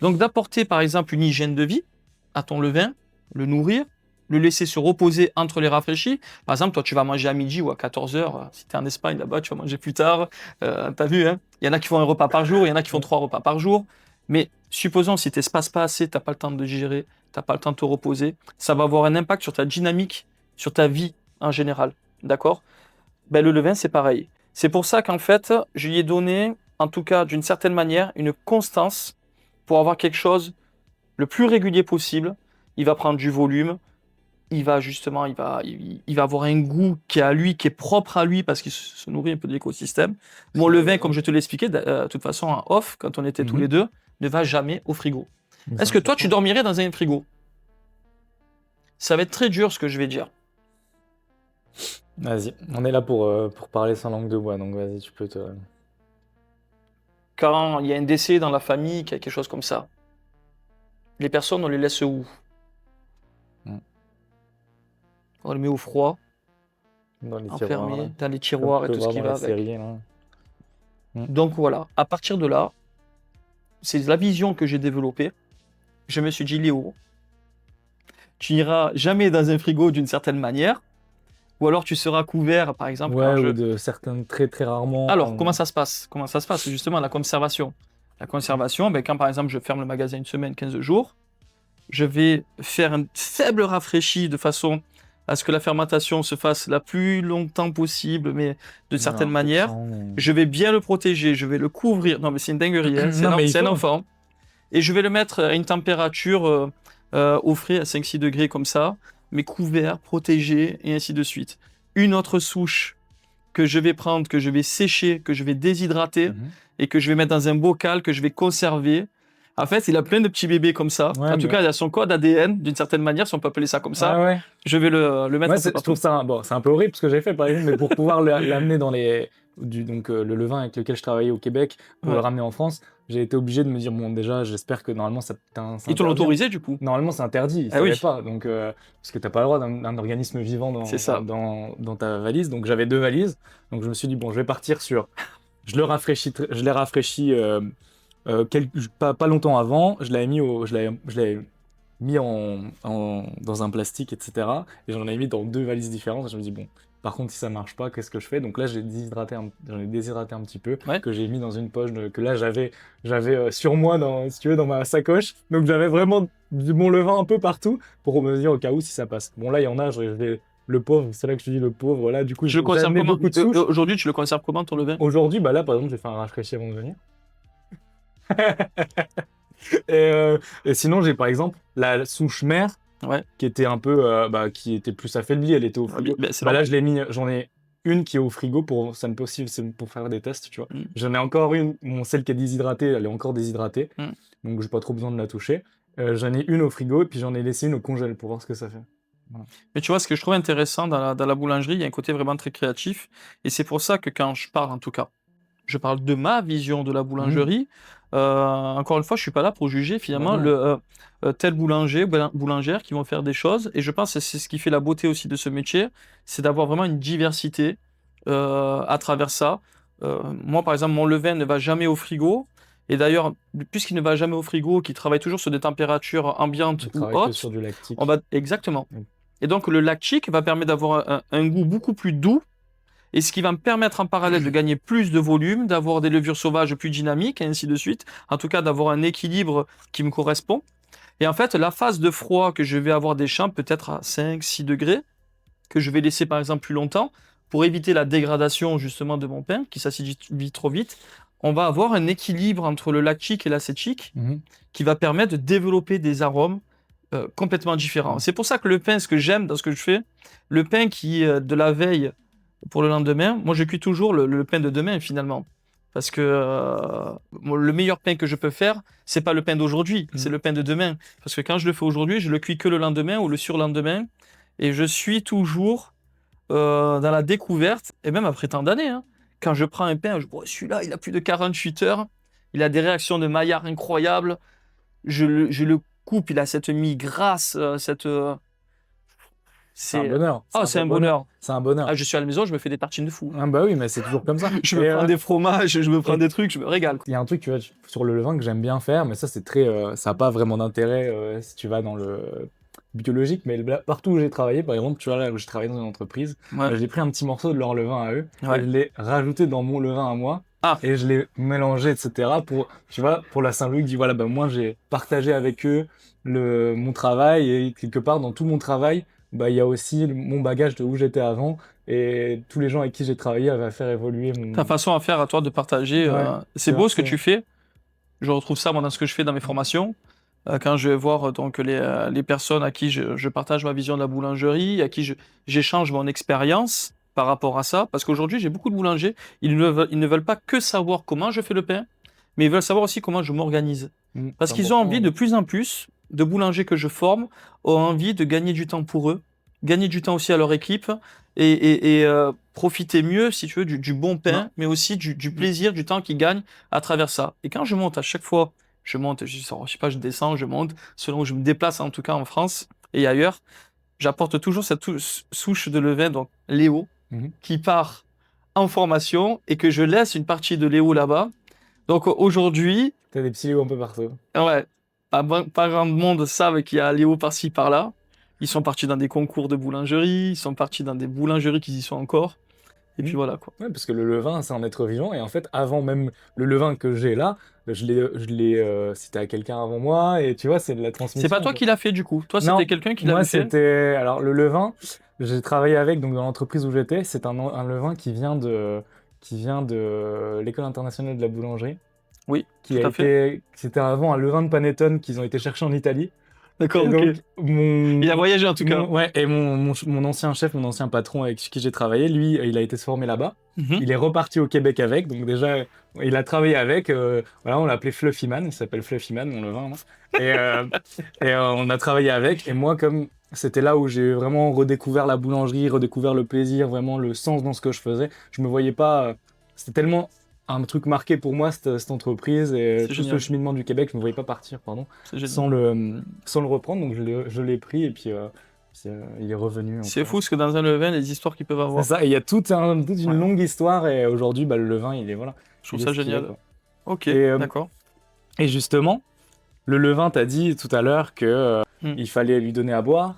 [SPEAKER 1] Donc d'apporter par exemple une hygiène de vie à ton levain, le nourrir, le laisser se reposer entre les rafraîchis. Par exemple, toi tu vas manger à midi ou à 14h, si tu es en Espagne là-bas, tu vas manger plus tard. T'as vu, hein? Il y en a qui font un repas par jour, il y en a qui font 3 repas par jour. Mais supposons si tu n'espaces pas assez, tu n'as pas le temps de digérer, tu n'as pas le temps de te reposer, ça va avoir un impact sur ta dynamique, sur ta vie en général. D'accord? Le levain, c'est pareil. C'est pour ça qu'en fait, je lui ai donné, en tout cas d'une certaine manière, une constance pour avoir quelque chose le plus régulier possible. Il va prendre du volume, il va avoir un goût qui est à lui, qui est propre à lui, parce qu'il se nourrit un peu de l'écosystème. Mon levain, comme je te l'ai expliqué, de toute façon, en off, quand on était tous les deux, ne va jamais au frigo. Est-ce que toi, tu dormirais dans un frigo? Ça va être très dur, ce que je vais dire.
[SPEAKER 2] Vas-y, on est là pour parler sans langue de bois, donc vas-y, tu peux te...
[SPEAKER 1] Quand il y a un décès dans la famille, quelque chose comme ça, les personnes, on les laisse où? On les met au froid,
[SPEAKER 2] dans les
[SPEAKER 1] enfermés,
[SPEAKER 2] tiroirs,
[SPEAKER 1] dans les tiroirs et tout ce qui va avec.
[SPEAKER 2] Série,
[SPEAKER 1] Donc voilà, à partir de là, c'est la vision que j'ai développée. Je me suis dit, Léo, tu n'iras jamais dans un frigo d'une certaine manière, ou alors tu seras couvert, par exemple.
[SPEAKER 2] Ouais, ou de certaines très très rarement.
[SPEAKER 1] Alors, comment ça se passe? Comment ça se passe? Justement, la conservation. La conservation, quand par exemple je ferme le magasin une semaine, 15 jours, je vais faire un faible rafraîchi de façon à ce que la fermentation se fasse la plus longtemps possible, mais de certaine manière. Je vais bien le protéger, je vais le couvrir. Non, mais c'est une dinguerie, hein. C'est un enfant. Et je vais le mettre à une température au frais à 5-6 degrés comme ça, mais couvert, protégé, et ainsi de suite. Une autre souche que je vais prendre, que je vais sécher, que je vais déshydrater et que je vais mettre dans un bocal, que je vais conserver. En fait, il a plein de petits bébés comme ça.
[SPEAKER 2] Ouais,
[SPEAKER 1] En tout cas, il a son code ADN, d'une certaine manière, si on peut appeler ça comme ça.
[SPEAKER 2] Ah ouais.
[SPEAKER 1] Je vais le mettre
[SPEAKER 2] Moi,
[SPEAKER 1] un peu
[SPEAKER 2] je
[SPEAKER 1] partout.
[SPEAKER 2] trouve ça, bon, c'est un peu horrible ce que j'ai fait par exemple, mais pour pouvoir l'amener dans le levain avec lequel je travaillais au Québec, pour le ramener en France, j'ai été obligé de me dire, bon, déjà, j'espère que normalement, c'est
[SPEAKER 1] Ils te l'ont autorisé, du coup.
[SPEAKER 2] Normalement, c'est interdit, ils savaient pas, donc, parce que t'as pas le droit d'un organisme vivant dans ta valise, donc j'avais 2 valises, donc je me suis dit, bon, je vais partir sur, je l'ai rafraîchi pas longtemps avant, je l'avais mis dans un plastique, etc. Et j'en ai mis dans 2 valises différentes. Et je me dis, bon, par contre, si ça marche pas, qu'est-ce que je fais? Donc là, j'en ai déshydraté un petit peu, que j'ai mis dans une poche, que là, j'avais sur moi, si tu veux, dans ma sacoche. Donc j'avais vraiment mon levain un peu partout pour me dire au cas où si ça passe. Bon, là, il y en a, le pauvre, c'est là que je te dis le pauvre. Là, du coup,
[SPEAKER 1] Je le conserve
[SPEAKER 2] amené
[SPEAKER 1] comment
[SPEAKER 2] beaucoup de souches.
[SPEAKER 1] Aujourd'hui, tu le conserves comment, ton levain?
[SPEAKER 2] Aujourd'hui, bah là, par exemple, j'ai fait un rafraîchi avant de venir. Et sinon, j'ai par exemple la souche mère qui était un peu, qui était plus affaiblie, elle était au frigo. Là, j'en ai une qui est au frigo ça me possible, c'est pour faire des tests, tu vois. J'en ai encore une, celle qui est déshydratée, elle est encore déshydratée, donc j'ai pas trop besoin de la toucher. J'en ai une au frigo et puis j'en ai laissé une au congèle pour voir ce que ça fait. Voilà.
[SPEAKER 1] Mais tu vois, ce que je trouve intéressant dans la boulangerie, il y a un côté vraiment très créatif, et c'est pour ça que quand je parle, en tout cas, je parle de ma vision de la boulangerie. Encore une fois, je suis pas là pour juger finalement tel boulanger ou boulangère qui vont faire des choses. Et je pense que c'est ce qui fait la beauté aussi de ce métier, c'est d'avoir vraiment une diversité à travers ça. Moi, par exemple, mon levain ne va jamais au frigo. Et d'ailleurs, puisqu'il ne va jamais au frigo, qu'il travaille toujours sur des températures ambiantes ou hautes,
[SPEAKER 2] sur du lactique.
[SPEAKER 1] Exactement. Et donc le lactique va permettre d'avoir un goût beaucoup plus doux. Et ce qui va me permettre en parallèle de gagner plus de volume, d'avoir des levures sauvages plus dynamiques, et ainsi de suite. En tout cas, d'avoir un équilibre qui me correspond. Et en fait, la phase de froid que je vais avoir des champs, peut-être à 5-6 degrés, que je vais laisser par exemple plus longtemps, pour éviter la dégradation justement de mon pain, qui s'acidifie trop vite, on va avoir un équilibre entre le lactique et l'acétique, qui va permettre de développer des arômes complètement différents. C'est pour ça que le pain, ce que j'aime dans ce que je fais, le pain qui de la veille pour le lendemain, moi je cuis toujours le pain de demain finalement. Parce que le meilleur pain que je peux faire, c'est pas le pain d'aujourd'hui, c'est le pain de demain. Parce que quand je le fais aujourd'hui, je le cuis que le lendemain ou le surlendemain. Et je suis toujours dans la découverte, et même après tant d'années. Quand je prends un pain, celui-là, il a plus de 48 heures, il a des réactions de Maillard incroyables. Je le coupe, il a cette mie grasse,
[SPEAKER 2] c'est un bonheur.
[SPEAKER 1] C'est un bonheur.
[SPEAKER 2] C'est un bonheur.
[SPEAKER 1] Je suis à la maison, je me fais des tartines de fou.
[SPEAKER 2] Ah bah oui, mais c'est toujours comme ça.
[SPEAKER 1] Je me prends des fromages, je me prends des trucs, je me régale.
[SPEAKER 2] Il y a un truc, tu vois, sur le levain que j'aime bien faire, mais ça, c'est ça n'a pas vraiment d'intérêt si tu vas dans le biologique, mais partout où j'ai travaillé, par exemple, tu vois, là où j'ai travaillé dans une entreprise, j'ai pris un petit morceau de leur levain à eux, et je l'ai rajouté dans mon levain à moi, et je l'ai mélangé, etc. pour la Saint-Luc, dit voilà, moi j'ai partagé avec eux mon travail, et quelque part, dans tout mon travail, il y a aussi mon bagage de où j'étais avant, et tous les gens avec qui j'ai travaillé va faire évoluer
[SPEAKER 1] ta façon à faire à toi de partager. C'est beau ce que tu fais. Je retrouve ça moi dans ce que je fais dans mes formations. Quand je vais voir donc les personnes à qui je partage ma vision de la boulangerie, à qui j'échange mon expérience par rapport à ça, parce qu'aujourd'hui j'ai beaucoup de boulangers, ils ne veulent pas que savoir comment je fais le pain, mais ils veulent savoir aussi comment je m'organise. Parce qu'ils ont envie de plus en plus, de boulangers que je forme, ont envie de gagner du temps pour eux, gagner du temps aussi à leur équipe, et profiter mieux, si tu veux, du bon pain, mais aussi du plaisir, du temps qu'ils gagnent à travers ça. Et quand je monte à chaque fois, je descends, je monte, selon où je me déplace en tout cas en France et ailleurs, j'apporte toujours cette souche de levain, donc Léo, qui part en formation et que je laisse une partie de Léo là-bas. Donc aujourd'hui...
[SPEAKER 2] T'as des petits Léo un peu partout.
[SPEAKER 1] Ouais, pas grand monde savent qu'il y a Léo par-ci, par-là. Ils sont partis dans des concours de boulangerie, ils sont partis dans des boulangeries qui y sont encore. Et puis voilà quoi.
[SPEAKER 2] Ouais, parce que le levain, c'est un être vivant. Et en fait, avant même le levain que j'ai là, c'était à quelqu'un avant moi. Et tu vois, c'est de la transmission.
[SPEAKER 1] C'est pas toi qui l'as fait du coup. Toi, c'était quelqu'un qui l'avait fait.
[SPEAKER 2] Moi, c'était. Alors, le levain, j'ai travaillé avec, donc dans l'entreprise où j'étais, c'est un levain qui vient de l'École internationale de la boulangerie.
[SPEAKER 1] Oui, tout à fait.
[SPEAKER 2] C'était avant un levain de panettone qu'ils ont été chercher en Italie.
[SPEAKER 1] D'accord,
[SPEAKER 2] Et
[SPEAKER 1] ok.
[SPEAKER 2] donc,
[SPEAKER 1] Il a voyagé en tout cas.
[SPEAKER 2] Ouais, et mon ancien chef, mon ancien patron avec qui j'ai travaillé, lui, il a été se former là-bas.
[SPEAKER 1] Mhm.
[SPEAKER 2] Il est reparti au Québec avec, donc déjà, il a travaillé avec. Voilà, on l'appelait Fluffy Man, il s'appelle Fluffy Man, mon levain. Là. On a travaillé avec, et moi, comme c'était là où j'ai vraiment redécouvert la boulangerie, redécouvert le plaisir, vraiment le sens dans ce que je faisais, je me voyais pas. C'était tellement un truc marqué pour moi, cette entreprise, et
[SPEAKER 1] C'est
[SPEAKER 2] tout ce
[SPEAKER 1] génial.
[SPEAKER 2] cheminement du Québec, je me voyais pas partir, pardon,
[SPEAKER 1] C'est génial.
[SPEAKER 2] sans le reprendre, donc je l'ai pris, et puis il est revenu.
[SPEAKER 1] C'est
[SPEAKER 2] encore.
[SPEAKER 1] fou ce que dans un levain, les histoires qu'ils peuvent
[SPEAKER 2] C'est
[SPEAKER 1] avoir.
[SPEAKER 2] ça, et il y a toute une
[SPEAKER 1] Ouais.
[SPEAKER 2] longue histoire, et aujourd'hui, bah, le levain, il est, voilà,
[SPEAKER 1] Je trouve
[SPEAKER 2] il est
[SPEAKER 1] ça
[SPEAKER 2] ce qu'il est,
[SPEAKER 1] génial.
[SPEAKER 2] quoi.
[SPEAKER 1] Ok,
[SPEAKER 2] Et,
[SPEAKER 1] d'accord.
[SPEAKER 2] et justement, le levain, t'as dit tout à l'heure que il fallait lui donner à boire.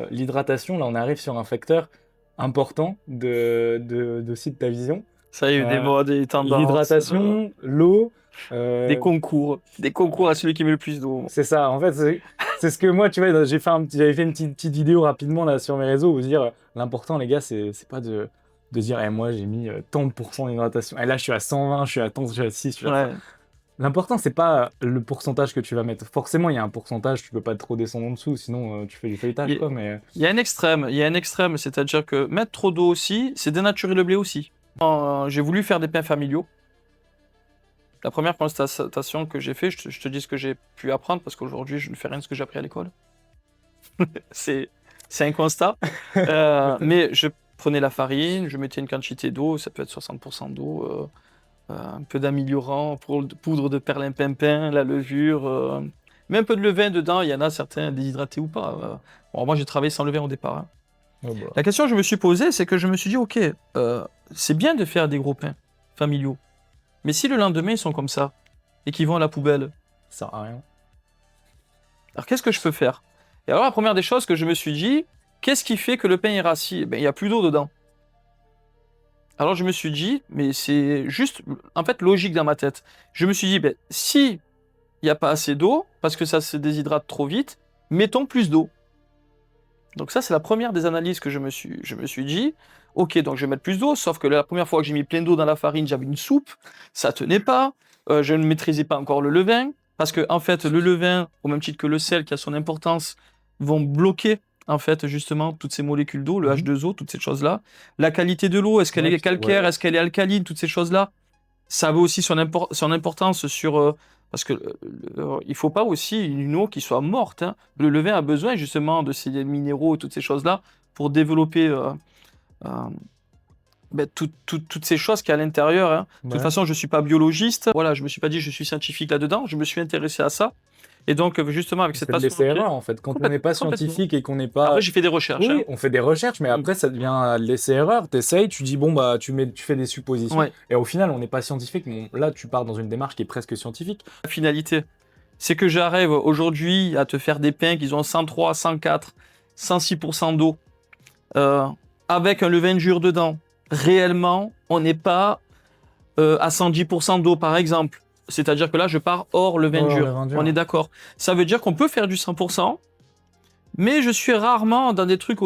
[SPEAKER 2] L'hydratation, là, on arrive sur un facteur important aussi de ta vision.
[SPEAKER 1] Ça y est, des modes, des tendances.
[SPEAKER 2] L'hydratation, l'eau.
[SPEAKER 1] Des concours à celui qui met le plus d'eau.
[SPEAKER 2] C'est ça, en fait, c'est ce que moi, tu vois, j'avais fait une petite vidéo rapidement là sur mes réseaux où dire l'important, les gars, c'est pas de dire, moi j'ai mis tant de pourcents d'hydratation, et là je suis à 120, je suis à tant, je suis à 6, je suis à
[SPEAKER 1] Ouais.
[SPEAKER 2] 5. L'important, c'est pas le pourcentage que tu vas mettre. Forcément, il y a un pourcentage, tu peux pas trop descendre en dessous, sinon tu fais du feuilletage,
[SPEAKER 1] Il-
[SPEAKER 2] quoi, mais...
[SPEAKER 1] Il y a un extrême, c'est-à-dire que mettre trop d'eau aussi, c'est dénaturer le blé aussi. J'ai voulu faire des pains familiaux. La première constatation que j'ai fait, je te dis ce que j'ai pu apprendre, parce qu'aujourd'hui, je ne fais rien de ce que j'ai appris à l'école. c'est un constat. Mais je prenais la farine, je mettais une quantité d'eau, ça peut être 60% d'eau, un peu d'améliorant, poudre de perlimpinpin, la levure, mais un peu de levain dedans. Il y en a certains déshydratés ou pas. Bon, moi, j'ai travaillé sans levain au départ. Hein.
[SPEAKER 2] Oh, bah,
[SPEAKER 1] La question que je me suis posée, c'est que je me suis dit, ok, c'est bien de faire des gros pains familiaux, mais si le lendemain ils sont comme ça et qu'ils vont à la poubelle,
[SPEAKER 2] ça sert à rien.
[SPEAKER 1] alors qu'est-ce que je peux faire? Et alors la première des choses que je me suis dit, qu'est-ce qui fait que le pain est rassis? Ben, il n'y a plus d'eau dedans. Alors je me suis dit, mais c'est juste, en fait, logique dans ma tête. Je me suis dit, ben, si il n'y a pas assez d'eau, parce que ça se déshydrate trop vite, mettons plus d'eau. Donc ça, c'est la première des analyses que je me suis dit, ok, donc je vais mettre plus d'eau, sauf que la première fois que j'ai mis plein d'eau dans la farine, j'avais une soupe, ça tenait pas, je ne maîtrisais pas encore le levain, parce que en fait, le levain, au même titre que le sel, qui a son importance, vont bloquer en fait justement toutes ces molécules d'eau, le H2O, toutes ces choses-là. La qualité de l'eau, est-ce qu'elle est calcaire, est-ce qu'elle est alcaline, toutes ces choses-là, ça avait aussi son importance sur... parce que il faut pas aussi une eau qui soit morte. Hein. Le levain a besoin justement de ces minéraux et toutes ces choses-là pour développer toutes ces choses qu'il y a à l'intérieur. Hein. De toute façon, je suis pas biologiste. Voilà, je me suis pas dit je suis scientifique là-dedans. Je me suis intéressé à ça. Et donc, justement, avec cette
[SPEAKER 2] C'est de l'essai-erreur, en fait. Quand on n'est pas scientifique et qu'on n'est pas...
[SPEAKER 1] Après, j'ai fait des recherches.
[SPEAKER 2] Oui,
[SPEAKER 1] hein.
[SPEAKER 2] on fait des recherches, mais après, ça devient l'essai-erreur. T'essayes, tu dis, bon, bah, tu fais des suppositions.
[SPEAKER 1] Ouais.
[SPEAKER 2] Et au final, on n'est pas scientifique. Mais là, tu pars dans une démarche qui est presque scientifique.
[SPEAKER 1] La finalité, c'est que j'arrive aujourd'hui à te faire des pains qui ont 103, 104, 106% d'eau, avec un levain dur dedans. Réellement, on n'est pas à 110% d'eau, par exemple. C'est-à-dire que là, je pars hors levain dur. On est d'accord. Ça veut dire qu'on peut faire du 100%, mais je suis rarement dans des trucs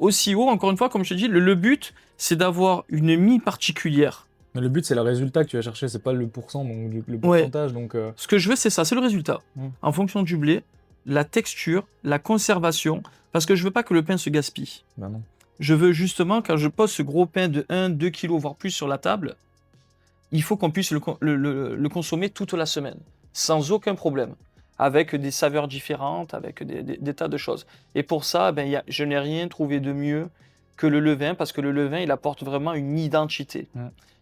[SPEAKER 1] aussi hauts. Encore une fois, comme je te dis, le but, c'est d'avoir une mie particulière.
[SPEAKER 2] Mais le but, c'est le résultat que tu vas chercher, c'est pas le pourcent, donc le pourcentage.
[SPEAKER 1] Ouais.
[SPEAKER 2] Donc,
[SPEAKER 1] Ce que je veux, c'est ça, c'est le résultat. En fonction du blé, la texture, la conservation, parce que je veux pas que le pain se gaspille.
[SPEAKER 2] Ben non.
[SPEAKER 1] Je veux justement, quand je pose ce gros pain de 1-2 kg, voire plus sur la table, il faut qu'on puisse le consommer toute la semaine, sans aucun problème, avec des saveurs différentes, avec des tas de choses. Et pour ça, je n'ai rien trouvé de mieux que le levain, parce que le levain, il apporte vraiment une identité.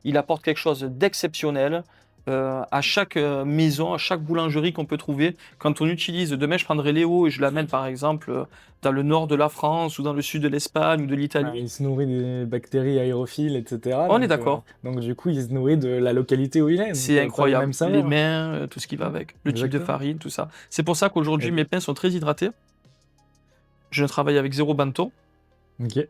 [SPEAKER 1] Il apporte quelque chose d'exceptionnel à chaque maison, à chaque boulangerie qu'on peut trouver. Quand on utilise, demain je prendrai Léo et je l'amène par exemple dans le nord de la France ou dans le sud de l'Espagne ou de l'Italie.
[SPEAKER 2] Il se nourrit des bactéries aérophiles, etc.
[SPEAKER 1] On est d'accord.
[SPEAKER 2] Donc du coup, il se nourrit de la localité où il est.
[SPEAKER 1] C'est incroyable.
[SPEAKER 2] Même
[SPEAKER 1] les mains, tout ce qui va avec, le type de farine, tout ça. C'est pour ça qu'aujourd'hui mes pains sont très hydratés. Je travaille avec 0 bannetons.
[SPEAKER 2] Ok.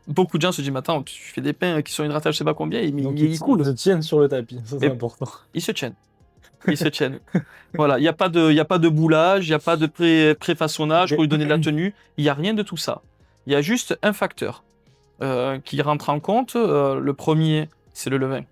[SPEAKER 1] Beaucoup de gens se disent, mais attends, tu fais des pains qui sont hydratés, je sais pas combien,
[SPEAKER 2] Donc
[SPEAKER 1] ils coulent.
[SPEAKER 2] Ils se tiennent sur le tapis, ça c'est important.
[SPEAKER 1] Ils se tiennent. Ils se tiennent. Voilà, il n'y a pas de boulage, il n'y a pas de préfaçonnage pour lui donner de la tenue, il n'y a rien de tout ça. Il y a juste un facteur qui rentre en compte. Le premier, c'est le levain.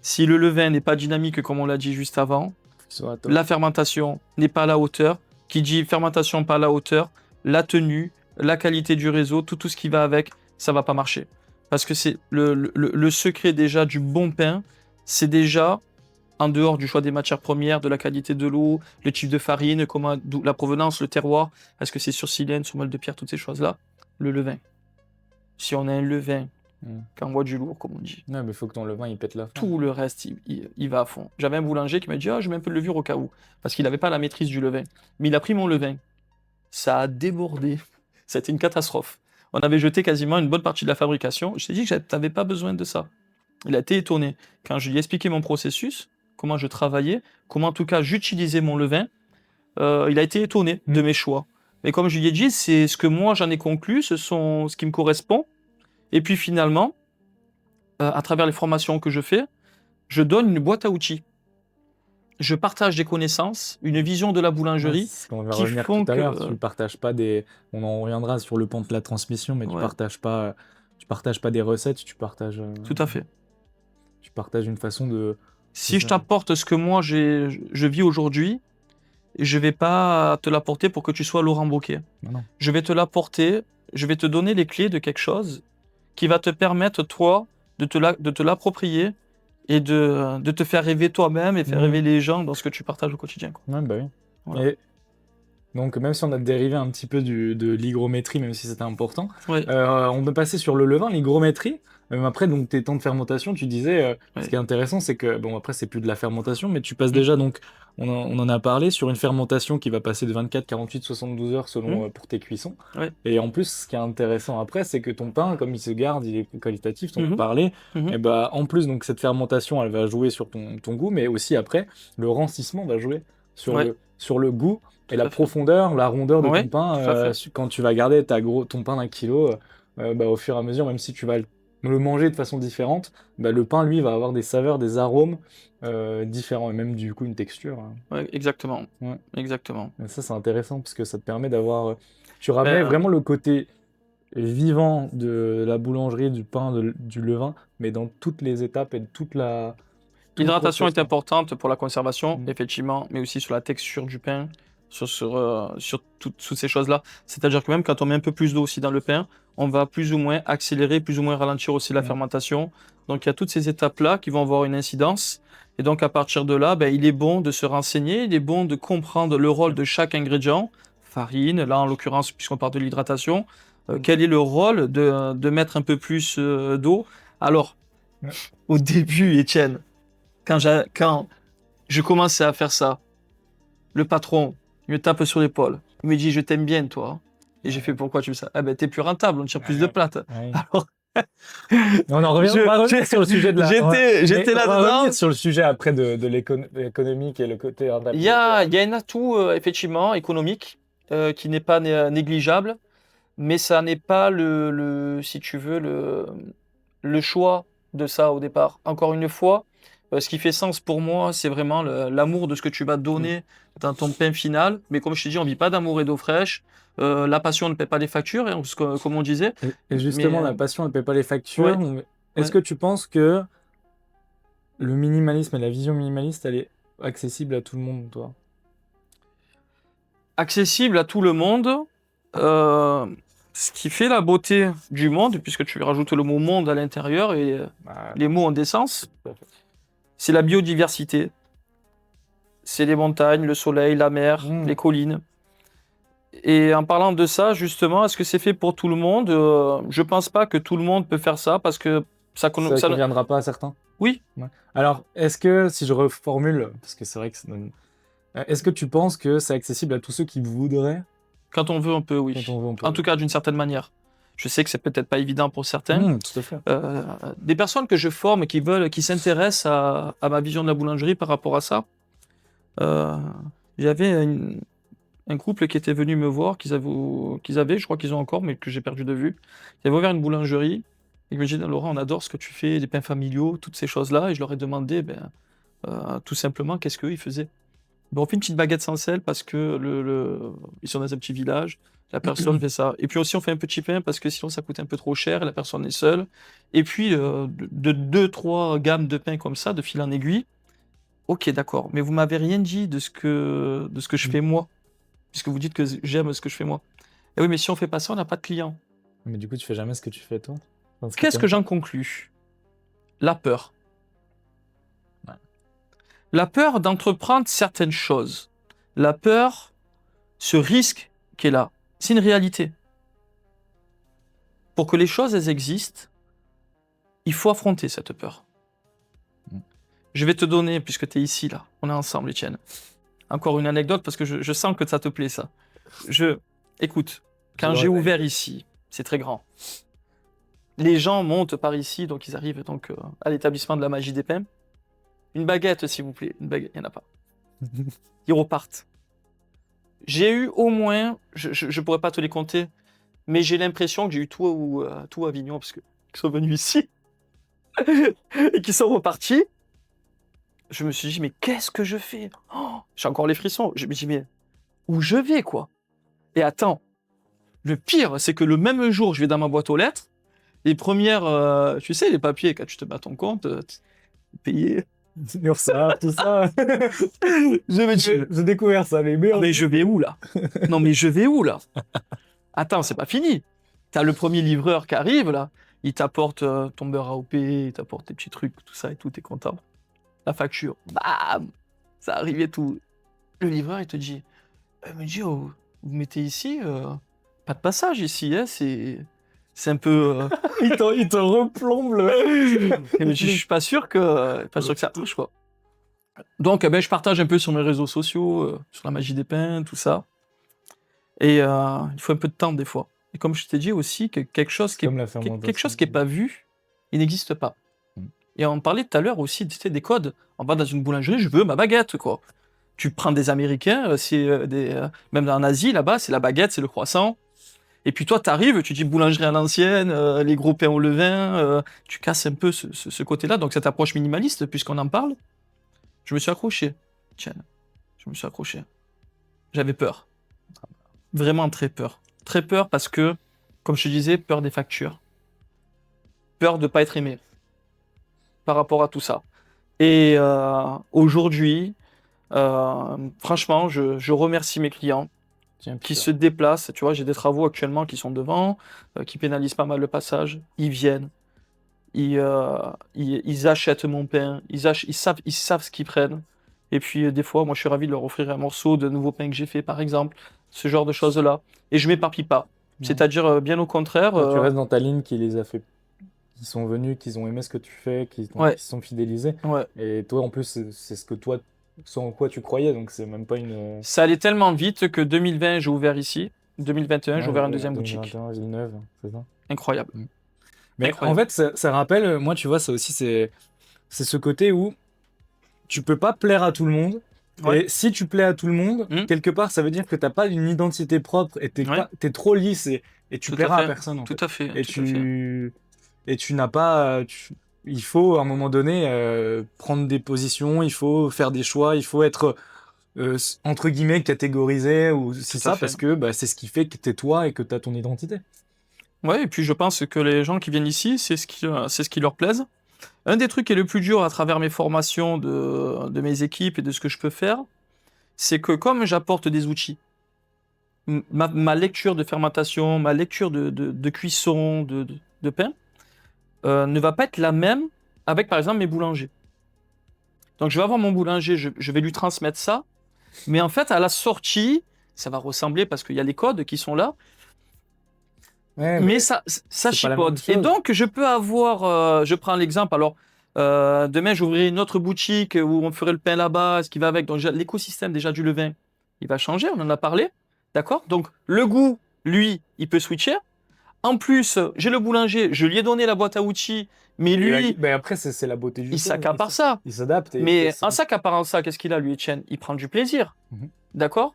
[SPEAKER 1] Si le levain n'est pas dynamique, comme on l'a dit juste avant,
[SPEAKER 2] Soit top.
[SPEAKER 1] La fermentation n'est pas à la hauteur. Qui dit fermentation pas à la hauteur, la tenue, la qualité du réseau, tout ce qui va avec, ça va pas marcher. Parce que c'est le secret déjà du bon pain, c'est déjà, en dehors du choix des matières premières, de la qualité de l'eau, le type de farine, d'où la provenance, le terroir, est-ce que c'est sur silène, sur moelle de pierre, toutes ces choses-là, le levain. Si on a un levain qui envoie du lourd, comme on dit,
[SPEAKER 2] Ouais, mais il faut que ton levain il pète la fin.
[SPEAKER 1] tout le reste, il va à fond. J'avais un boulanger qui m'a dit « Ah, je mets un peu de levure au cas où », parce qu'il n'avait pas la maîtrise du levain. Mais il a pris mon levain. Ça a débordé. C'était une catastrophe. On avait jeté quasiment une bonne partie de la fabrication. Je t'ai dit que tu n'avais pas besoin de ça. Il a été étonné. Quand je lui ai expliqué mon processus, comment je travaillais, comment en tout cas j'utilisais mon levain, il a été étonné de mes choix. Mais comme je lui ai dit, c'est ce que moi j'en ai conclu, ce qui me correspond. Et puis finalement, à travers les formations que je fais, je donne une boîte à outils. Je partage des connaissances, une vision de la boulangerie.
[SPEAKER 2] On va
[SPEAKER 1] qui
[SPEAKER 2] revenir
[SPEAKER 1] font
[SPEAKER 2] tout à l'heure.
[SPEAKER 1] que-
[SPEAKER 2] Tu partages pas des. On en reviendra sur le pan de la transmission, mais tu
[SPEAKER 1] Ouais.
[SPEAKER 2] partages pas. Tu partages pas des recettes. Tu partages.
[SPEAKER 1] Tout à fait.
[SPEAKER 2] Tu partages une façon de.
[SPEAKER 1] Si je t'apporte ce que moi je vis aujourd'hui, je vais pas te l'apporter pour que tu sois Laurent Wauquiez.
[SPEAKER 2] Non.
[SPEAKER 1] Je vais te l'apporter, je vais te donner les clés de quelque chose qui va te permettre, toi, de te l'approprier et de te faire rêver toi-même et faire rêver les gens dans ce que tu partages au quotidien, quoi.
[SPEAKER 2] Ouais, bah oui.
[SPEAKER 1] Voilà.
[SPEAKER 2] Et donc, même si on a dérivé un petit peu de l'hygrométrie, même si c'était important,
[SPEAKER 1] Ouais.
[SPEAKER 2] on peut passer sur le levain, l'hygrométrie. Après, donc, tes temps de fermentation, tu disais,
[SPEAKER 1] Ouais.
[SPEAKER 2] ce qui est intéressant, c'est que, bon, après, c'est plus de la fermentation, mais tu passes déjà, donc, on en a parlé, sur une fermentation qui va passer de 24, 48, 72 heures selon pour tes cuissons.
[SPEAKER 1] Ouais.
[SPEAKER 2] Et en plus, ce qui est intéressant après, c'est que ton pain, comme il se garde, il est qualitatif, on en
[SPEAKER 1] Mhm.
[SPEAKER 2] parlait,
[SPEAKER 1] Mhm.
[SPEAKER 2] et bah, en plus, donc, cette fermentation, elle va jouer sur ton goût, mais aussi après, le rancissement va jouer sur,
[SPEAKER 1] Ouais.
[SPEAKER 2] sur le goût et
[SPEAKER 1] Tout
[SPEAKER 2] la
[SPEAKER 1] à fait.
[SPEAKER 2] profondeur, la rondeur de
[SPEAKER 1] Ouais,
[SPEAKER 2] ton pain.
[SPEAKER 1] tout à fait.
[SPEAKER 2] Quand tu vas garder ton pain d'1 kilo, bah, au fur et à mesure, même si tu vas le manger de façon différente, bah, le pain, lui, va avoir des saveurs, des arômes différents, et même du coup une texture.
[SPEAKER 1] Ouais, exactement.
[SPEAKER 2] Ouais.
[SPEAKER 1] Exactement.
[SPEAKER 2] Et ça, c'est intéressant, parce que ça te permet d'avoir... tu ramènes
[SPEAKER 1] Ben,
[SPEAKER 2] vraiment le côté vivant de la boulangerie, du pain, du levain, mais dans toutes les étapes et toute la... tout le
[SPEAKER 1] L'hydratation
[SPEAKER 2] process,
[SPEAKER 1] est importante pour la conservation,
[SPEAKER 2] Mhm.
[SPEAKER 1] effectivement, mais aussi sur la texture du pain, sur toutes ces choses-là. C'est-à-dire que même quand on met un peu plus d'eau aussi dans le pain, on va plus ou moins accélérer, plus ou moins ralentir aussi la
[SPEAKER 2] Mhm.
[SPEAKER 1] fermentation. Donc il y a toutes ces étapes-là qui vont avoir une incidence. Et donc à partir de là, il est bon de se renseigner, il est bon de comprendre le rôle de chaque ingrédient. Farine, là en l'occurrence, puisqu'on parle de l'hydratation, quel est le rôle de mettre un peu plus d'eau. Alors,
[SPEAKER 2] Ouais.
[SPEAKER 1] au début, Étienne, quand je commençais à faire ça, le patron il me tape sur l'épaule. Il me dit « Je t'aime bien, toi ». Et j'ai fait « Pourquoi tu fais ça ?»« Ah ben, t'es plus rentable, on tire plus de plâtre.
[SPEAKER 2] Ouais. »
[SPEAKER 1] Alors,
[SPEAKER 2] On en revient, on va revenir sur le sujet de la...
[SPEAKER 1] J'étais
[SPEAKER 2] Mais on va
[SPEAKER 1] là-dedans.
[SPEAKER 2] revenir sur le sujet après de l'économique et le côté rentable.
[SPEAKER 1] Il y a un atout, effectivement, économique, qui n'est pas négligeable, mais ça n'est pas si tu veux, le choix de ça au départ. Encore une fois, ce qui fait sens pour moi, c'est vraiment l'amour de ce que tu vas donner dans ton pain final. Mais comme je t'ai dit, on ne vit pas d'amour et d'eau fraîche. La passion ne paie pas les factures, hein, comme on disait.
[SPEAKER 2] Et justement,
[SPEAKER 1] Mais,
[SPEAKER 2] la passion, elle ne paie pas les factures.
[SPEAKER 1] ouais.
[SPEAKER 2] Donc, est-ce
[SPEAKER 1] Ouais.
[SPEAKER 2] que tu penses que le minimalisme et la vision minimaliste, elle est accessible à tout le monde, toi?
[SPEAKER 1] Accessible à tout le monde. Ce qui fait la beauté du monde, puisque tu rajoutes le mot monde à l'intérieur et les mots ont des sens, c'est la biodiversité. C'est les montagnes, le soleil, la mer, les collines. Et en parlant de ça, justement, est-ce que c'est fait pour tout le monde? Je pense pas que tout le monde peut faire ça parce que ça
[SPEAKER 2] Ça ne conviendra pas à certains?
[SPEAKER 1] Oui.
[SPEAKER 2] Ouais. Alors, est-ce que, si je reformule, parce que c'est vrai que ça donne... Est-ce que tu penses que c'est accessible à tous ceux qui voudraient?
[SPEAKER 1] Quand on veut, on peut, oui.
[SPEAKER 2] Quand on veut, on peut.
[SPEAKER 1] En tout cas, d'une certaine manière. Je sais que c'est peut-être pas évident pour certains.
[SPEAKER 2] Tout à fait.
[SPEAKER 1] Des personnes que je forme qui s'intéressent à ma vision de la boulangerie par rapport à ça. J'avais un couple qui était venu me voir, qu'ils avaient, je crois qu'ils ont encore, mais que j'ai perdu de vue. Ils avaient ouvert une boulangerie. Et ils me disaient, Laurent, on adore ce que tu fais, les pains familiaux, toutes ces choses-là. Et je leur ai demandé, tout simplement, qu'est-ce qu'eux, ils faisaient. On fait une petite baguette sans sel parce que ils sont dans un petit village. La personne fait ça. Et puis aussi, on fait un petit pain parce que sinon, ça coûte un peu trop cher et la personne est seule. Et puis, de 2-3 gammes de pain comme ça, de fil en aiguille. Ok, d'accord, mais vous m'avez rien dit de ce que je fais moi, puisque vous dites que j'aime ce que je fais moi. Eh oui, mais si on fait pas ça, on n'a pas de clients.
[SPEAKER 2] Mais du coup, tu fais jamais ce que tu fais toi. Enfin, ce
[SPEAKER 1] Qu'est-ce que
[SPEAKER 2] t'aimes.
[SPEAKER 1] j'en conclus? La peur.
[SPEAKER 2] Ouais.
[SPEAKER 1] La peur d'entreprendre certaines choses. La peur, ce risque qui est là, c'est une réalité. Pour que les choses elles existent, il faut affronter cette peur.
[SPEAKER 2] Mm.
[SPEAKER 1] Je vais te donner, puisque tu es ici, là, on est ensemble, Étienne, encore une anecdote, parce que je sens que ça te plaît, ça. Écoute, quand j'ai ouvert ici, c'est très grand. Les gens montent par ici, donc ils arrivent donc, à l'établissement de la magie des pins. Une baguette, s'il vous plaît. Une baguette, il n'y en a pas. Ils repartent. J'ai eu au moins, je pourrais pas te les compter, mais j'ai l'impression que j'ai eu tout Avignon, parce qu'ils sont venus ici, et qu'ils sont repartis. Je me suis dit, mais qu'est-ce que je fais? J'ai encore les frissons. Je me dis, mais où je vais, quoi? Et attends, le pire, c'est que le même jour, je vais dans ma boîte aux lettres, les premières, tu sais, les papiers, quand tu te mets à ton compte, payé.
[SPEAKER 2] Ça, tout ça.
[SPEAKER 1] Je me dis,
[SPEAKER 2] J'ai découvert ça, mais merde.
[SPEAKER 1] mais je vais où, là? Non, mais je vais où, là? Attends, c'est pas fini. T'as le premier livreur qui arrive, là. Il t'apporte ton beurre AOP, il t'apporte tes petits trucs, tout ça et tout, t'es content. La facture, bam! Ça arrivait tout. Le livreur, il te dit, me dit, oh, vous mettez ici, pas de passage ici, hein, c'est un peu...
[SPEAKER 2] Il te replombe le.
[SPEAKER 1] Et je suis pas sûr que ça marche, quoi. Donc, je partage un peu sur mes réseaux sociaux, sur la magie des pins, tout ça. Et il faut un peu de temps, des fois. Et comme je t'ai dit aussi, que quelque chose qui est pas vu, il n'existe pas. Et on parlait tout à l'heure aussi, tu sais, des codes. On va dans une boulangerie, je veux ma baguette, quoi. Tu prends des Américains, même en Asie, là-bas, c'est la baguette, c'est le croissant. Et puis toi, t'arrives, tu dis boulangerie à l'ancienne, les gros pains au levain, tu casses un peu ce côté-là. Donc cette approche minimaliste, puisqu'on en parle, je me suis accroché. Tiens, je me suis accroché. J'avais peur. Vraiment très peur. Très peur parce que, comme je te disais, peur des factures. Peur de ne pas être aimé par rapport à tout ça. Et aujourd'hui, franchement, je remercie mes clients qui se déplacent. Tu vois, j'ai des travaux actuellement qui sont devant, qui pénalisent pas mal le passage. Ils viennent, ils achètent mon pain, ils savent ce qu'ils prennent. Et puis des fois, moi, je suis ravi de leur offrir un morceau de nouveau pain que j'ai fait, par exemple, ce genre de choses-là. Et je m'éparpille pas. C'est-à-dire, bien au contraire.
[SPEAKER 2] Tu restes dans ta ligne qui les a fait, qui sont venus, qui ont aimé ce que tu fais, qui se sont fidélisés.
[SPEAKER 1] Ouais.
[SPEAKER 2] Et toi, en plus, c'est ce que toi, en quoi tu croyais, donc c'est même pas une.
[SPEAKER 1] Ça allait tellement vite que 2020, j'ai ouvert ici. 2021, j'ai ouvert une deuxième boutique.
[SPEAKER 2] 2021, Villeneuve, c'est ça.
[SPEAKER 1] Incroyable.
[SPEAKER 2] Mais
[SPEAKER 1] Incroyable.
[SPEAKER 2] en fait, ça rappelle, moi, tu vois, ça aussi, c'est ce côté où tu peux pas plaire à tout le monde.
[SPEAKER 1] Ouais.
[SPEAKER 2] Et si tu plais à tout le monde, quelque part, ça veut dire que t'as pas une identité propre et t'es trop lisse et tu
[SPEAKER 1] Tout
[SPEAKER 2] plairas
[SPEAKER 1] à fait.
[SPEAKER 2] à personne. En
[SPEAKER 1] Tout
[SPEAKER 2] fait.
[SPEAKER 1] à fait.
[SPEAKER 2] Et tu n'as pas. Il faut, à un moment donné, prendre des positions, il faut faire des choix, il faut être, entre guillemets, catégorisé, ou c'est ça, parce que c'est ce qui fait que t'es toi et que t'as ton identité.
[SPEAKER 1] Ouais, et puis je pense que les gens qui viennent ici, c'est ce qui leur plaise. Un des trucs qui est le plus dur à travers mes formations de mes équipes et de ce que je peux faire, c'est que comme j'apporte des outils, ma lecture de fermentation, ma lecture de cuisson, de pain, ne va pas être la même avec, par exemple, mes boulangers. Donc, je vais avoir mon boulanger, je vais lui transmettre ça, mais en fait, à la sortie, ça va ressembler parce qu'il y a les codes qui sont là,
[SPEAKER 2] Ouais,
[SPEAKER 1] mais ça chipote. Et donc, je peux avoir, je prends l'exemple, alors, demain, j'ouvrirai une autre boutique où on ferait le pain là-bas, ce qui va avec. Donc, l'écosystème déjà du levain, il va changer, on en a parlé, d'accord? Donc, le goût, lui, il peut switcher. En plus, j'ai le boulanger, je lui ai donné la boîte à outils, mais lui,
[SPEAKER 2] après, c'est la beauté du
[SPEAKER 1] il
[SPEAKER 2] jeu.
[SPEAKER 1] s'accapare ça.
[SPEAKER 2] Il s'adapte.
[SPEAKER 1] Mais en s'accaparant ça, qu'est-ce qu'il a, lui, Etienne? Il prend du plaisir.
[SPEAKER 2] Mhm.
[SPEAKER 1] D'accord?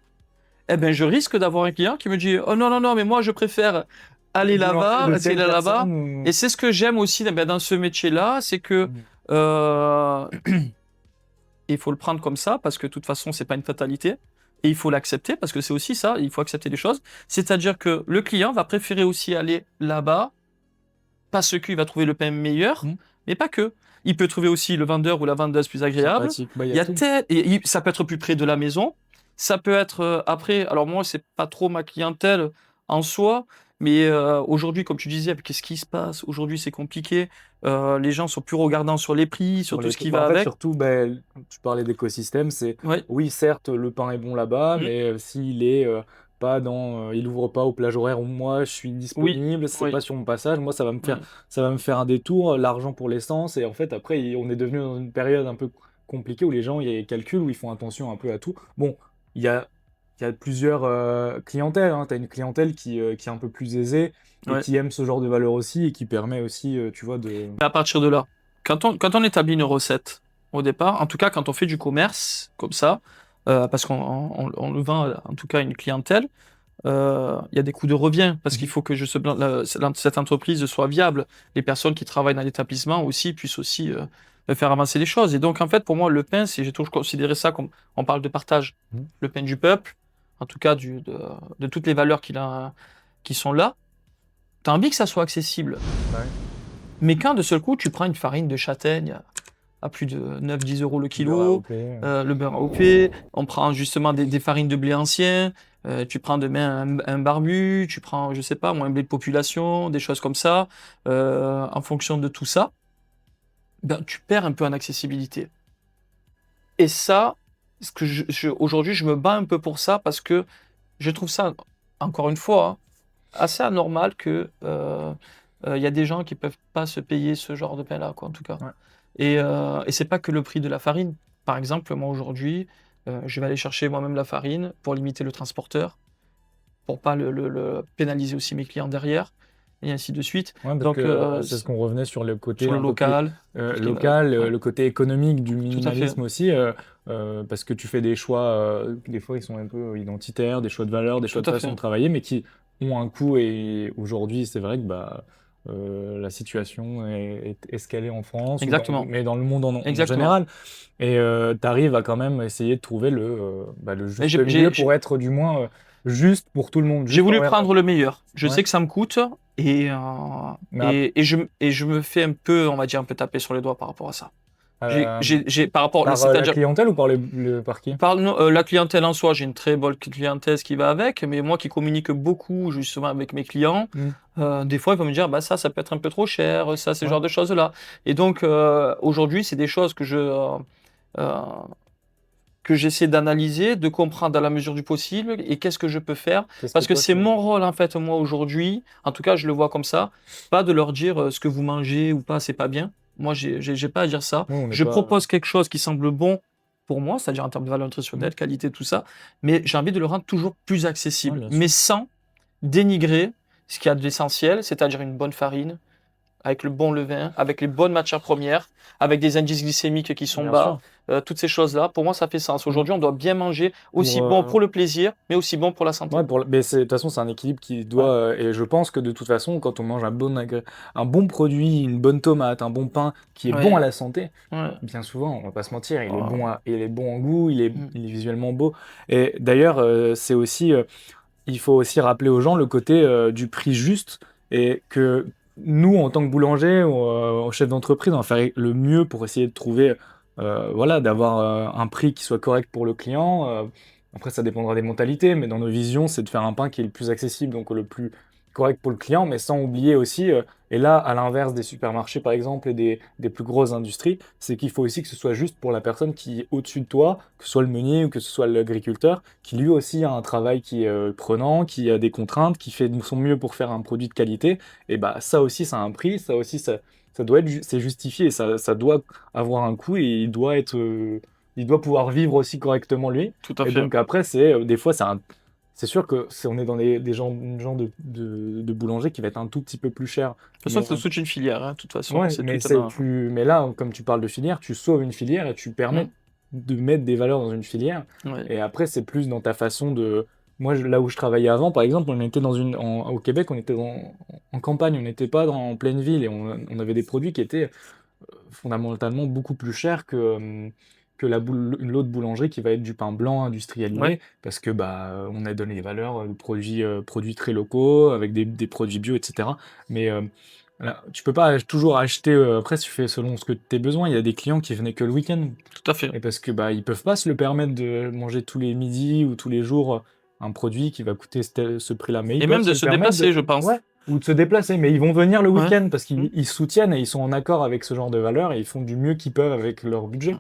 [SPEAKER 1] Eh bien, je risque d'avoir un client qui me dit, oh non, mais moi, je préfère aller là-bas, parce qu'il est là-bas. Et c'est ce que j'aime aussi dans ce métier-là, c'est que il faut le prendre comme ça, parce que de toute façon, c'est pas une fatalité. Et il faut l'accepter, parce que c'est aussi ça, il faut accepter les choses. C'est-à-dire que le client va préférer aussi aller là-bas, parce qu'il va trouver le pain meilleur, Mais pas que. Il peut trouver aussi le vendeur ou la vendeuse plus agréable.
[SPEAKER 2] Sympathique. Bah,
[SPEAKER 1] Il y a
[SPEAKER 2] tout.
[SPEAKER 1] ça peut être plus près de la maison. Ça peut être après. Alors moi, c'est pas trop ma clientèle en soi, mais aujourd'hui, comme tu disais, qu'est-ce qui se passe? Aujourd'hui, c'est compliqué. Les gens sont plus regardants sur les prix, sur
[SPEAKER 2] Sur
[SPEAKER 1] tout
[SPEAKER 2] les
[SPEAKER 1] ce
[SPEAKER 2] prix.
[SPEAKER 1] qui
[SPEAKER 2] Bah,
[SPEAKER 1] va
[SPEAKER 2] en fait,
[SPEAKER 1] avec.
[SPEAKER 2] surtout, tu parlais d'écosystème, c'est
[SPEAKER 1] Ouais.
[SPEAKER 2] oui, certes, le pain est bon là-bas,
[SPEAKER 1] Mm.
[SPEAKER 2] mais s'il est pas dans, il ouvre pas aux plages horaires où moi je suis
[SPEAKER 1] Oui.
[SPEAKER 2] disponible, c'est
[SPEAKER 1] Oui.
[SPEAKER 2] pas sur mon passage, moi
[SPEAKER 1] Oui.
[SPEAKER 2] ça va me faire un détour, l'argent pour l'essence, et en fait après on est devenu dans une période un peu compliquée où les gens ils calculent, où ils font attention un peu à tout. Bon, il y a, il y a plusieurs clientèles, hein. Tu as une clientèle qui est un peu plus aisée et
[SPEAKER 1] Ouais.
[SPEAKER 2] qui aime ce genre de valeur aussi et qui permet aussi, tu vois, de.
[SPEAKER 1] Mais à partir de là, quand on établit une recette, au départ, en tout cas quand on fait du commerce, comme ça, parce qu'on le vend en tout cas à une clientèle, il y a des coûts de revient, parce qu'il faut que cette entreprise soit viable. Les personnes qui travaillent dans l'établissement aussi puissent aussi faire avancer les choses. Et donc en fait, pour moi, le pain, j'ai toujours considéré ça comme, on parle de partage,
[SPEAKER 2] Mhm.
[SPEAKER 1] le pain du peuple, en tout cas de toutes les valeurs qui sont là. Tu as envie que ça soit accessible.
[SPEAKER 2] Ouais.
[SPEAKER 1] Mais quand de seul coup, tu prends une farine de châtaigne à plus de 9-10 euros le
[SPEAKER 2] Beurre
[SPEAKER 1] kilo,
[SPEAKER 2] AOP,
[SPEAKER 1] le beurre AOP, on prend justement des farines de blé ancien, tu prends demain un barbu, tu prends, je sais pas, moi, un blé de population, des choses comme ça, en fonction de tout ça, ben, tu perds un peu en accessibilité. Et ça, aujourd'hui, je me bats un peu pour ça parce que je trouve ça, encore une fois, hein, assez anormal que y a des gens qui peuvent pas se payer ce genre de pain-là, quoi, en tout cas.
[SPEAKER 2] Ouais.
[SPEAKER 1] Et c'est pas que le prix de la farine. Par exemple, moi aujourd'hui, je vais aller chercher moi-même la farine pour limiter le transporteur, pour pas le pénaliser aussi mes clients derrière, et ainsi de suite.
[SPEAKER 2] Ouais, parce
[SPEAKER 1] Donc,
[SPEAKER 2] que c'est ce qu'on revenait sur le côté
[SPEAKER 1] sur le
[SPEAKER 2] un peu plus
[SPEAKER 1] local, tout ce qui est
[SPEAKER 2] local,
[SPEAKER 1] ouais,
[SPEAKER 2] le côté économique du
[SPEAKER 1] tout à fait.
[SPEAKER 2] minimalisme aussi, parce que tu fais des choix, des fois ils sont un peu identitaires, des choix de valeur, des choix
[SPEAKER 1] Tout
[SPEAKER 2] de
[SPEAKER 1] à
[SPEAKER 2] façon
[SPEAKER 1] fait.
[SPEAKER 2] de travailler, mais qui ont un coût. Et aujourd'hui, c'est vrai que la situation est escalée en France,
[SPEAKER 1] Exactement.
[SPEAKER 2] mais dans le monde en
[SPEAKER 1] Exactement.
[SPEAKER 2] général. Et tu arrives à quand même essayer de trouver le
[SPEAKER 1] Mais
[SPEAKER 2] juste milieu pour être du moins juste pour tout le monde.
[SPEAKER 1] j'ai
[SPEAKER 2] Juste
[SPEAKER 1] voulu prendre le meilleur. Je
[SPEAKER 2] Ouais.
[SPEAKER 1] sais que ça me coûte et,
[SPEAKER 2] Mais
[SPEAKER 1] et je me fais un peu, on va dire, un peu taper sur les doigts par rapport à ça.
[SPEAKER 2] euh,
[SPEAKER 1] Par rapport,
[SPEAKER 2] par la
[SPEAKER 1] c'est-à-dire,
[SPEAKER 2] clientèle ou par qui?
[SPEAKER 1] la clientèle en soi, j'ai une très bonne clientèle qui va avec, mais moi qui communique beaucoup justement avec mes clients,
[SPEAKER 2] Mm.
[SPEAKER 1] des fois ils vont me dire, bah ça peut être un peu trop cher, ça, ce
[SPEAKER 2] Ouais.
[SPEAKER 1] genre de choses-là. Et donc aujourd'hui, c'est des choses euh, que j'essaie d'analyser, de comprendre dans la mesure du possible et qu'est-ce que je peux faire.
[SPEAKER 2] Qu'est-ce
[SPEAKER 1] Parce que
[SPEAKER 2] toi,
[SPEAKER 1] c'est mon rôle, en fait, moi, aujourd'hui, en tout cas, je le vois comme ça, pas de leur dire ce que vous mangez ou pas, c'est pas bien. Moi, j'ai pas à dire ça.
[SPEAKER 2] Oui, on n'est
[SPEAKER 1] Je
[SPEAKER 2] pas.
[SPEAKER 1] propose quelque chose qui semble bon pour moi, c'est-à-dire en termes de valeur nutritionnelle, qualité, tout ça, mais j'ai envie de le rendre toujours plus accessible,
[SPEAKER 2] Ouais, bien sûr.
[SPEAKER 1] mais sans dénigrer ce qu'il y a d'essentiel, c'est-à-dire une bonne farine, avec le bon levain, avec les bonnes matières premières, avec des indices glycémiques qui sont
[SPEAKER 2] Bien
[SPEAKER 1] bas,
[SPEAKER 2] sûr.
[SPEAKER 1] toutes ces choses-là, pour moi, ça fait sens.
[SPEAKER 2] Mm.
[SPEAKER 1] Aujourd'hui, on doit bien manger, aussi
[SPEAKER 2] Pour,
[SPEAKER 1] bon pour le plaisir, mais aussi bon pour la santé.
[SPEAKER 2] ouais, mais de toute façon, c'est un équilibre qui doit. Et je pense que de toute façon, quand on mange un bon produit, une bonne tomate, un bon pain qui est bon à
[SPEAKER 1] Ouais,
[SPEAKER 2] la santé,
[SPEAKER 1] ouais.
[SPEAKER 2] bien souvent, on va pas se mentir,
[SPEAKER 1] Oh.
[SPEAKER 2] il est bon en goût,
[SPEAKER 1] Mm.
[SPEAKER 2] il est visuellement beau. Et d'ailleurs, c'est aussi, il faut aussi rappeler aux gens le côté du prix juste et que nous, en tant que boulanger ou chef d'entreprise, on va faire le mieux pour essayer de trouver, voilà, d'avoir un prix qui soit correct pour le client. Après, ça dépendra des mentalités, mais dans nos visions, c'est de faire un pain qui est le plus accessible, donc le plus correct pour le client, mais sans oublier aussi, et là, à l'inverse des supermarchés par exemple et des plus grosses industries, c'est qu'il faut aussi que ce soit juste pour la personne qui est au-dessus de toi, que ce soit le meunier ou que ce soit l'agriculteur, qui lui aussi a un travail qui est prenant, qui a des contraintes, qui fait de son mieux pour faire un produit de qualité. Et bah ça aussi, ça a un prix, ça aussi, ça doit être, c'est justifié, ça doit avoir un coût et il doit pouvoir vivre aussi correctement lui.
[SPEAKER 1] Tout à
[SPEAKER 2] Et
[SPEAKER 1] fait.
[SPEAKER 2] donc après, des fois, c'est sûr que on est dans des gens de boulanger qui va être un tout petit peu plus cher.
[SPEAKER 1] De toute façon,
[SPEAKER 2] Mais,
[SPEAKER 1] c'est toute une filière, hein, de toute façon,
[SPEAKER 2] ouais,
[SPEAKER 1] c'est
[SPEAKER 2] mais
[SPEAKER 1] tout un...
[SPEAKER 2] mais là, comme tu parles de filière, tu sauves une filière et tu permets
[SPEAKER 1] Mm.
[SPEAKER 2] de mettre des valeurs dans une filière.
[SPEAKER 1] Ouais.
[SPEAKER 2] Et après, c'est plus dans ta façon de. Moi, là où je travaillais avant, par exemple, on était au Québec, on était en campagne, on n'était pas en pleine ville et on avait des produits qui étaient fondamentalement beaucoup plus cher que l'autre boulangerie qui va être du pain blanc industrialisé,
[SPEAKER 1] Ouais.
[SPEAKER 2] parce que on a donné des valeurs de produits très locaux avec des produits bio, etc. Mais Là, tu peux pas toujours acheter. Après, tu fais selon ce que tes besoins. Il y a des clients qui venaient que le week-end.
[SPEAKER 1] Tout à fait.
[SPEAKER 2] Et parce que ils peuvent pas se le permettre de manger tous les midis ou tous les jours un produit qui va coûter ce prix-là. Mais ils
[SPEAKER 1] Et
[SPEAKER 2] peuvent
[SPEAKER 1] même de
[SPEAKER 2] le
[SPEAKER 1] se
[SPEAKER 2] permettre
[SPEAKER 1] déplacer, je pense.
[SPEAKER 2] Ouais, ou de se déplacer. Mais ils vont venir le
[SPEAKER 1] Ouais.
[SPEAKER 2] week-end parce qu'ils
[SPEAKER 1] Mm.
[SPEAKER 2] ils soutiennent et ils sont en accord avec ce genre de valeurs et ils font du mieux qu'ils peuvent avec leur budget.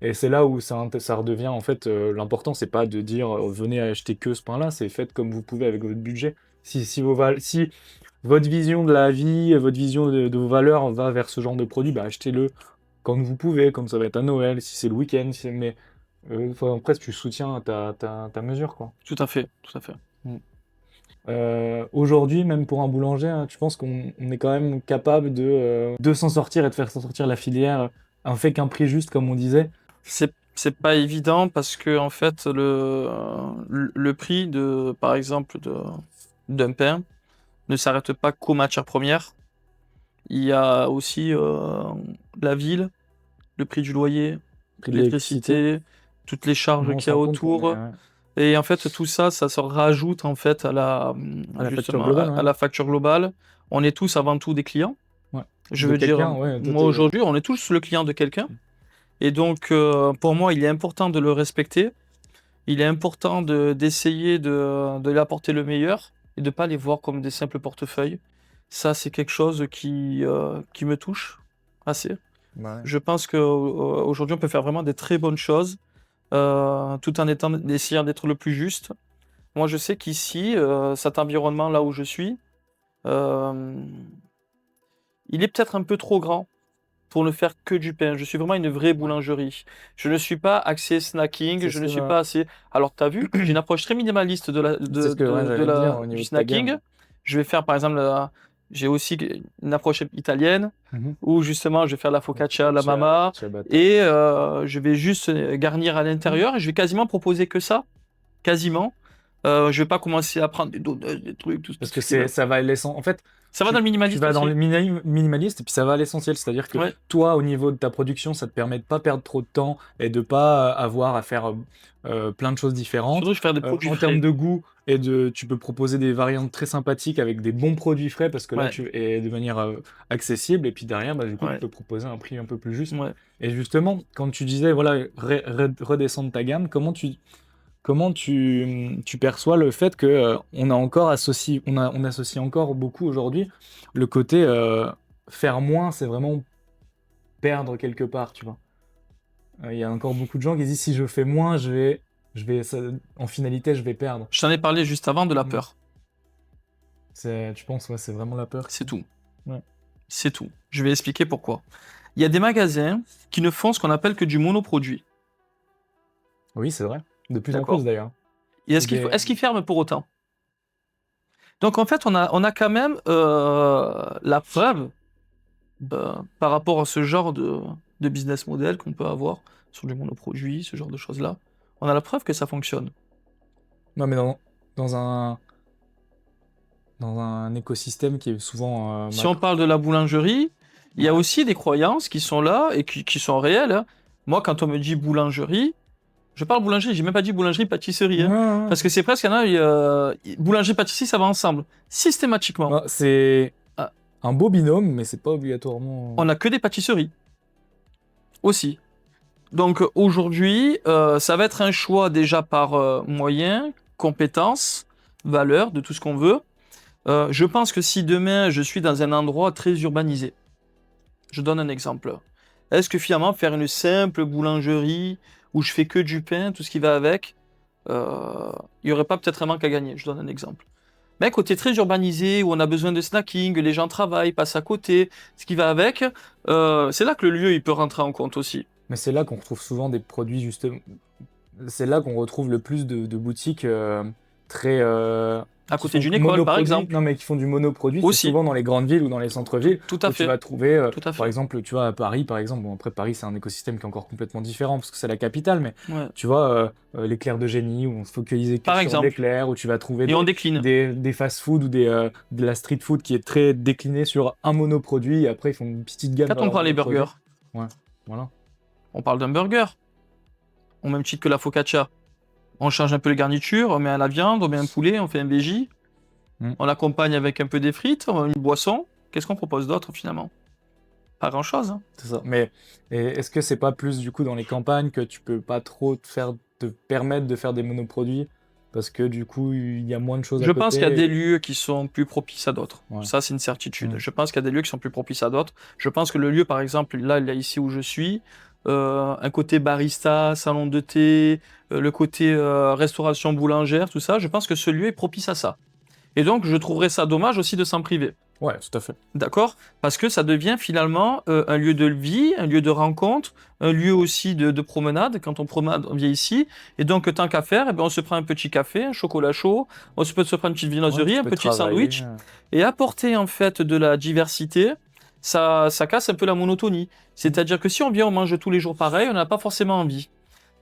[SPEAKER 2] Et c'est là où ça redevient en fait l'important, c'est pas de dire venez acheter que ce pain-là, c'est faites comme vous pouvez avec votre budget. Si votre vision de la vie, votre vision de vos valeurs va vers ce genre de produit, achetez-le quand vous pouvez, comme ça va être à Noël, si c'est le week-end, mais après tu soutiens ta mesure, quoi.
[SPEAKER 1] Tout à fait, tout à fait.
[SPEAKER 2] Aujourd'hui, même pour un boulanger, hein, tu penses qu'on est quand même capable de s'en sortir et de faire s'en sortir la filière, un fait qu'un prix juste, comme on disait.
[SPEAKER 1] C'est pas évident parce que en fait le prix de par exemple d'un pain ne s'arrête pas qu'aux matières premières. Il y a aussi la ville, le prix du loyer,
[SPEAKER 2] Prix de
[SPEAKER 1] l'électricité, toutes les charges
[SPEAKER 2] On
[SPEAKER 1] qu'il y
[SPEAKER 2] s'en
[SPEAKER 1] a
[SPEAKER 2] rend compte,
[SPEAKER 1] autour. Et en fait tout ça se rajoute en fait à la
[SPEAKER 2] facture
[SPEAKER 1] justement
[SPEAKER 2] globale,
[SPEAKER 1] à
[SPEAKER 2] ouais.
[SPEAKER 1] la facture globale. On est tous avant tout des clients.
[SPEAKER 2] Ouais.
[SPEAKER 1] Je
[SPEAKER 2] De
[SPEAKER 1] veux dire,
[SPEAKER 2] quelqu'un, ouais, toi,
[SPEAKER 1] moi aujourd'hui, on est tous le client de quelqu'un. Et donc, pour moi, il est important de le respecter. Il est important d'essayer de lui apporter le meilleur et de ne pas les voir comme des simples portefeuilles. Ça, c'est quelque chose qui me touche assez.
[SPEAKER 2] Ouais.
[SPEAKER 1] Je pense qu'aujourd'hui, on peut faire vraiment des très bonnes choses tout en essayant d'être le plus juste. Moi, je sais qu'ici, cet environnement là où je suis, euh, il est peut-être un peu trop grand pour ne faire que du pain. Je suis vraiment une vraie boulangerie. Je ne suis pas axé snacking,
[SPEAKER 2] C'est
[SPEAKER 1] je ne
[SPEAKER 2] ça.
[SPEAKER 1] suis pas assez... Alors, tu as vu, j'ai une approche très minimaliste
[SPEAKER 2] C'est ce que j'allais te dire au niveau
[SPEAKER 1] du
[SPEAKER 2] de ta gamme.
[SPEAKER 1] snacking. Je vais faire, par exemple, j'ai aussi une approche italienne,
[SPEAKER 2] Mhm.
[SPEAKER 1] où justement, je vais faire la focaccia, la
[SPEAKER 2] Focaccia,
[SPEAKER 1] mama,
[SPEAKER 2] ciabatta.
[SPEAKER 1] et je vais juste garnir à l'intérieur, et je vais quasiment proposer que ça. Quasiment. Je vais pas commencer à prendre des donuts, des trucs, tout
[SPEAKER 2] Parce
[SPEAKER 1] tout
[SPEAKER 2] que
[SPEAKER 1] ce qui va-
[SPEAKER 2] ça va à l'essence. En fait,
[SPEAKER 1] Ça va dans le
[SPEAKER 2] tu
[SPEAKER 1] minimalisme
[SPEAKER 2] vas dans
[SPEAKER 1] aussi.
[SPEAKER 2] le minimaliste et puis ça va à l'essentiel. C'est-à-dire que
[SPEAKER 1] Ouais.
[SPEAKER 2] toi, au niveau de ta production, ça te permet de pas perdre trop de temps et de pas avoir à faire plein de choses différentes.
[SPEAKER 1] Surtout, je vais faire des produits
[SPEAKER 2] En
[SPEAKER 1] frais.
[SPEAKER 2] termes de goût, tu peux proposer des variantes très sympathiques avec des bons produits frais parce que là,
[SPEAKER 1] Ouais.
[SPEAKER 2] et de manière accessible. Et puis derrière, du coup,
[SPEAKER 1] Ouais.
[SPEAKER 2] tu peux proposer un prix un peu plus juste.
[SPEAKER 1] Ouais.
[SPEAKER 2] Et justement, quand tu disais, voilà, redescendre ta gamme, comment tu perçois le fait que on associe encore beaucoup aujourd'hui le côté faire moins, c'est vraiment perdre quelque part, tu vois. Il y a encore beaucoup de gens qui disent si je fais moins, en finalité, je vais perdre.
[SPEAKER 1] Je t'en ai parlé juste avant de la peur.
[SPEAKER 2] Tu penses, ouais, c'est vraiment la peur.
[SPEAKER 1] C'est tout.
[SPEAKER 2] Ouais.
[SPEAKER 1] C'est tout. Je vais expliquer pourquoi. Il y a des magasins qui ne font ce qu'on appelle que du monoproduit.
[SPEAKER 2] Oui, c'est vrai. De plus en
[SPEAKER 1] D'accord.
[SPEAKER 2] plus d'ailleurs.
[SPEAKER 1] Et est-ce qu'ils ferment pour autant? Donc en fait, on a quand même la preuve par rapport à ce genre de business model qu'on peut avoir sur du monoproduit, ce genre de choses-là. On a la preuve que ça fonctionne.
[SPEAKER 2] Non, mais dans un écosystème qui est souvent
[SPEAKER 1] Si on parle de la boulangerie, il y a aussi des croyances qui sont là et qui sont réelles. Hein. Moi, quand on me dit boulangerie, je parle boulangerie, j'ai même pas dit boulangerie-pâtisserie. Hein.
[SPEAKER 2] Ouais.
[SPEAKER 1] Parce que c'est presque, boulangerie-pâtisserie, ça va ensemble. Systématiquement.
[SPEAKER 2] Bah, c'est
[SPEAKER 1] Ah.
[SPEAKER 2] un beau binôme, mais c'est pas obligatoirement.
[SPEAKER 1] On n'a que des pâtisseries. Aussi. Donc aujourd'hui, ça va être un choix déjà par moyens, compétences, valeurs, de tout ce qu'on veut. Je pense que si demain je suis dans un endroit très urbanisé, je donne un exemple. Est-ce que finalement faire une simple boulangerie où je fais que du pain, tout ce qui va avec, il n'y aurait pas peut-être un manque à gagner? Je donne un exemple. Mais côté très urbanisé, où on a besoin de snacking, les gens travaillent, passent à côté, ce qui va avec, c'est là que le lieu il peut rentrer en compte aussi.
[SPEAKER 2] Mais c'est là qu'on retrouve souvent des produits, justement. C'est là qu'on retrouve le plus de boutiques très.
[SPEAKER 1] À
[SPEAKER 2] qui
[SPEAKER 1] côté
[SPEAKER 2] font
[SPEAKER 1] d'une
[SPEAKER 2] du
[SPEAKER 1] école, par
[SPEAKER 2] monoproduit.
[SPEAKER 1] exemple.
[SPEAKER 2] Non, mais qui font du monoproduit.
[SPEAKER 1] Aussi.
[SPEAKER 2] C'est souvent dans les grandes villes ou dans les centres-villes.
[SPEAKER 1] Tout à
[SPEAKER 2] où
[SPEAKER 1] fait.
[SPEAKER 2] Tu vas trouver,
[SPEAKER 1] Tout à fait.
[SPEAKER 2] par exemple, tu vois, à Paris, par exemple. Bon, après, Paris, c'est un écosystème qui est encore complètement différent parce que c'est la capitale, mais
[SPEAKER 1] Ouais.
[SPEAKER 2] tu vois, l'éclair de génie, où on se focalisait que
[SPEAKER 1] Par
[SPEAKER 2] sur
[SPEAKER 1] exemple.
[SPEAKER 2] l'éclair, où tu vas trouver
[SPEAKER 1] Et on décline.
[SPEAKER 2] des fast-food ou de la street food qui est très déclinée sur un monoproduit. Et après, ils font une petite gamme.
[SPEAKER 1] Quand
[SPEAKER 2] dans
[SPEAKER 1] on
[SPEAKER 2] leur
[SPEAKER 1] parle des
[SPEAKER 2] monoproduit.
[SPEAKER 1] burgers,
[SPEAKER 2] Voilà.
[SPEAKER 1] on parle d'un burger. Au même titre que la focaccia. On change un peu les garnitures, on met à la viande, on met un poulet, on fait un veggie. On accompagne avec un peu des frites, une boisson. Qu'est-ce qu'on propose d'autre finalement? Pas grand-chose. Hein.
[SPEAKER 2] C'est ça. Mais est-ce que c'est pas plus du coup dans les campagnes que tu peux pas trop te permettre de faire des monoproduits parce que du coup il y a moins de choses à
[SPEAKER 1] Je
[SPEAKER 2] côté
[SPEAKER 1] pense qu'il y a des lieux qui sont plus propices à d'autres.
[SPEAKER 2] Ouais.
[SPEAKER 1] Ça, c'est une certitude.
[SPEAKER 2] Mm.
[SPEAKER 1] Je pense qu'il y a des lieux qui sont plus propices à d'autres. Je pense que le lieu, par exemple, là ici où je suis, un côté barista, salon de thé, le côté restauration boulangère, tout ça, je pense que ce lieu est propice à ça. Et donc, je trouverais ça dommage aussi de s'en priver.
[SPEAKER 2] Ouais, tout à fait.
[SPEAKER 1] D'accord? Parce que ça devient finalement un lieu de vie, un lieu de rencontre, un lieu aussi de promenade. Quand on promène, on vient ici. Et donc, tant qu'à faire, eh ben, on se prend un petit café, un chocolat chaud, peut se prendre une petite viennoiserie,
[SPEAKER 2] Ouais,
[SPEAKER 1] un
[SPEAKER 2] tu peux
[SPEAKER 1] petit
[SPEAKER 2] travailler,
[SPEAKER 1] sandwich. Et apporter en fait de la diversité, ça casse un peu la monotonie. C'est-à-dire que si on vient, on mange tous les jours pareil, on n'a pas forcément envie.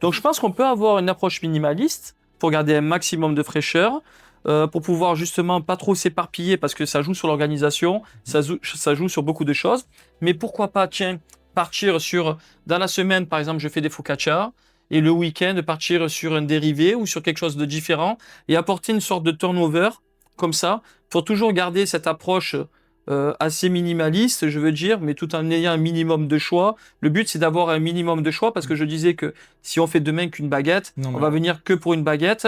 [SPEAKER 1] Donc, je pense qu'on peut avoir une approche minimaliste pour garder un maximum de fraîcheur. Pour pouvoir justement pas trop s'éparpiller parce que ça joue sur l'organisation, ça joue sur beaucoup de choses. Mais pourquoi pas, tiens, partir sur, dans la semaine par exemple, je fais des focaccia et le week-end partir sur un dérivé ou sur quelque chose de différent et apporter une sorte de turnover comme ça pour toujours garder cette approche assez minimaliste, je veux dire, mais tout en ayant un minimum de choix. Le but, c'est d'avoir un minimum de choix parce que je disais que si on fait demain qu'une baguette, on va venir que pour une baguette.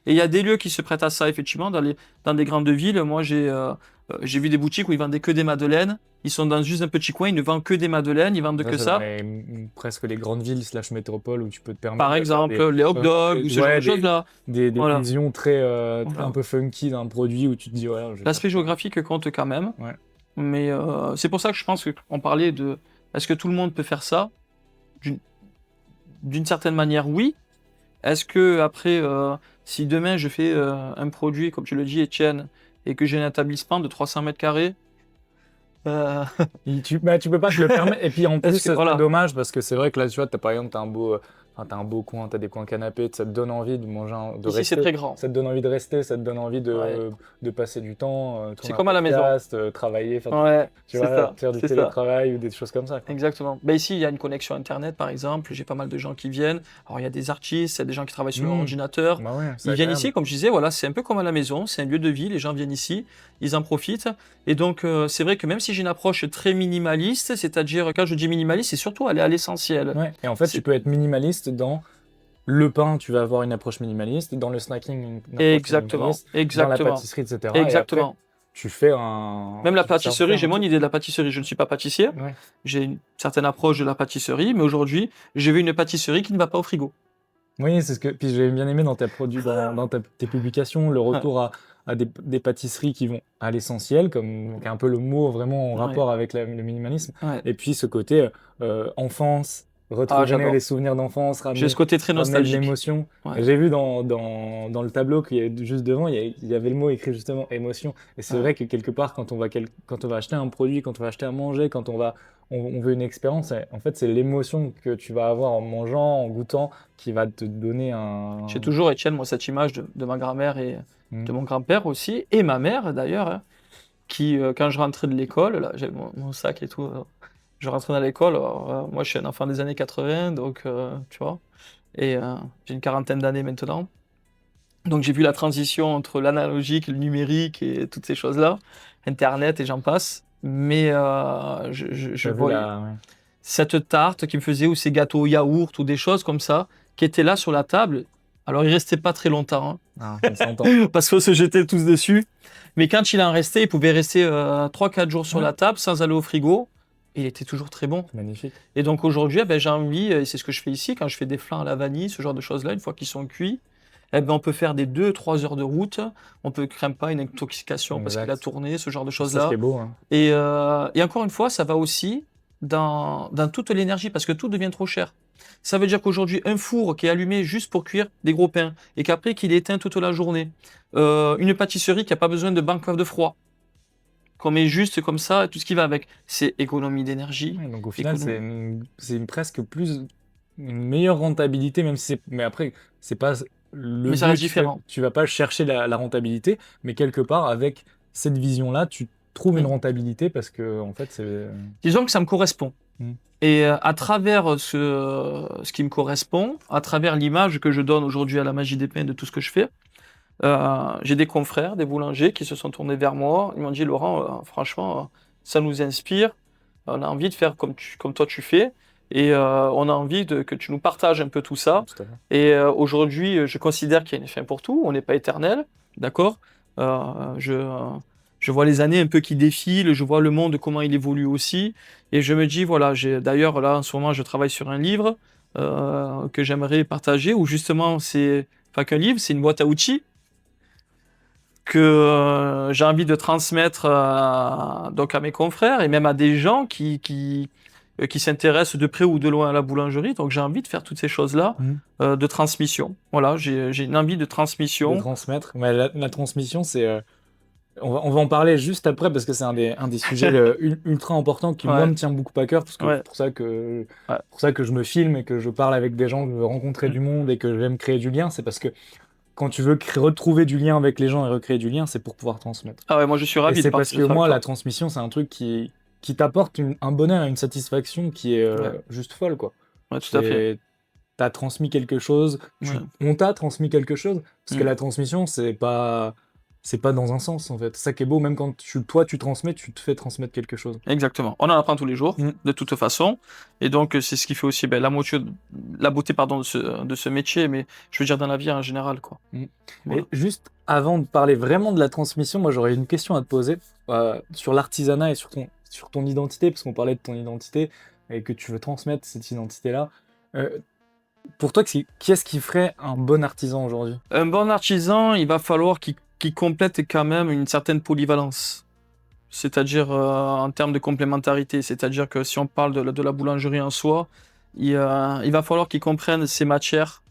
[SPEAKER 1] Et il y a des lieux qui se prêtent à ça, effectivement, dans des grandes villes. Moi, j'ai vu des boutiques où ils vendaient que des madeleines. Ils sont dans juste un petit coin, ils ne vendent que des madeleines, ils vendent que ça.
[SPEAKER 2] Presque les grandes villes / métropoles où tu peux te permettre.
[SPEAKER 1] Par exemple, les hot dogs ou ce genre de choses-là.
[SPEAKER 2] Des visions très un peu funky d'un produit où tu te dis ouais.
[SPEAKER 1] L'aspect géographique compte quand même.
[SPEAKER 2] Ouais.
[SPEAKER 1] Mais c'est pour ça que je pense qu'on parlait de est-ce que tout le monde peut faire ça? D'une certaine manière, oui. Est-ce que après, si demain je fais un produit, comme tu le dis, Étienne, et que j'ai un établissement de 300 mètres carrés,
[SPEAKER 2] tu peux pas te le permettre. Et puis en plus, c'est
[SPEAKER 1] voilà.
[SPEAKER 2] dommage parce que c'est vrai que là, tu vois, par exemple, t'as un beau coin, t'as des coins canapés, ça te donne envie de manger, de
[SPEAKER 1] Ici,
[SPEAKER 2] rester.
[SPEAKER 1] c'est très grand.
[SPEAKER 2] Ça te donne envie de rester, ça te donne envie de passer du temps.
[SPEAKER 1] C'est comme à la maison.
[SPEAKER 2] Travailler, faire du télétravail ou des choses comme ça. Quoi.
[SPEAKER 1] Exactement. Ben ici, il y a une connexion Internet, par exemple. J'ai pas mal de gens qui viennent. Alors, il y a des artistes, il y a des gens qui travaillent sur leur ordinateur.
[SPEAKER 2] Bah ouais,
[SPEAKER 1] ils viennent ici, comme je disais, voilà, c'est un peu comme à la maison. C'est un lieu de vie. Les gens viennent ici, ils en profitent. Et donc, c'est vrai que même si j'ai une approche très minimaliste, c'est-à-dire, quand je dis minimaliste, c'est surtout aller à l'essentiel.
[SPEAKER 2] Ouais. Et en fait, tu peux être minimaliste dans le pain, tu vas avoir une approche minimaliste. Dans le snacking, une approche minimaliste. Dans la pâtisserie, etc.
[SPEAKER 1] Exactement.
[SPEAKER 2] Et après, tu fais un...
[SPEAKER 1] Même la pâtisserie, j'ai mon idée de la pâtisserie. Je ne suis pas pâtissier. Ouais. J'ai une certaine approche de la pâtisserie, mais aujourd'hui, j'ai vu une pâtisserie qui ne va pas au frigo.
[SPEAKER 2] Oui, c'est ce que. Puis j'ai bien aimé dans tes publications le retour à des pâtisseries qui vont à l'essentiel, comme un peu le mot vraiment en rapport avec le minimalisme. Ouais. Et puis ce côté enfance, retrouver les souvenirs d'enfance, ramener,
[SPEAKER 1] j'ai ce côté très nostalgique.
[SPEAKER 2] L'émotion. Ouais. J'ai vu dans le tableau qui est juste devant, il y avait le mot écrit justement émotion. Et c'est vrai que quelque part, quand on va acheter un produit, quand on va acheter à manger, quand on veut une expérience, en fait, c'est l'émotion que tu vas avoir en mangeant, en goûtant, qui va te donner un...
[SPEAKER 1] J'ai toujours, Étienne, moi, cette image de ma grand-mère et de mon grand-père aussi, et ma mère d'ailleurs, hein, qui, quand je rentrais de l'école, là, j'avais mon sac et tout, je rentrais dans l'école, moi je suis un enfant des années 80, donc tu vois, et j'ai une quarantaine d'années maintenant. Donc j'ai vu la transition entre l'analogique, le numérique et toutes ces choses-là, Internet et j'en passe. Mais je voyais cette tarte qui me faisait, ou ces gâteaux au yaourt, ou des choses comme ça, qui étaient là sur la table. Alors, ils restaient pas très longtemps, hein, parce qu'on se jetait tous dessus. Mais quand il en restait, il pouvait rester 3-4 jours sur la table sans aller au frigo. Et il était toujours très bon.
[SPEAKER 2] Magnifique.
[SPEAKER 1] Et donc aujourd'hui, j'ai envie, et c'est ce que je fais ici, quand je fais des flancs à la vanille, ce genre de choses-là, une fois qu'ils sont cuits, on peut faire des 2-3 heures de route, on peut craindre pas une intoxication parce qu'il a tourné, ce genre de choses-là.
[SPEAKER 2] C'est beau. Hein.
[SPEAKER 1] Et encore une fois, ça va aussi dans toute l'énergie parce que tout devient trop cher. Ça veut dire qu'aujourd'hui, un four qui est allumé juste pour cuire des gros pains et qu'après qu'il est éteint toute la journée, une pâtisserie qui n'a pas besoin de banque de froid, qu'on met juste comme ça, tout ce qui va avec, c'est économie d'énergie.
[SPEAKER 2] Ouais, donc au final, c'est presque une meilleure rentabilité, même si mais après, c'est pas...
[SPEAKER 1] mais ça reste différent.
[SPEAKER 2] Tu vas pas chercher la rentabilité, mais quelque part, avec cette vision-là, tu trouves une rentabilité parce que, en fait, c'est...
[SPEAKER 1] Disons que ça me correspond. Et à travers ce qui me correspond, à travers l'image que je donne aujourd'hui à la magie des pains de tout ce que je fais, j'ai des confrères, des boulangers qui se sont tournés vers moi. Ils m'ont dit, Laurent, franchement, ça nous inspire, on a envie de faire comme toi tu fais, et on a envie que tu nous partages un peu tout ça.
[SPEAKER 2] Tout à fait.
[SPEAKER 1] Et aujourd'hui, je considère qu'il y a une fin pour tout, on n'est pas éternel, d'accord? Je vois les années un peu qui défilent, je vois le monde, comment il évolue aussi, et je me dis, voilà, d'ailleurs, là, en ce moment, je travaille sur un livre que j'aimerais partager, où justement, c'est pas qu'un livre, c'est une boîte à outils que j'ai envie de transmettre donc à mes confrères et même à des gens qui s'intéressent de près ou de loin à la boulangerie. Donc j'ai envie de faire toutes ces choses-là de transmission. Voilà, j'ai une envie de
[SPEAKER 2] De
[SPEAKER 1] transmission.
[SPEAKER 2] transmettre. Mais la transmission, c'est... on va en parler juste après parce que c'est un des sujets ultra importants qui, moi,
[SPEAKER 1] Ouais.
[SPEAKER 2] me tient beaucoup à cœur parce que
[SPEAKER 1] Ouais.
[SPEAKER 2] c'est
[SPEAKER 1] Ouais.
[SPEAKER 2] pour ça que je me filme et que je parle avec des gens, que je veux rencontrer du monde et que j'aime créer du lien. C'est parce que quand tu veux retrouver du lien avec les gens et recréer du lien, c'est pour pouvoir transmettre.
[SPEAKER 1] Ah ouais, moi je suis
[SPEAKER 2] Et
[SPEAKER 1] ravi de
[SPEAKER 2] c'est parce
[SPEAKER 1] partager
[SPEAKER 2] que
[SPEAKER 1] ça
[SPEAKER 2] moi,
[SPEAKER 1] avec
[SPEAKER 2] la transmission, c'est un truc qui t'apporte un bonheur et une satisfaction qui est
[SPEAKER 1] Ouais.
[SPEAKER 2] juste folle, quoi.
[SPEAKER 1] toi. Ouais, tout à fait.
[SPEAKER 2] T'as transmis quelque chose,
[SPEAKER 1] Ouais.
[SPEAKER 2] on t'a transmis quelque chose, parce que
[SPEAKER 1] Mm.
[SPEAKER 2] la transmission, c'est pas dans un sens, en fait. C'est ça qui est beau, même quand toi, tu transmets, tu te fais transmettre quelque chose.
[SPEAKER 1] Exactement. On en apprend tous les jours,
[SPEAKER 2] Mm.
[SPEAKER 1] de toute façon. Et donc, c'est ce qui fait aussi la beauté pardon, de ce métier, mais je veux dire dans la vie en général, quoi.
[SPEAKER 2] Mm.
[SPEAKER 1] Voilà.
[SPEAKER 2] Et juste avant de parler vraiment de la transmission, moi, j'aurais une question à te poser sur l'artisanat et sur ton identité, parce qu'on parlait de ton identité et que tu veux transmettre cette identité-là. Pour toi, qui est-ce qui ferait un bon artisan aujourd'hui?
[SPEAKER 1] Un bon artisan, il va falloir qu'il complète quand même une certaine polyvalence. C'est-à-dire en termes de complémentarité. C'est-à-dire que si on parle de la boulangerie en soi, il va falloir qu'il comprenne ses matières.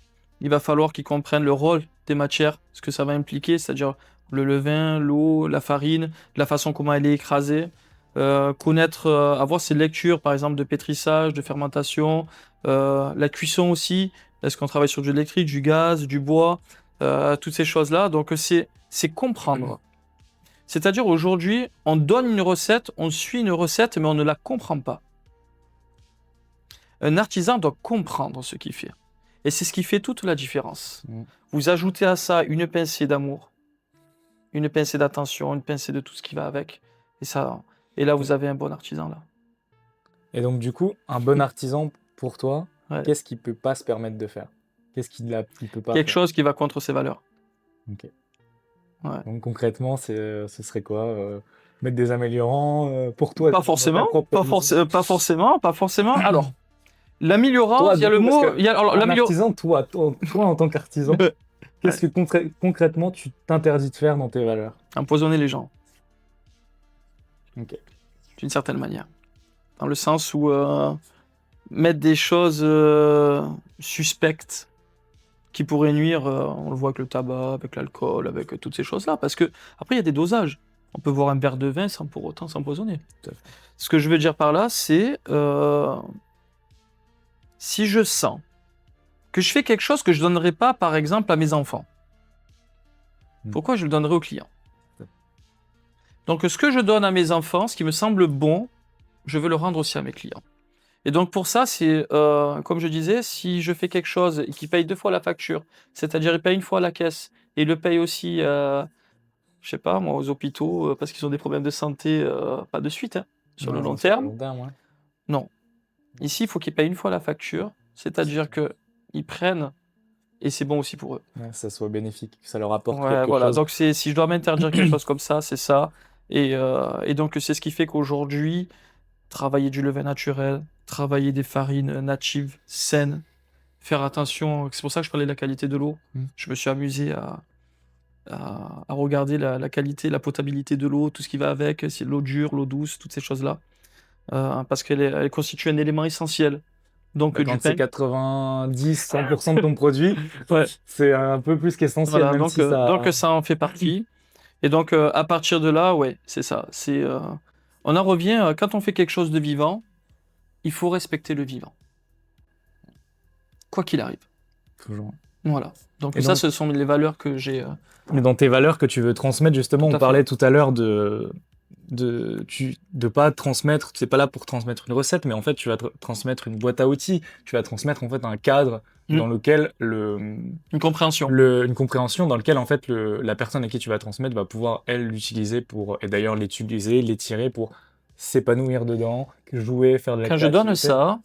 [SPEAKER 1] Il va falloir qu'il comprenne le rôle des matières, ce que ça va impliquer, c'est-à-dire le levain, l'eau, la farine, la façon comment elle est écrasée. Connaître, avoir ses lectures, par exemple, de pétrissage, de fermentation, la cuisson aussi. Est-ce qu'on travaille sur de l'électrique, du gaz, du bois, toutes ces choses-là. Donc c'est comprendre. C'est-à-dire aujourd'hui, on donne une recette, on suit une recette, mais on ne la comprend pas. Un artisan doit comprendre ce qu'il fait. Et c'est ce qui fait toute la différence.
[SPEAKER 2] Mm.
[SPEAKER 1] Vous ajoutez à ça une pincée d'amour, une pincée d'attention, une pincée de tout ce qui va avec. Et là, vous avez un bon artisan là.
[SPEAKER 2] Et donc, du coup, un bon artisan, pour toi,
[SPEAKER 1] Ouais.
[SPEAKER 2] qu'est-ce qu'il peut pas se permettre de faire? Qu'est-ce qu'il peut pas
[SPEAKER 1] Quelque
[SPEAKER 2] faire?
[SPEAKER 1] chose qui va contre ses valeurs.
[SPEAKER 2] Ok.
[SPEAKER 1] Ouais.
[SPEAKER 2] Donc, concrètement, ce serait quoi? Mettre des améliorants pour toi?
[SPEAKER 1] Pas forcément, pas forcément. Alors, l'améliorant,
[SPEAKER 2] Toi,
[SPEAKER 1] il y a
[SPEAKER 2] du
[SPEAKER 1] le
[SPEAKER 2] coup,
[SPEAKER 1] mot.
[SPEAKER 2] parce que
[SPEAKER 1] Il y a, alors,
[SPEAKER 2] un artisan, toi en tant qu'artisan, qu'est-ce que concrètement tu t'interdis de faire dans tes valeurs?
[SPEAKER 1] Empoisonner les gens,
[SPEAKER 2] Ok.
[SPEAKER 1] d'une certaine manière. Dans le sens où mettre des choses suspectes qui pourraient nuire, on le voit avec le tabac, avec l'alcool, avec toutes ces choses-là. Parce que après, il y a des dosages. On peut boire un verre de vin sans pour autant s'empoisonner.
[SPEAKER 2] Tout à fait.
[SPEAKER 1] Ce que je veux dire par là, c'est si je sens que je fais quelque chose que je ne donnerais pas, par exemple, à mes enfants, pourquoi je le donnerais aux clients? Donc, ce que je donne à mes enfants, ce qui me semble bon, je veux le rendre aussi à mes clients. Et donc, pour ça, c'est, comme je disais, si je fais quelque chose et qu'ils payent 2 fois la facture, c'est-à-dire ils payent une fois à la caisse et ils le payent aussi, je sais pas, moi, aux hôpitaux, parce qu'ils ont des problèmes de santé, pas de suite, hein, sur le long terme.
[SPEAKER 2] Ouais.
[SPEAKER 1] Non. Ici, il faut qu'ils payent une fois la facture, c'est-à-dire qu'ils prennent et c'est bon aussi pour eux.
[SPEAKER 2] Ouais, que ça soit bénéfique, que ça leur apporte
[SPEAKER 1] Ouais,
[SPEAKER 2] quelque
[SPEAKER 1] voilà.
[SPEAKER 2] chose.
[SPEAKER 1] Donc, si je dois m'interdire quelque chose comme ça, c'est ça. Et donc, c'est ce qui fait qu'aujourd'hui, travailler du levain naturel, travailler des farines natives, saines, faire attention. C'est pour ça que je parlais de la qualité de l'eau. Je me suis amusé à regarder la qualité, la potabilité de l'eau, tout ce qui va avec, c'est l'eau dure, l'eau douce, toutes ces choses-là. Parce elle constitue un élément essentiel. Donc,
[SPEAKER 2] Bah,
[SPEAKER 1] du
[SPEAKER 2] quand c'est
[SPEAKER 1] pain.
[SPEAKER 2] 90-100% de ton produit,
[SPEAKER 1] Ouais.
[SPEAKER 2] c'est un peu plus qu'essentiel,
[SPEAKER 1] Voilà,
[SPEAKER 2] même
[SPEAKER 1] donc,
[SPEAKER 2] si ça...
[SPEAKER 1] donc ça en fait partie. Et donc, à partir de là, ouais, c'est ça. On en revient, quand on fait quelque chose de vivant, il faut respecter le vivant. Quoi qu'il arrive.
[SPEAKER 2] Toujours.
[SPEAKER 1] Voilà. Donc,
[SPEAKER 2] Et
[SPEAKER 1] ça,
[SPEAKER 2] donc-
[SPEAKER 1] ce sont les valeurs que j'ai.
[SPEAKER 2] Mais dans tes valeurs que tu veux transmettre, justement,
[SPEAKER 1] Tout à
[SPEAKER 2] on parlait tout à l'heure de pas transmettre, tu n'es pas là pour transmettre une recette, mais en fait, tu vas transmettre une boîte à outils, tu vas transmettre en fait un cadre dans lequel
[SPEAKER 1] Une compréhension.
[SPEAKER 2] une compréhension dans lequel en fait la personne à qui tu vas transmettre va pouvoir elle l'utiliser et d'ailleurs l'utiliser, l'étirer pour s'épanouir dedans, jouer, faire de la
[SPEAKER 1] Quand je donne
[SPEAKER 2] créativité.
[SPEAKER 1] ça,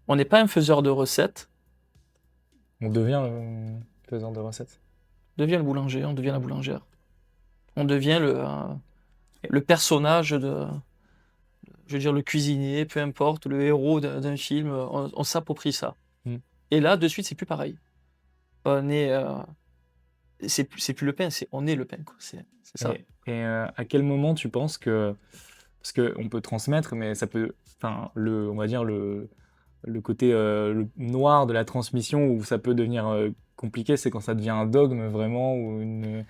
[SPEAKER 1] on n'est pas un faiseur de recettes,
[SPEAKER 2] On devient faiseur de recettes.
[SPEAKER 1] on devient le boulanger, on devient la boulangère. On devient le personnage je veux dire, le cuisinier, peu importe, le héros d'un film, on s'approprie ça.
[SPEAKER 2] Mm.
[SPEAKER 1] Et là, de suite, c'est plus pareil. On est, c'est plus le pain, on est le pain, quoi. C'est ça.
[SPEAKER 2] Et à quel moment tu penses que... Parce qu'on peut transmettre, mais ça peut... Enfin, on va dire le côté le noir de la transmission où ça peut devenir compliqué, c'est quand ça devient un dogme vraiment ou une...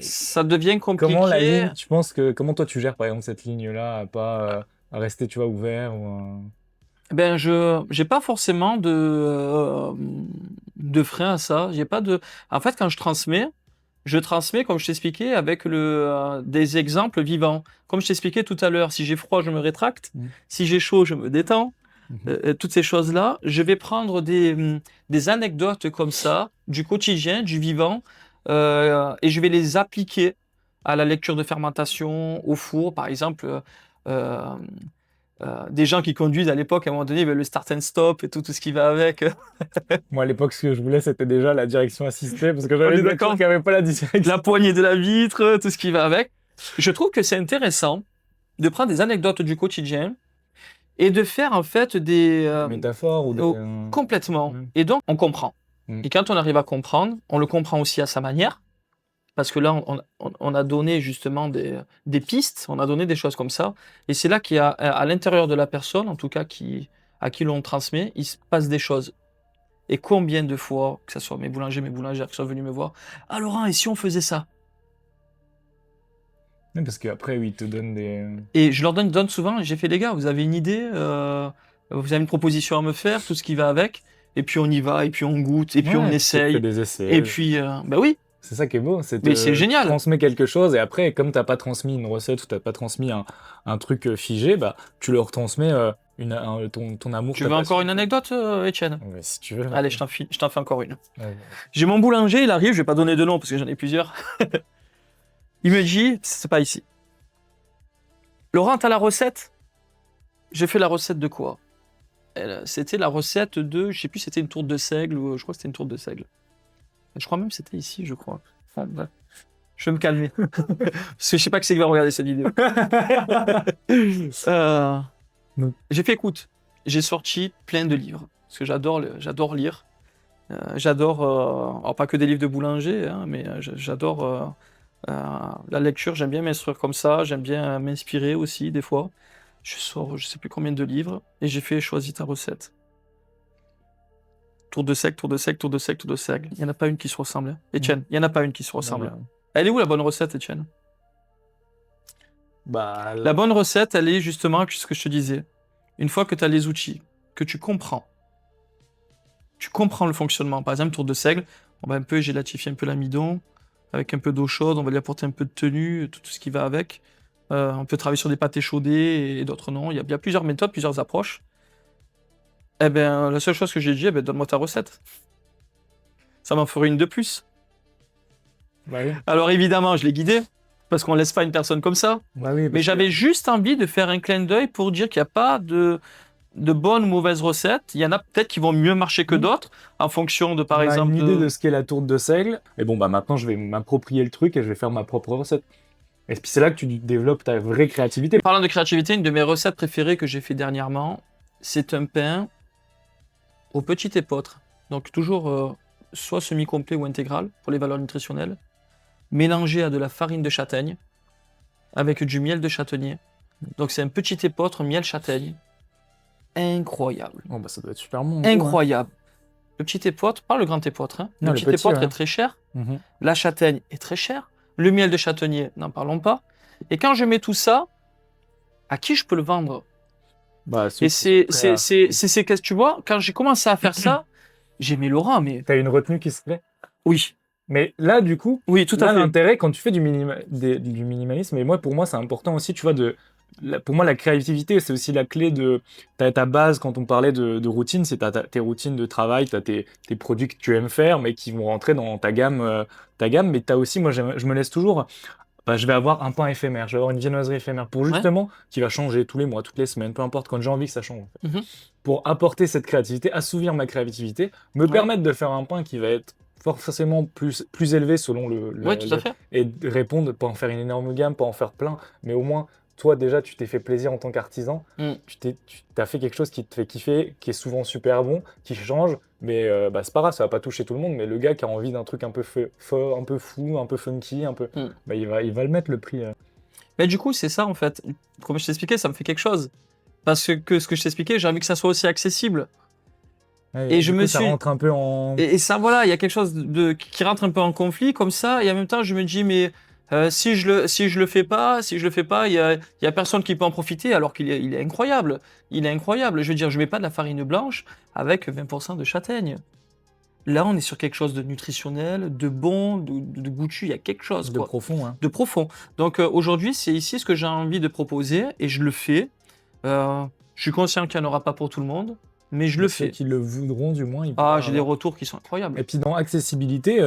[SPEAKER 1] Ça devient compliqué.
[SPEAKER 2] Comment la ligne, tu penses comment toi tu gères par exemple cette ligne-là à pas à rester tu vois ouvert ou
[SPEAKER 1] Ben je j'ai pas forcément de frein à ça. J'ai pas de. En fait, quand je transmets comme je t'expliquais avec des exemples vivants. Comme je t'expliquais tout à l'heure, si j'ai froid, je me rétracte.
[SPEAKER 2] Mm.
[SPEAKER 1] Si j'ai chaud, je me détends. Toutes ces choses-là, je vais prendre des anecdotes comme ça, du quotidien, du vivant, et je vais les appliquer à la lecture de fermentation, au four, par exemple. euh, des gens qui conduisent à l'époque, à un moment donné, le start and stop et tout ce qui va avec.
[SPEAKER 2] Moi à l'époque ce que je voulais c'était déjà la direction assistée parce que
[SPEAKER 1] On
[SPEAKER 2] j'avais
[SPEAKER 1] est
[SPEAKER 2] une voiture
[SPEAKER 1] d'accord.
[SPEAKER 2] qui avait pas la direction.
[SPEAKER 1] La poignée de la vitre, tout ce qui va avec. Je trouve que c'est intéressant de prendre des anecdotes du quotidien et de faire en fait des
[SPEAKER 2] Métaphore ou
[SPEAKER 1] complètement.
[SPEAKER 2] Mm.
[SPEAKER 1] Et donc on comprend.
[SPEAKER 2] Mm.
[SPEAKER 1] Et quand on arrive à comprendre, on le comprend aussi à sa manière. Parce que là, on a donné justement des pistes, on a donné des choses comme ça. Et c'est là qu'il y a, à l'intérieur de la personne, en tout cas à qui l'on transmet, il se passe des choses. Et combien de fois, que ce soit mes boulangers, mes boulangères qui sont venus me voir, « Ah Laurent, et si on faisait ça ?»
[SPEAKER 2] Oui, parce qu'après oui, ils te donnent des...
[SPEAKER 1] Et je leur donne souvent, j'ai fait, les gars, vous avez une idée, vous avez une proposition à me faire, tout ce qui va avec, et puis on y va, et puis on goûte, et puis on
[SPEAKER 2] Ouais, tu
[SPEAKER 1] essaye,
[SPEAKER 2] fais des essais.
[SPEAKER 1] et puis, bah oui,
[SPEAKER 2] C'est ça qui est beau,
[SPEAKER 1] mais c'est génial.
[SPEAKER 2] Tu transmets quelque chose et après, comme t'as pas transmis une recette ou t'as pas transmis un truc figé, bah tu leur transmets ton amour.
[SPEAKER 1] Tu
[SPEAKER 2] ta
[SPEAKER 1] veux
[SPEAKER 2] passion.
[SPEAKER 1] encore une anecdote, Étienne?
[SPEAKER 2] Ouais, si tu veux.
[SPEAKER 1] Allez, je t'en fais encore une.
[SPEAKER 2] Ouais.
[SPEAKER 1] J'ai mon boulanger, il arrive, je vais pas donner de nom parce que j'en ai plusieurs. Il me dit, c'est pas ici. Laurent, t'as la recette? J'ai fait la recette de quoi? C'était la recette de, je sais plus, c'était une tourte de seigle ou je crois que c'était une tourte de seigle. Je crois même que c'était ici, je crois. Enfin, bref. Je vais me calmer. Parce que je sais pas qui c'est qui va regarder cette vidéo. J'ai fait, écoute, j'ai sorti plein de livres. Parce que j'adore lire. J'adore, alors pas que des livres de boulanger, hein, mais j'adore la lecture. J'aime bien m'instruire comme ça. J'aime bien m'inspirer aussi, des fois. Je sors, je sais plus combien de livres. Et j'ai fait choisis ta recette. Tour de seigle, tour de seigle, tour de seigle, tour de seigle. Il n'y en a pas une qui se ressemble. Hein. Étienne, il n'y en a pas une qui se ressemble.
[SPEAKER 2] Non.
[SPEAKER 1] Elle est où la bonne recette, Étienne?
[SPEAKER 2] Bah,
[SPEAKER 1] La bonne recette, elle est justement ce que je te disais. Une fois que tu as les outils, que tu comprends le fonctionnement. Par exemple, tour de seigle, on va un peu gélatifier un peu l'amidon, avec un peu d'eau chaude, on va lui apporter un peu de tenue, tout ce qui va avec. On peut travailler sur des pâtés chaudés et d'autres non. Il y a plusieurs méthodes, plusieurs approches. Eh bien, la seule chose que j'ai dit, donne-moi ta recette. Ça m'en ferait une de plus.
[SPEAKER 2] bah oui.
[SPEAKER 1] Alors évidemment, je l'ai guidé, parce qu'on laisse pas une personne comme ça.
[SPEAKER 2] Bah oui,
[SPEAKER 1] Mais j'avais juste envie de faire un clin d'œil pour dire qu'il n'y a pas de bonnes ou mauvaises recettes. Il y en a peut-être qui vont mieux marcher que d'autres, en fonction de, par
[SPEAKER 2] on a
[SPEAKER 1] exemple...
[SPEAKER 2] une idée de ce qu'est la tourte de seigle. Et bon, bah maintenant, je vais m'approprier le truc et je vais faire ma propre recette. Et puis c'est là que tu développes ta vraie créativité.
[SPEAKER 1] Parlant de créativité, une de mes recettes préférées que j'ai fait dernièrement, c'est un pain au petit épeautre. Donc toujours soit semi-complet ou intégral pour les valeurs nutritionnelles, mélangé à de la farine de châtaigne avec du miel de châtaignier. Donc c'est un petit épeautre miel châtaigne. Incroyable.
[SPEAKER 2] Oh bah ça doit être super bon.
[SPEAKER 1] Incroyable. Le petit épeautre, pas le grand épeautre. Hein.
[SPEAKER 2] Non,
[SPEAKER 1] le
[SPEAKER 2] le
[SPEAKER 1] petit épeautre
[SPEAKER 2] ouais.
[SPEAKER 1] est très cher.
[SPEAKER 2] Mhm.
[SPEAKER 1] La châtaigne est très chère. Le miel de châtaignier, n'en parlons pas. Et quand je mets tout ça, à qui je peux le vendre?
[SPEAKER 2] Bah,
[SPEAKER 1] Et c'est que tu vois, quand j'ai commencé à faire ça, j'ai mis Laurent, mais
[SPEAKER 2] T'as une retenue qui se fait.
[SPEAKER 1] oui,
[SPEAKER 2] Mais là, du coup,
[SPEAKER 1] oui, tout
[SPEAKER 2] là,
[SPEAKER 1] à fait.
[SPEAKER 2] l'intérêt, quand tu fais du minimalisme, et pour moi, c'est important aussi, tu vois, pour moi, la créativité, c'est aussi la clé de ta base. Quand on parlait de routine, c'est tes routines de travail, t'as tes produits que tu aimes faire, mais qui vont rentrer dans ta gamme. Mais t'as aussi, moi, je me laisse toujours bah, je vais avoir un pain éphémère, je vais avoir une viennoiserie éphémère pour justement, qui va changer tous les mois, toutes les semaines, peu importe, quand j'ai envie que ça change. En fait.
[SPEAKER 1] Mhm.
[SPEAKER 2] Pour apporter cette créativité, assouvir ma créativité, me permettre de faire un pain qui va être forcément plus élevé selon
[SPEAKER 1] Ouais, tout à fait.
[SPEAKER 2] et de répondre, pas en faire une énorme gamme, pas en faire plein, mais au moins, toi déjà, tu t'es fait plaisir en tant qu'artisan,
[SPEAKER 1] Mm.
[SPEAKER 2] tu as fait quelque chose qui te fait kiffer, qui est souvent super bon, qui change, mais bah, c'est pas grave, ça va pas toucher tout le monde, mais le gars qui a envie d'un truc un peu un peu fou, un peu funky, bah, il va le mettre le prix.
[SPEAKER 1] Mais du coup, c'est ça en fait. Comme je t'expliquais, ça me fait quelque chose. Parce que ce que je t'expliquais, j'ai envie que ça soit aussi accessible.
[SPEAKER 2] Ouais,
[SPEAKER 1] Et
[SPEAKER 2] du
[SPEAKER 1] je
[SPEAKER 2] coup,
[SPEAKER 1] me
[SPEAKER 2] ça
[SPEAKER 1] suis.
[SPEAKER 2] rentre un peu en...
[SPEAKER 1] Et ça, voilà, il y a quelque chose qui rentre un peu en conflit comme ça. Et en même temps, je me dis, mais si je le fais pas, il y a personne qui peut en profiter alors il est incroyable. Il est incroyable. Je veux dire, je mets pas de la farine blanche avec 20% de châtaigne. Là, on est sur quelque chose de nutritionnel, de bon, de goûtu. Il y a quelque chose,
[SPEAKER 2] de
[SPEAKER 1] quoi.
[SPEAKER 2] profond. Hein.
[SPEAKER 1] De profond. Donc aujourd'hui, c'est ici ce que j'ai envie de proposer et je le fais. Je suis conscient qu'il n'y en aura pas pour tout le monde, mais je le
[SPEAKER 2] Ceux
[SPEAKER 1] fais.
[SPEAKER 2] qui le voudront, du moins, ils
[SPEAKER 1] Ah,
[SPEAKER 2] pourront
[SPEAKER 1] j'ai des
[SPEAKER 2] avoir.
[SPEAKER 1] retours qui sont incroyables.
[SPEAKER 2] Et puis dans accessibilité,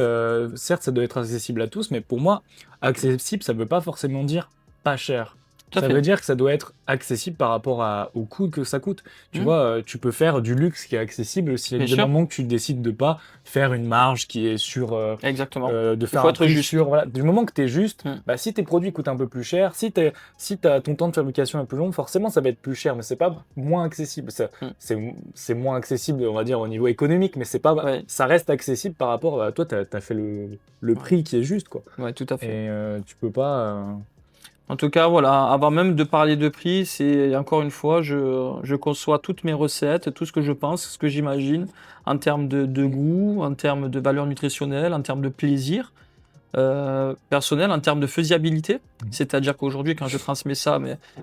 [SPEAKER 2] certes, ça doit être accessible à tous, mais pour moi, accessible, ça ne veut pas forcément dire pas cher.
[SPEAKER 1] Tout à
[SPEAKER 2] Ça
[SPEAKER 1] fait.
[SPEAKER 2] veut dire que ça doit être accessible par rapport au coût que ça coûte. Tu
[SPEAKER 1] Hmm.
[SPEAKER 2] vois, tu peux faire du luxe qui est accessible s'il y a
[SPEAKER 1] Bien
[SPEAKER 2] des
[SPEAKER 1] sûr.
[SPEAKER 2] moments que tu décides de pas faire une marge qui est sur...
[SPEAKER 1] Exactement.
[SPEAKER 2] de
[SPEAKER 1] Il
[SPEAKER 2] faire
[SPEAKER 1] faut
[SPEAKER 2] un
[SPEAKER 1] être
[SPEAKER 2] prix
[SPEAKER 1] juste.
[SPEAKER 2] sur... Voilà. Du moment que tu es juste,
[SPEAKER 1] Hmm.
[SPEAKER 2] bah, si tes produits coûtent un peu plus cher, si ton temps de fabrication est plus long, forcément ça va être plus cher, mais c'est pas moins accessible.
[SPEAKER 1] Hmm.
[SPEAKER 2] C'est moins accessible, on va dire, au niveau économique, mais c'est pas,
[SPEAKER 1] Ouais.
[SPEAKER 2] ça reste accessible par rapport à toi, tu as fait le prix qui est juste, quoi.
[SPEAKER 1] Ouais, tout à fait.
[SPEAKER 2] Et tu peux pas...
[SPEAKER 1] En tout cas, voilà, avant même de parler de prix, c'est encore une fois, je conçois toutes mes recettes, tout ce que je pense, ce que j'imagine, en termes de goût, en termes de valeur nutritionnelle, en termes de plaisir personnel, en termes de faisabilité. C'est-à-dire qu'aujourd'hui, quand je transmets ça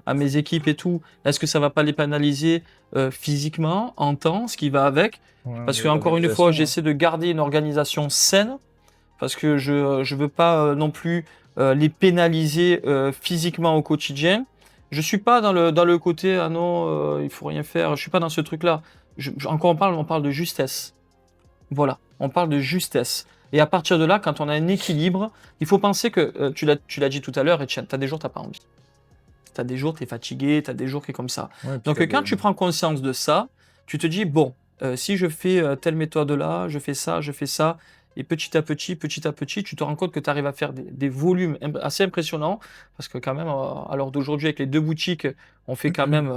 [SPEAKER 1] à mes équipes et tout, est-ce que ça va pas les pénaliser physiquement, en temps, ce qui va avec? Parce que encore une fois, j'essaie de garder une organisation saine, parce que je veux pas non plus les pénaliser physiquement au quotidien. Je suis pas dans le côté ah non il faut rien faire. Je suis pas dans ce truc-là. Encore on parle de justesse. Voilà, on parle de justesse. Et à partir de là, quand on a un équilibre, il faut penser que tu l'as dit tout à l'heure, Etienne, tu as des jours t'as pas envie. Tu as des jours tu es fatigué, tu as des jours qui est comme ça.
[SPEAKER 2] Ouais, puis
[SPEAKER 1] Donc quand tu prends conscience de ça, tu te dis bon, si je fais telle méthode là, je fais ça, et petit à petit, tu te rends compte que tu arrives à faire des volumes assez impressionnants, parce que quand même, à l'heure d'aujourd'hui, avec les deux boutiques, on fait quand même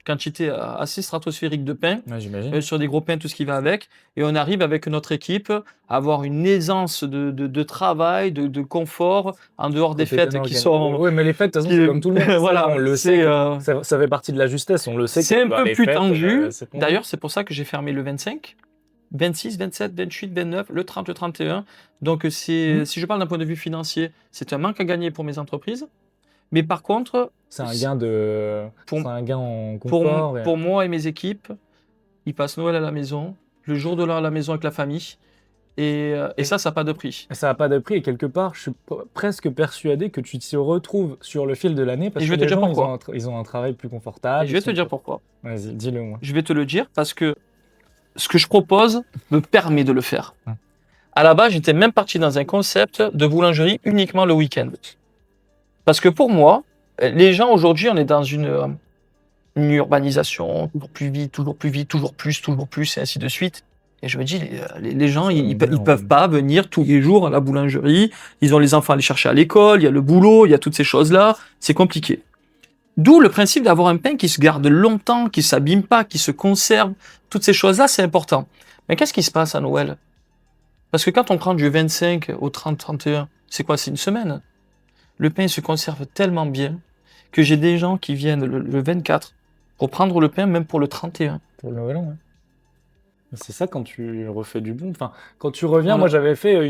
[SPEAKER 1] quantité assez stratosphérique de pain,
[SPEAKER 2] Ouais, j'imagine.
[SPEAKER 1] sur des gros pains, tout ce qui va avec, et on arrive avec notre équipe à avoir une aisance de travail, de confort, en dehors des
[SPEAKER 2] Côté
[SPEAKER 1] fêtes
[SPEAKER 2] bien
[SPEAKER 1] qui
[SPEAKER 2] organisé.
[SPEAKER 1] sont...
[SPEAKER 2] Oui, mais les fêtes, de toute façon, c'est comme tout le monde. Ça,
[SPEAKER 1] Voilà,
[SPEAKER 2] on le
[SPEAKER 1] c'est...
[SPEAKER 2] sait. Ça fait partie de la justesse. On le sait
[SPEAKER 1] C'est
[SPEAKER 2] que
[SPEAKER 1] un
[SPEAKER 2] bah,
[SPEAKER 1] peu
[SPEAKER 2] les
[SPEAKER 1] plus
[SPEAKER 2] fêtes,
[SPEAKER 1] tendu.
[SPEAKER 2] c'est tendu.
[SPEAKER 1] D'ailleurs, c'est pour ça que j'ai fermé le 25, 26, 27, 28, 29, le 30, le 31. Donc, si je parle d'un point de vue financier, c'est un manque à gagner pour mes entreprises. Mais par contre,
[SPEAKER 2] C'est un gain de...
[SPEAKER 1] Pour-
[SPEAKER 2] c'est un gain en
[SPEAKER 1] pour,
[SPEAKER 2] confort.
[SPEAKER 1] pour moi et mes équipes, ils passent Noël à la maison, le jour de l'an à la maison avec la famille. Et ça n'a pas de prix.
[SPEAKER 2] Ça n'a pas de prix et quelque part, je suis presque persuadé que tu t'y retrouves sur le fil de l'année parce
[SPEAKER 1] Et je
[SPEAKER 2] que
[SPEAKER 1] vais te
[SPEAKER 2] les
[SPEAKER 1] dire
[SPEAKER 2] gens,
[SPEAKER 1] pourquoi.
[SPEAKER 2] ils ont un travail plus
[SPEAKER 1] Et
[SPEAKER 2] confortable.
[SPEAKER 1] je vais te dire pourquoi.
[SPEAKER 2] Vas-y, dis-le moi.
[SPEAKER 1] Je vais te le dire parce que ce que je propose me permet de le faire.
[SPEAKER 2] Hum.
[SPEAKER 1] À la base, j'étais même parti dans un concept de boulangerie uniquement le week-end. Parce que pour moi, les gens aujourd'hui, on est dans une urbanisation, toujours plus vite, toujours plus, et ainsi de suite. Et je me dis, les gens, ils peuvent pas venir tous les jours à la boulangerie. Ils ont les enfants à les chercher à l'école, il y a le boulot, il y a toutes ces choses-là. C'est compliqué. D'où le principe d'avoir un pain qui se garde longtemps, qui s'abîme pas, qui se conserve. Toutes ces choses-là, c'est important. Mais qu'est-ce qui se passe à Noël? Parce que quand on prend du 25 au 30-31, c'est quoi? C'est une semaine. Le pain se conserve tellement bien que j'ai des gens qui viennent le 24 pour prendre le pain, même pour le 31.
[SPEAKER 2] Pour le Nouvel An, ouais. C'est ça quand tu refais du bon. Enfin, quand tu reviens,
[SPEAKER 1] Voilà.
[SPEAKER 2] moi j'avais fait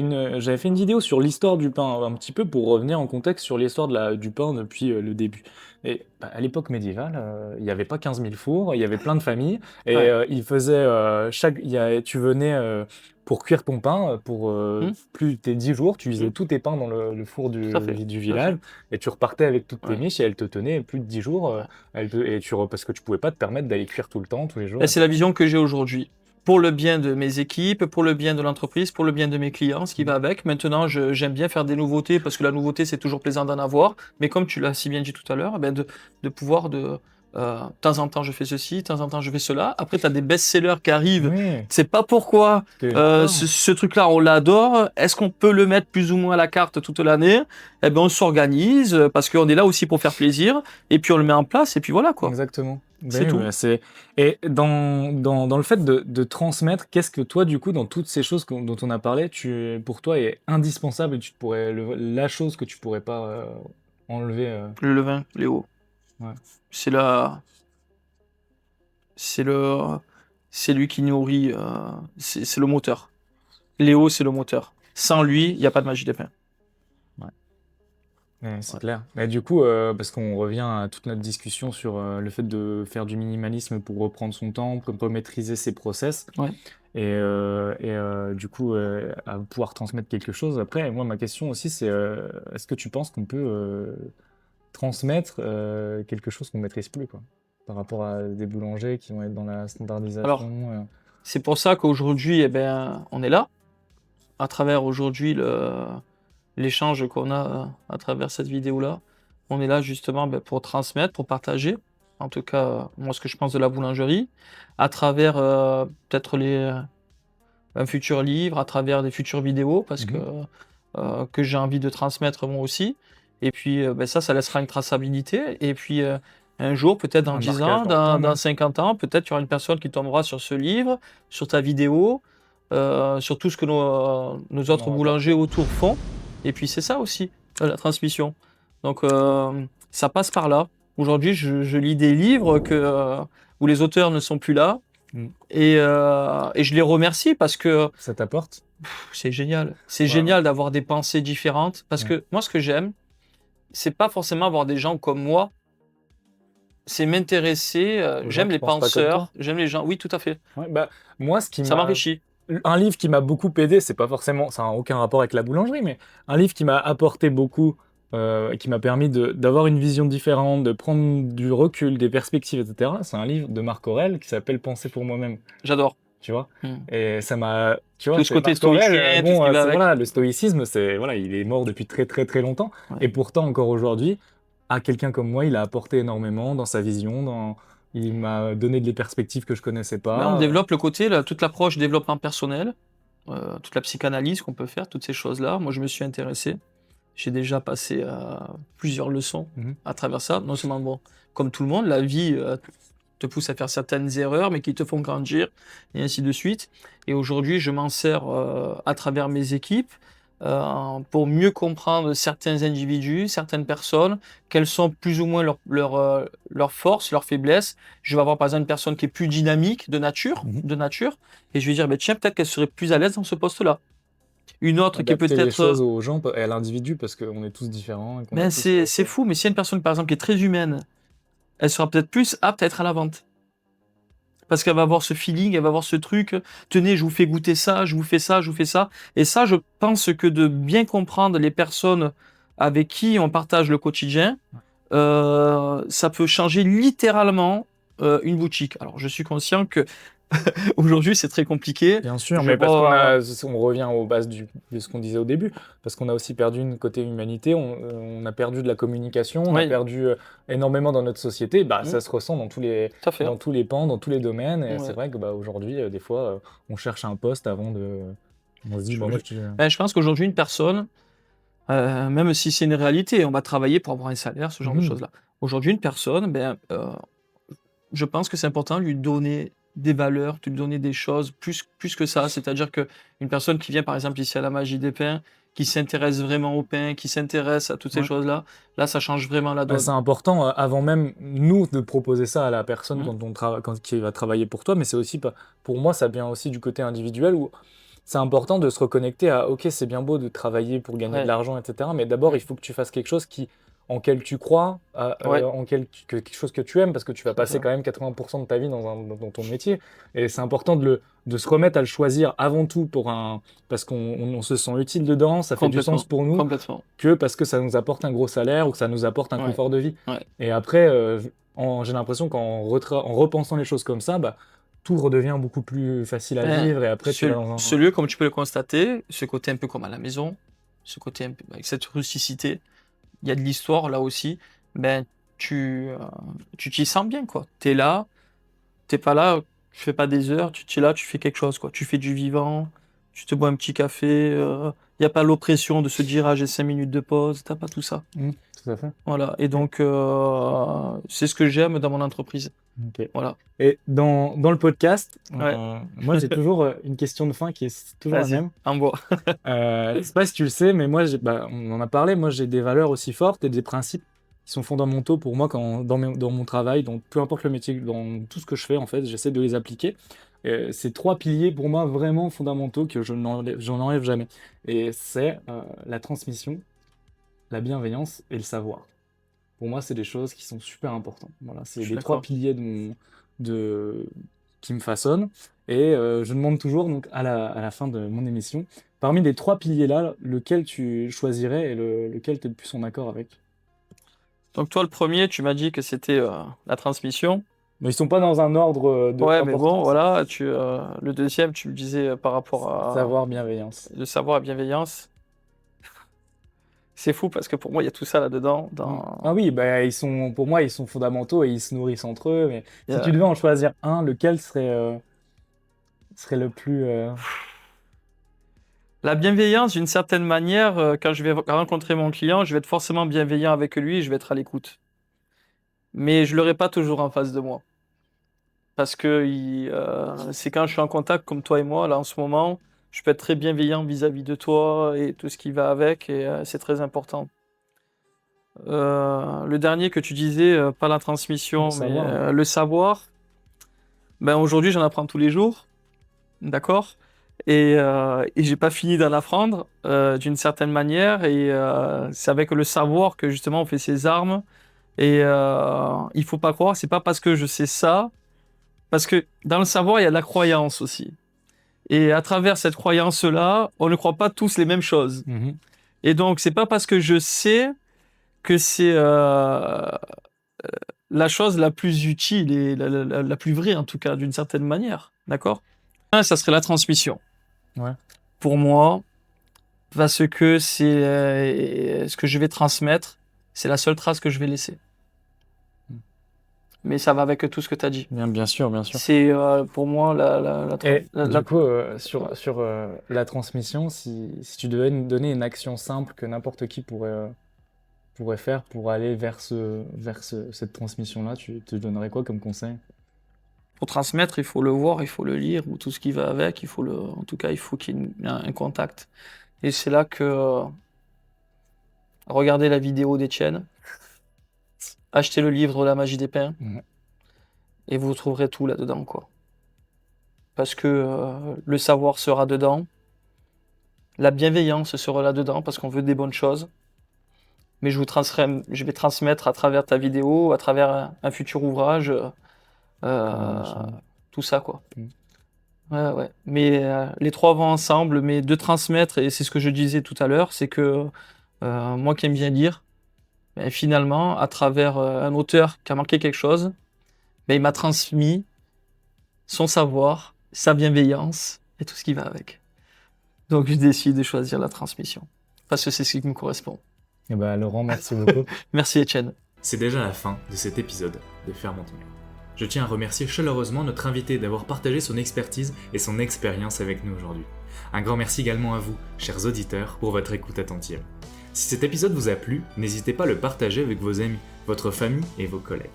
[SPEAKER 2] une vidéo sur l'histoire du pain, un petit peu pour revenir en contexte sur l'histoire du pain depuis le début. Et bah, à l'époque médiévale, il n'y avait pas 15 000 fours, il y avait plein de familles, et
[SPEAKER 1] Ouais.
[SPEAKER 2] ils faisaient tu venais pour cuire ton pain, pour plus tes 10 jours, tu faisais tous tes pains dans le four
[SPEAKER 1] Tout à fait.
[SPEAKER 2] du village, et tu repartais avec toutes tes
[SPEAKER 1] Ouais.
[SPEAKER 2] miches, et elles te tenaient plus de 10 jours, parce que tu pouvais pas te permettre d'aller cuire tout le temps, tous les jours.
[SPEAKER 1] Et c'est la vision que j'ai aujourd'hui. pour le bien de mes équipes, pour le bien de l'entreprise, pour le bien de mes clients, ce qui va avec. Maintenant, j'aime bien faire des nouveautés parce que la nouveauté, c'est toujours plaisant d'en avoir. Mais comme tu l'as si bien dit tout à l'heure, de pouvoir de temps en temps, je fais ceci, de temps en temps, je fais cela. Après, tu as des best-sellers qui arrivent.
[SPEAKER 2] Oui.
[SPEAKER 1] C'est pas pourquoi ce truc-là, on l'adore. Est-ce qu'on peut le mettre plus ou moins à la carte toute l'année? Eh ben, on s'organise parce qu'on est là aussi pour faire plaisir. Et puis, on le met en place et puis voilà, quoi.
[SPEAKER 2] Exactement.
[SPEAKER 1] C'est tout.
[SPEAKER 2] Et dans le fait de transmettre, qu'est-ce que toi, du coup, dans toutes ces choses dont on a parlé, pour toi est indispensable et la chose que tu pourrais pas enlever
[SPEAKER 1] Le levain, Léo.
[SPEAKER 2] Ouais.
[SPEAKER 1] C'est lui qui nourrit, c'est le moteur. Léo, c'est le moteur. Sans lui, il n'y a pas de magie des pains.
[SPEAKER 2] Ouais, c'est
[SPEAKER 1] Ouais.
[SPEAKER 2] clair. Mais du coup, parce qu'on revient à toute notre discussion sur le fait de faire du minimalisme pour reprendre son temps, pour maîtriser ses process,
[SPEAKER 1] Ouais.
[SPEAKER 2] et du coup, à pouvoir transmettre quelque chose. Après, moi, ma question aussi, c'est est-ce que tu penses qu'on peut transmettre quelque chose qu'on ne maîtrise plus, quoi, par rapport à des boulangers qui vont être dans la standardisation
[SPEAKER 1] Alors, c'est pour ça qu'aujourd'hui, eh ben, on est là, à travers aujourd'hui l'échange qu'on a à travers cette vidéo-là. On est là justement pour transmettre, pour partager, en tout cas, moi, ce que je pense de la boulangerie, à travers peut-être un futur livre, à travers des futures vidéos, parce que j'ai envie de transmettre moi aussi. Et puis, ça laissera une traçabilité. Et puis, un jour, peut-être dans
[SPEAKER 2] Un
[SPEAKER 1] 10
[SPEAKER 2] marquage
[SPEAKER 1] ans,
[SPEAKER 2] dans le temps,
[SPEAKER 1] dans
[SPEAKER 2] ouais.
[SPEAKER 1] 50 ans, peut-être il y aura une personne qui tombera sur ce livre, sur ta vidéo, sur tout ce que nos autres
[SPEAKER 2] aura
[SPEAKER 1] boulangers autour font. Et puis, c'est ça aussi, la transmission. Donc, ça passe par là. Aujourd'hui, je lis des livres où les auteurs ne sont plus là.
[SPEAKER 2] Mm.
[SPEAKER 1] Et je les remercie parce que
[SPEAKER 2] Ça t'apporte?
[SPEAKER 1] c'est génial. C'est
[SPEAKER 2] Ouais.
[SPEAKER 1] génial d'avoir des pensées différentes. Parce
[SPEAKER 2] Ouais.
[SPEAKER 1] que moi, ce que j'aime, c'est pas forcément avoir des gens comme moi. C'est m'intéresser.
[SPEAKER 2] Aux gens
[SPEAKER 1] J'aime
[SPEAKER 2] qui
[SPEAKER 1] les
[SPEAKER 2] pensent pas comme
[SPEAKER 1] penseurs.
[SPEAKER 2] toi.
[SPEAKER 1] J'aime les gens. Oui, tout à fait.
[SPEAKER 2] Ouais, bah, moi,
[SPEAKER 1] Ça m'enrichit.
[SPEAKER 2] un livre qui m'a beaucoup aidé, c'est pas forcément, ça n'a aucun rapport avec la boulangerie, mais un livre qui m'a apporté beaucoup, et qui m'a permis d'avoir une vision différente, de prendre du recul, des perspectives, etc. C'est un livre de Marc Aurèle qui s'appelle Penser pour moi-même,
[SPEAKER 1] J'adore.
[SPEAKER 2] tu vois.
[SPEAKER 1] Mm.
[SPEAKER 2] Et ça m'a, tu vois,
[SPEAKER 1] Tout ce
[SPEAKER 2] c'est
[SPEAKER 1] côté
[SPEAKER 2] Marc Aurèle,
[SPEAKER 1] stoïcien, tout ce qui va avec.
[SPEAKER 2] voilà, le stoïcisme, voilà, il est mort depuis très très très longtemps,
[SPEAKER 1] Ouais.
[SPEAKER 2] et pourtant encore aujourd'hui, à quelqu'un comme moi, il a apporté énormément dans sa vision, il m'a donné des perspectives que je connaissais
[SPEAKER 1] Là, on
[SPEAKER 2] pas.
[SPEAKER 1] développe le côté, toute l'approche développement personnel, toute la psychanalyse qu'on peut faire, toutes ces choses-là. Moi, je me suis intéressé. J'ai déjà passé plusieurs leçons à travers ça. Non seulement, bon, comme tout le monde, la vie te pousse à faire certaines erreurs, mais qui te font grandir, et ainsi de suite. Et aujourd'hui, je m'en sers à travers mes équipes pour mieux comprendre certains individus, certaines personnes, quelles sont plus ou moins leurs forces, leurs faiblesses. Je vais avoir par exemple une personne qui est plus dynamique de nature, et je vais dire, tiens, peut-être qu'elle serait plus à l'aise dans ce poste-là. Une autre qui est
[SPEAKER 2] Adapter les
[SPEAKER 1] peut-être...
[SPEAKER 2] choses aux gens et à l'individu parce qu'on est tous différents. Et qu'on a
[SPEAKER 1] Ben,
[SPEAKER 2] tous
[SPEAKER 1] c'est fou, mais s'il y a une personne, par exemple, qui est très humaine, elle sera peut-être plus apte à être à la vente. Parce qu'elle va avoir ce feeling, elle va avoir ce truc, tenez, je vous fais goûter ça, je vous fais ça, je vous fais ça. Et ça, je pense que de bien comprendre les personnes avec qui on partage le quotidien, ça peut changer littéralement une boutique. Alors, je suis conscient que aujourd'hui, c'est très compliqué.
[SPEAKER 2] Bien sûr,
[SPEAKER 1] Je
[SPEAKER 2] mais parce
[SPEAKER 1] vois,
[SPEAKER 2] on revient aux bases de ce qu'on disait au début, parce qu'on a aussi perdu une côté humanité, on a perdu de la communication, on a
[SPEAKER 1] Oui.
[SPEAKER 2] perdu énormément dans notre société. Bah,
[SPEAKER 1] Mm.
[SPEAKER 2] ça se ressent dans
[SPEAKER 1] tout à fait.
[SPEAKER 2] tous les pans, dans tous les domaines. Et
[SPEAKER 1] Ouais.
[SPEAKER 2] c'est vrai que bah, aujourd'hui, des fois, on cherche un poste avant de. On se dit, bon, moi,
[SPEAKER 1] Je pense qu'aujourd'hui, une personne, même si c'est une réalité, on va travailler pour avoir un salaire, ce genre de choses-là. Aujourd'hui, une personne, je pense que c'est important de lui donner des valeurs, de lui donner des choses plus que ça. C'est-à-dire qu'une personne qui vient, par exemple, ici à la Magie des Pains, qui s'intéresse vraiment au pain, qui s'intéresse à toutes ces choses-là, là, ça change vraiment la donne.
[SPEAKER 2] C'est important, avant même nous de proposer ça à la personne qui va travailler pour toi, mais c'est aussi, pour moi, ça vient aussi du côté individuel où c'est important de se reconnecter à, ok, c'est bien beau de travailler pour gagner de l'argent, etc. Mais d'abord, il faut que tu fasses quelque chose en quel tu crois, quelque chose que tu aimes, parce que tu vas passer quand même 80% de ta vie dans ton métier. Et c'est important de se remettre à le choisir avant tout parce qu'on se sent utile dedans, ça fait du sens pour nous, que parce que ça nous apporte un gros salaire ou que ça nous apporte un confort de vie. Et après, j'ai l'impression qu'en repensant les choses comme ça, tout redevient beaucoup plus facile à
[SPEAKER 1] Ben,
[SPEAKER 2] vivre et après tu vas dans un...
[SPEAKER 1] Ce lieu, comme tu peux le constater, ce côté un peu comme à la maison, ce côté un peu, avec cette rusticité, il y a de l'histoire là aussi, ben tu t'y sens bien quoi. T'es là, t'es pas là, tu fais pas des heures, tu es là, tu fais quelque chose quoi. Tu fais du vivant, tu te bois un petit café, il y a pas l'oppression de se dire ah j'ai 5 minutes de pause, t'as pas tout ça.
[SPEAKER 2] Tout à fait.
[SPEAKER 1] Voilà, et donc c'est ce que j'aime dans mon entreprise.
[SPEAKER 2] Ok.
[SPEAKER 1] Voilà.
[SPEAKER 2] Et dans le podcast,
[SPEAKER 1] Ouais.
[SPEAKER 2] moi j'ai toujours une question de fin qui est toujours la
[SPEAKER 1] Vas-y,
[SPEAKER 2] même.
[SPEAKER 1] envoie.
[SPEAKER 2] Je sais pas si tu le sais, mais moi, on en a parlé, moi j'ai des valeurs aussi fortes et des principes qui sont fondamentaux pour moi dans mon travail, donc peu importe le métier, dans tout ce que je fais en fait, j'essaie de les appliquer. C'est 3 piliers pour moi vraiment fondamentaux que j'en enlève jamais. Et c'est la transmission, la bienveillance et le savoir. Pour moi, c'est des choses qui sont super importantes. Voilà, c'est
[SPEAKER 1] Je suis
[SPEAKER 2] les 3
[SPEAKER 1] d'accord.
[SPEAKER 2] piliers qui me façonnent. Et je demande toujours, donc, à la fin de mon émission, parmi les 3 piliers-là, lequel tu choisirais et lequel tu es le plus en accord avec?
[SPEAKER 1] Donc toi le premier, tu m'as dit que c'était la transmission.
[SPEAKER 2] Mais ils sont pas dans un ordre
[SPEAKER 1] Ouais, mais bon,
[SPEAKER 2] d'importance.
[SPEAKER 1] voilà, le deuxième, tu me disais par rapport à
[SPEAKER 2] Savoir, bienveillance.
[SPEAKER 1] le savoir et bienveillance. C'est fou parce que pour moi, il y a tout ça là-dedans.
[SPEAKER 2] Ah oui, bah, pour moi, ils sont fondamentaux et ils se nourrissent entre eux. Mais
[SPEAKER 1] Il y
[SPEAKER 2] si
[SPEAKER 1] a-
[SPEAKER 2] tu devais en choisir un, lequel serait le plus...
[SPEAKER 1] La bienveillance, d'une certaine manière, quand je vais rencontrer mon client, je vais être forcément bienveillant avec lui et je vais être à l'écoute. Mais je ne l'aurai pas toujours en face de moi. Parce que c'est quand je suis en contact comme toi et moi, là en ce moment, je peux être très bienveillant vis-à-vis de toi et tout ce qui va avec, et c'est très important. Le dernier que tu disais, pas la transmission,
[SPEAKER 2] Le
[SPEAKER 1] mais
[SPEAKER 2] savoir, ouais.
[SPEAKER 1] le savoir, ben aujourd'hui j'en apprends tous les jours, d'accord? Et j'ai pas fini d'en apprendre d'une certaine manière, et c'est avec le savoir que justement on fait ses armes. Et il faut pas croire, c'est pas parce que je sais ça, parce que dans le savoir il y a de la croyance aussi. Et à travers cette croyance-là, on ne croit pas tous les mêmes choses.
[SPEAKER 2] Mhm.
[SPEAKER 1] Et donc c'est pas parce que je sais que c'est la chose la plus utile et la plus vraie, en tout cas, d'une certaine manière. D'accord? Un, ça serait la transmission.
[SPEAKER 2] Ouais.
[SPEAKER 1] Pour moi, parce que c'est ce que je vais transmettre, c'est la seule trace que je vais laisser. Mais ça va avec tout ce que tu as dit.
[SPEAKER 2] Bien sûr, bien sûr.
[SPEAKER 1] C'est pour moi
[SPEAKER 2] Et
[SPEAKER 1] la-
[SPEAKER 2] du coup, sur la transmission, si tu devais nous donner une action simple que n'importe qui pourrait faire pour aller vers cette transmission-là, tu te donnerais quoi comme conseil?
[SPEAKER 1] pour transmettre, il faut le voir, il faut le lire, ou tout ce qui va avec, en tout cas, il faut qu'il y ait un contact. Et c'est là que regardez la vidéo d'Étienne, achetez le livre La magie des pains,
[SPEAKER 2] Mhm.
[SPEAKER 1] et vous trouverez tout là-dedans, quoi. Parce que le savoir sera dedans, la bienveillance sera là-dedans, parce qu'on veut des bonnes choses. Mais je vais transmettre à travers ta vidéo, à travers un futur ouvrage, tout ça, quoi.
[SPEAKER 2] Mhm.
[SPEAKER 1] Ouais. Mais les 3 vont ensemble, mais de transmettre, et c'est ce que je disais tout à l'heure, c'est que moi qui aime bien lire, ben, finalement, à travers un auteur qui a marqué quelque chose, ben, il m'a transmis son savoir, sa bienveillance et tout ce qui va avec. Donc je décide de choisir la transmission, parce que c'est ce qui me correspond.
[SPEAKER 2] Eh ben, Laurent, merci beaucoup.
[SPEAKER 1] Merci Etienne.
[SPEAKER 3] C'est déjà la fin de cet épisode de Fermente Mieux. Je tiens à remercier chaleureusement notre invité d'avoir partagé son expertise et son expérience avec nous aujourd'hui. Un grand merci également à vous, chers auditeurs, pour votre écoute attentive. Si cet épisode vous a plu, n'hésitez pas à le partager avec vos amis, votre famille et vos collègues.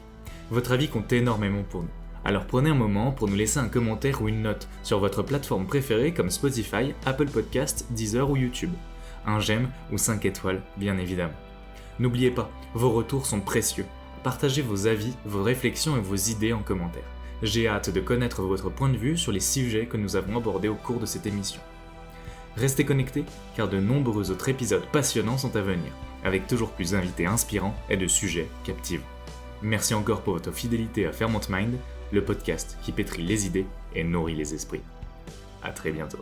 [SPEAKER 3] Votre avis compte énormément pour nous. Alors prenez un moment pour nous laisser un commentaire ou une note sur votre plateforme préférée comme Spotify, Apple Podcasts, Deezer ou YouTube. Un j'aime ou 5 étoiles, bien évidemment. N'oubliez pas, vos retours sont précieux. Partagez vos avis, vos réflexions et vos idées en commentaire. J'ai hâte de connaître votre point de vue sur les sujets que nous avons abordés au cours de cette émission. Restez connectés, car de nombreux autres épisodes passionnants sont à venir, avec toujours plus d'invités inspirants et de sujets captivants. Merci encore pour votre fidélité à Ferment Mind, le podcast qui pétrit les idées et nourrit les esprits. À très bientôt.